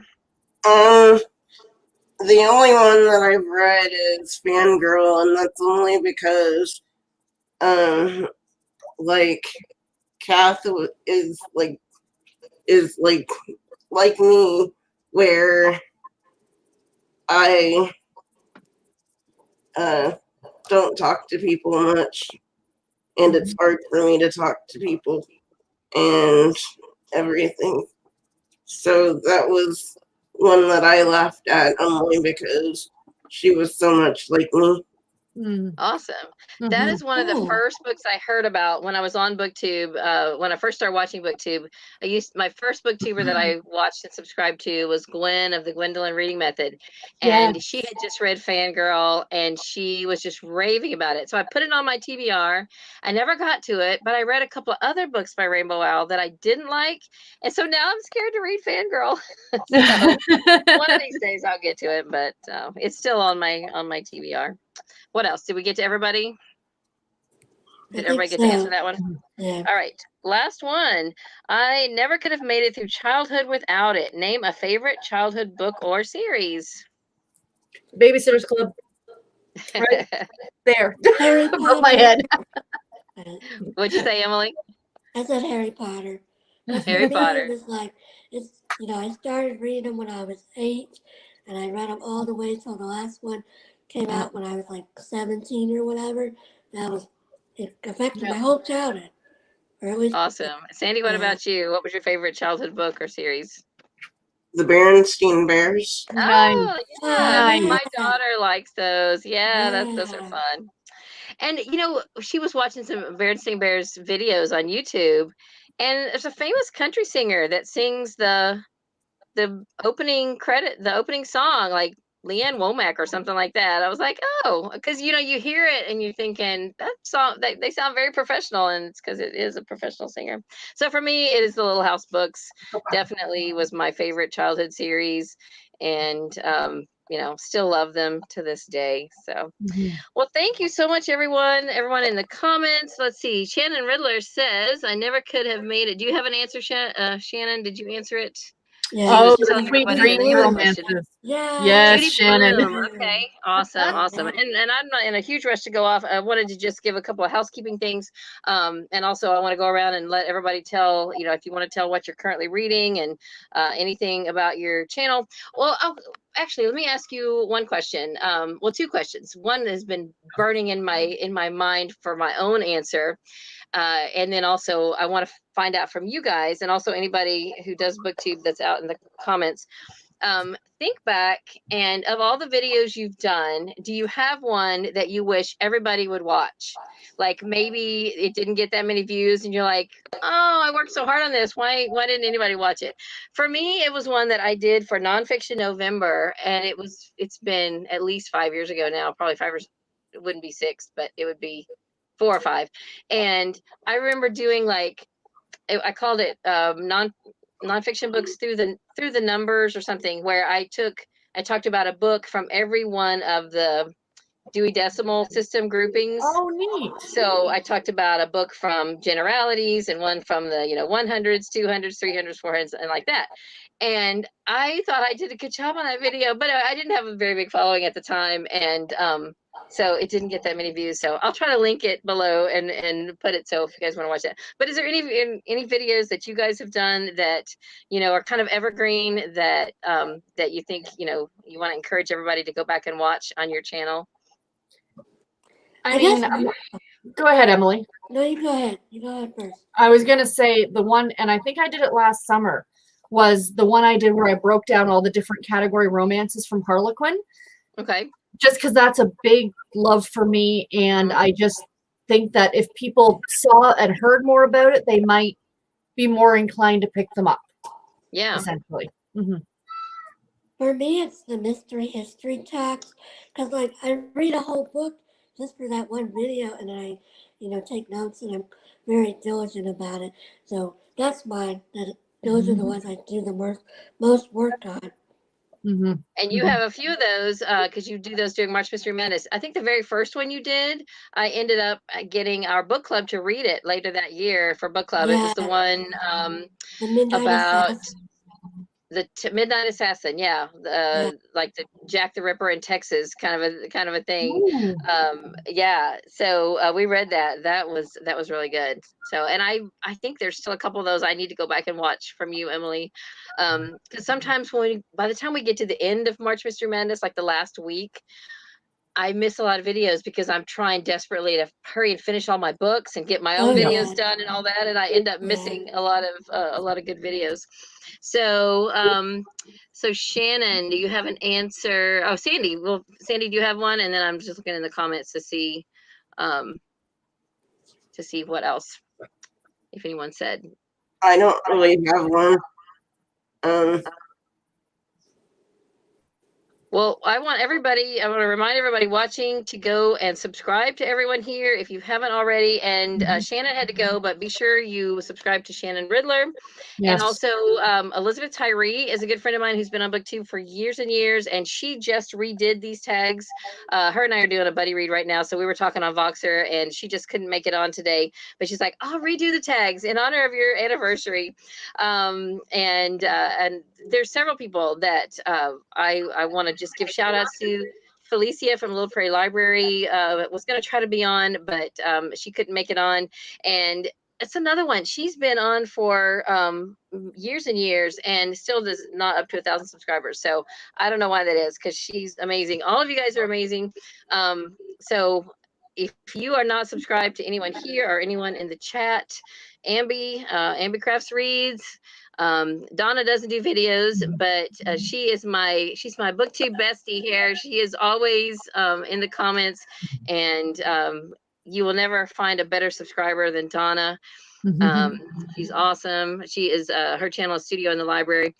The only one that I've read is Fangirl, and that's only because, like, Kath is like me, where I don't talk to people much, and it's hard for me to talk to people and everything. So that was one that I laughed at only because she was so much like me. Awesome. That is one of the first books I heard about when I was on Booktube. When I first started watching Booktube, my first Booktuber that I watched and subscribed to was Gwen of the Gwendolyn Reading Method. And she had just read Fangirl and she was just raving about it. So I put it on my TBR. I never got to it, but I read a couple of other books by Rainbow Owl that I didn't like. And so now I'm scared to read Fangirl. So one of these days I'll get to it, but it's still on my TBR. What else? Did we get to everybody? Did everybody get to answer that one? Yeah. All right. Last one. I never could have made it through childhood without it. Name a favorite childhood book or series. Babysitter's Club. Right there. Harry Above Potter. my head. What'd you say, Emily? I said Harry Potter. But Harry for me, Potter. it was like, I started reading them when I was 8, and I read them all the way till the last one came out when I was like 17 or whatever. It affected my whole childhood. Or at least, Awesome. Sandy, what about you? What was your favorite childhood book or series? The Berenstain Bears. Oh, yeah. Nice. My daughter likes those. Yeah, those are Yeah. fun. And, she was watching some Berenstain Bears videos on YouTube, and there's a famous country singer that sings the opening song, like Leanne Womack or something like that. I was like, oh, because, you hear it and you're thinking that song, they sound very professional, and it's because it is a professional singer. So for me, it is the Little House books. Definitely was my favorite childhood series, and, still love them to this day. So, well, thank you so much, everyone in the comments. Let's see. Shannon Ridler says, I never could have made it. Do you have an answer, Shannon? Did you answer it? Yeah. Oh, She was telling sweet everybody dreamy the question. romances. Yeah. Yes, Judy Shannon. Bloom. Okay, awesome. And I'm not in a huge rush to go off. I wanted to just give a couple of housekeeping things, and also I want to go around and let everybody tell, if you want to tell what you're currently reading and anything about your channel. Well, actually, let me ask you one question. Well, two questions. One has been burning in my mind for my own answer. And then also I want to find out from you guys, and also anybody who does Booktube that's out in the comments. Think back, and of all the videos you've done, do you have one that you wish everybody would watch? Like maybe it didn't get that many views and you're like, oh, I worked so hard on this. Why didn't anybody watch it? For me, it was one that I did for Nonfiction November, and it's been at least 5 years ago now, probably 5 or it wouldn't be 6, but it would be 4 or 5. And I remember doing I called it nonfiction books through the numbers or something, where I talked about a book from every one of the Dewey Decimal System groupings. Oh, neat. So I talked about a book from generalities and one from the 100s, 200s, 300s, 400s, and like that. And I thought I did a good job on that video, but I didn't have a very big following at the time, and so it didn't get that many views. So I'll try to link it below and put it so if you guys want to watch that. But is there any videos that you guys have done that are kind of evergreen that that you think you want to encourage everybody to go back and watch on your channel? I mean, go ahead, Emily. No, you go ahead. You go ahead first. I was going to say the one, and I think I did it last summer, was the one I did where I broke down all the different category romances from Harlequin. Okay. Just because that's a big love for me, and I just think that if people saw and heard more about it, they might be more inclined to pick them up. Yeah. Essentially. For me, it's the mystery history talks, because I read a whole book just for that one video, and I, take notes, and I'm very diligent about it. So that's mine. Those are the ones I do the most work on. And you have a few of those because you do those during March Mystery Madness. I think the very first one you did, I ended up getting our book club to read it later that year for book club. Yeah. It was the one The Midnight about Assassin. Midnight Assassin, yeah, like the Jack the Ripper in Texas kind of a thing. Ooh. Yeah, so we read that. That was really good. So, and I think there's still a couple of those I need to go back and watch from you, Emily, because sometimes by the time we get to the end of March Mystery Madness, like the last week, I miss a lot of videos because I'm trying desperately to hurry and finish all my books and get my own Oh, videos yeah. done and all that, and I end up missing a lot of good videos. So, so Shannon, do you have an answer? Oh, Sandy. Well, Sandy, do you have one? And then I'm just looking in the comments to see what else, if anyone said. I don't really have one. Well, I want to remind everybody watching to go and subscribe to everyone here if you haven't already. And Shannon had to go, but be sure you subscribe to Shannon Ridler. Yes. And also Elizabeth Tyree is a good friend of mine who's been on Booktube for years and years. And she just redid these tags. Her and I are doing a buddy read right now. So we were talking on Voxer and she just couldn't make it on today. But she's like, I'll redo the tags in honor of your anniversary. And there's several people that I want to just give shout outs to. Felicia from Little Prairie Library was going to try to be on, but she couldn't make it on. And it's another one. She's been on for years and years and still does not up to 1,000 subscribers. So I don't know why that is, because she's amazing. All of you guys are amazing. So if you are not subscribed to anyone here or anyone in the chat, Ambi Crafts Reads. Donna doesn't do videos, but she's my Booktube bestie here. She is always in the comments, and you will never find a better subscriber than Donna. She's awesome. She is her channel is Studio in the Library.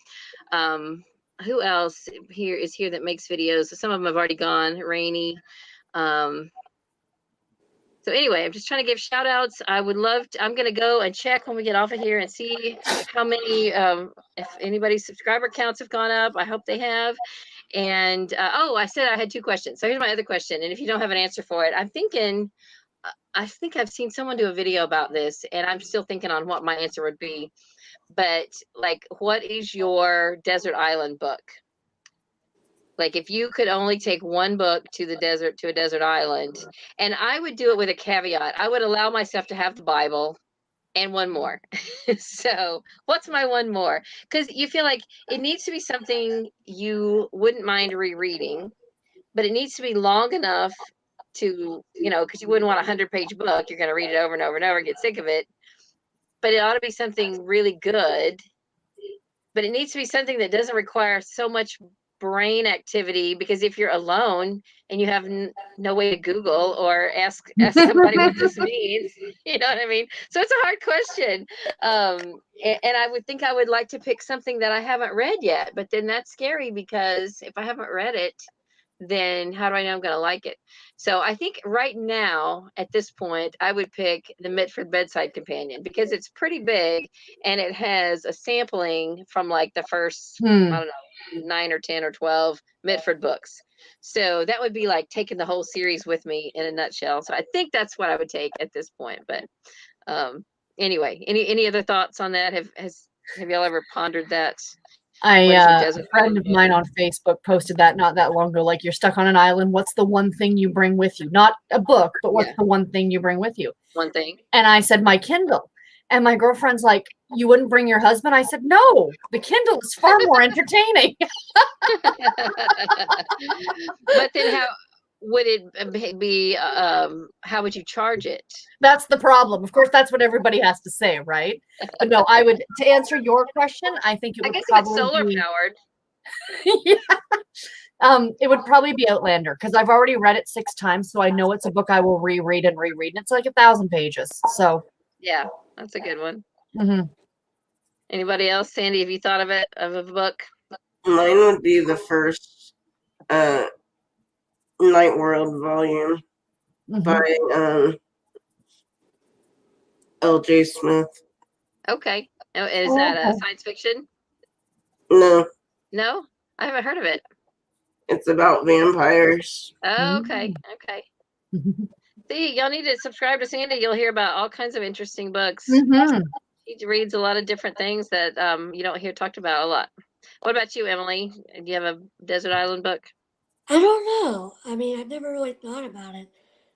Who else is here that makes videos? So some of them have already gone. Rainy. So anyway, I'm just trying to give shout outs. I would love to, I'm going to go and check when we get off of here and see how many, if anybody's subscriber counts have gone up. I hope they have. And, I said I had 2 questions. So here's my other question. And if you don't have an answer for it, I think I've seen someone do a video about this and I'm still thinking on what my answer would be. But like, what is your desert island book? Like if you could only take one book to a desert island, and I would do it with a caveat. I would allow myself to have the Bible and one more. So what's my one more? Because you feel like it needs to be something you wouldn't mind rereading, but it needs to be long enough to, because you wouldn't want a 100-page book. You're going to read it over and over and over, get sick of it. But it ought to be something really good. But it needs to be something that doesn't require so much brain activity, because if you're alone and you have no way to Google or ask somebody what this means, you know what I mean? So it's a hard question. And I would think I would like to pick something that I haven't read yet, but then that's scary because if I haven't read it, then how do I know I'm going to like it? So I think right now at this point, I would pick the Mitford Bedside Companion because it's pretty big and it has a sampling from like the first, I don't know, 9 or 10 or 12 Mitford books. So that would be like taking the whole series with me in a nutshell. So I think that's what I would take at this point. But anyway, any other thoughts on that? Have y'all ever pondered that? A friend of mine on Facebook posted that not that long ago. Like, you're stuck on an island. What's the one thing you bring with you? Not a book, but what's the one thing you bring with you? One thing. And I said, my Kindle. And my girlfriend's like, you wouldn't bring your husband? I said, no, the Kindle is far more entertaining. But then how would it be, how would you charge it? That's the problem. Of course, that's what everybody has to say, right? But no, I would, to answer your question, I think it would probably if it's solar powered. Yeah. It would probably be Outlander because I've already read it 6 times, so I know it's a book I will reread and reread. And it's like 1,000 pages. So yeah, that's a good one. Mm-hmm. Anybody else? Sandy, have you thought of a book? Mine would be the first Night World volume by L.J. Smith. Okay. Is that science fiction? No. No? I haven't heard of it. It's about vampires. Oh, okay. Okay. See, y'all need to subscribe to Sandy. You'll hear about all kinds of interesting books. She reads a lot of different things that you don't hear talked about a lot. What about you, Emily? Do you have a desert island book? I don't know. I mean, I've never really thought about it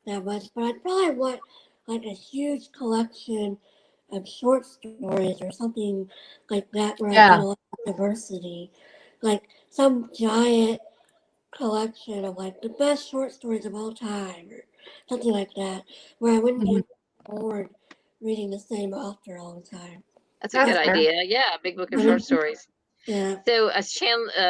that much, but I'd probably want like a huge collection of short stories or something like that where I Yeah. get a lot of diversity. Like some giant collection of like the best short stories of all time or something like that, where I wouldn't get bored reading the same author all the time. That's a good That's fair. idea. Yeah, a big book of Mhm. short stories. Yeah. So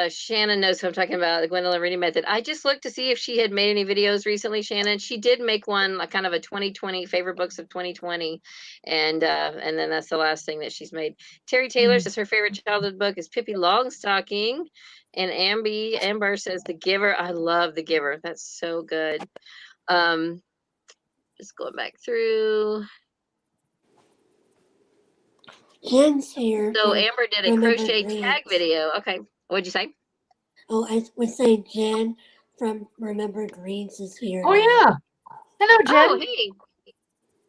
Shannon knows who I'm talking about, the Gwendolyn reading method. I just looked to see if she had made any videos recently, Shannon. She did make one, like kind of a 2020 favorite books of 2020, and then that's the last thing that she's made. Terry Taylor says her favorite childhood book is Pippi Longstocking, and Amber says The Giver. I love The Giver. That's so good. Just going back through. Jen's here. So from Amber did a Remember crochet Greens. tag video. Okay, what'd you say? Oh, I was saying Jen from Remember Greens is here. Oh now. yeah. Hello, Jen. Oh, hey.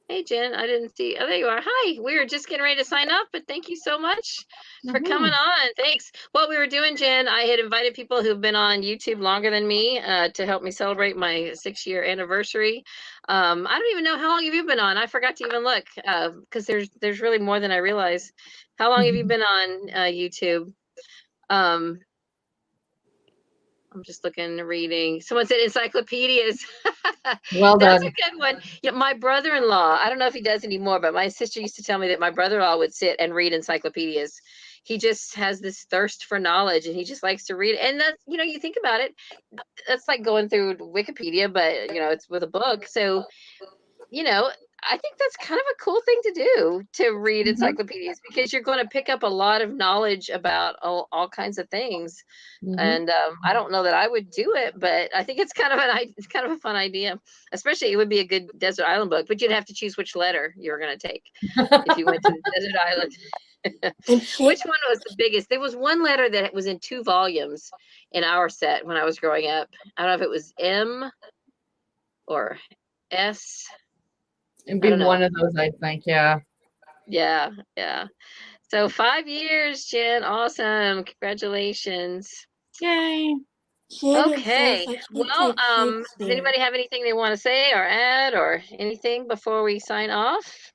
Hey, Jen, I didn't see. Oh, there you are. Hi. We were just getting ready to sign off, but thank you so much for coming on. Thanks. What we were doing, Jen, I had invited people who've been on YouTube longer than me to help me celebrate my 6-year anniversary. I don't even know how long have you been on. I forgot to even look because there's really more than I realize. How long have you been on YouTube? I'm just looking, reading. Someone said encyclopedias. Well That's done. a good one. Yeah, my brother-in-law, I don't know if he does anymore, but my sister used to tell me that my brother-in-law would sit and read encyclopedias. He just has this thirst for knowledge and he just likes to read. And that's, you think about it, that's like going through Wikipedia, but it's with a book. So, I think that's kind of a cool thing to do, to read encyclopedias, because you're going to pick up a lot of knowledge about all kinds of things. And I don't know that I would do it, but I think it's kind of a fun idea. Especially, it would be a good desert island book, but you'd have to choose which letter you were going to take if you went to the desert island. Which one was the biggest? There was one letter that was in 2 volumes in our set when I was growing up. I don't know if it was M or S. It'd I be don't know. one of those, I think. Yeah. Yeah. So 5 years, Jen. Awesome. Congratulations. Yay. Shannon Okay. says I should Well, take does Shakespeare. anybody have anything they want to say or add or anything before we sign off?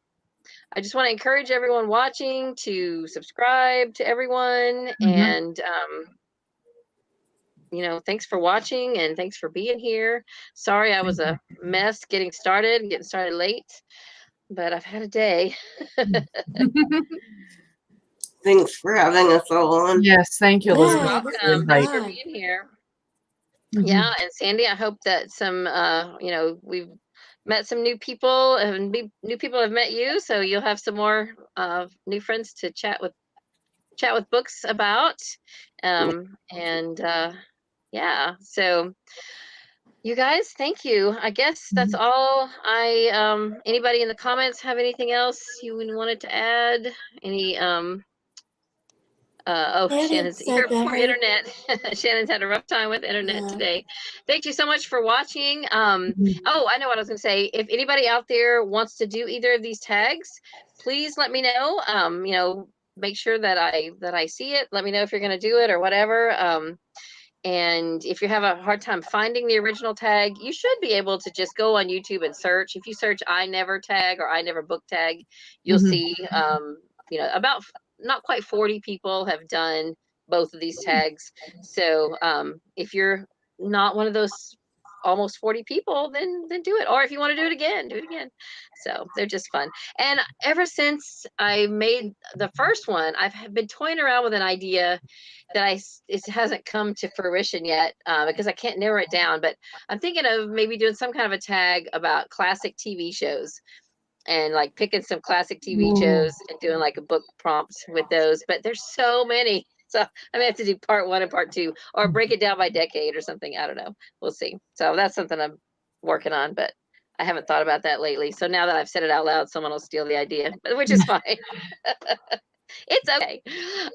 I just want to encourage everyone watching to subscribe to everyone, and thanks for watching and thanks for being here. Sorry I was a mess getting started late, but I've had a day. Thanks for having us all on. Yes, thank you, Elizabeth. Yeah, for this the was Welcome. Thanks invite. for fun. being here. Yeah, and Sandy, I hope that some we've met some new people, and new people have met you, so you'll have some more new friends to chat with books about. Yeah, so you guys, thank you. I guess that's all. Anybody in the comments have anything else you wanted to add? Any Shannon Shannon's said your that poor her internet. Shannon's had a rough time with internet today. Thank you so much for watching. Oh, I know what I was going to say. If anybody out there wants to do either of these tags, please let me know. Make sure that I see it. Let me know if you're going to do it or whatever. And if you have a hard time finding the original tag, you should be able to just go on YouTube and search. If you search I never tag or I never book tag, you'll see about not quite 40 people have done both of these tags. So if you're not one of those almost 40 people, then do it. Or if you want to do it again, do it again. So they're just fun. And ever since I made the first one, I've been toying around with an idea that it hasn't come to fruition yet because I can't narrow it down. But I'm thinking of maybe doing some kind of a tag about classic TV shows, and like picking some classic TV shows and doing like a book prompt with those. But there's so many. So I may have to do part 1 and part 2, or break it down by decade or something. I don't know. We'll see. So that's something I'm working on, but I haven't thought about that lately. So now that I've said it out loud, someone will steal the idea, which is fine. It's okay.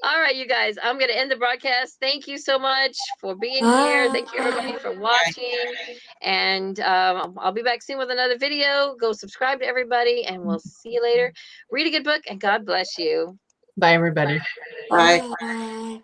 All right, you guys, I'm going to end the broadcast. Thank you so much for being here. Thank you, everybody, for watching. And I'll be back soon with another video. Go subscribe to everybody, and we'll see you later. Read a good book, and God bless you. Bye, everybody. Bye. Bye.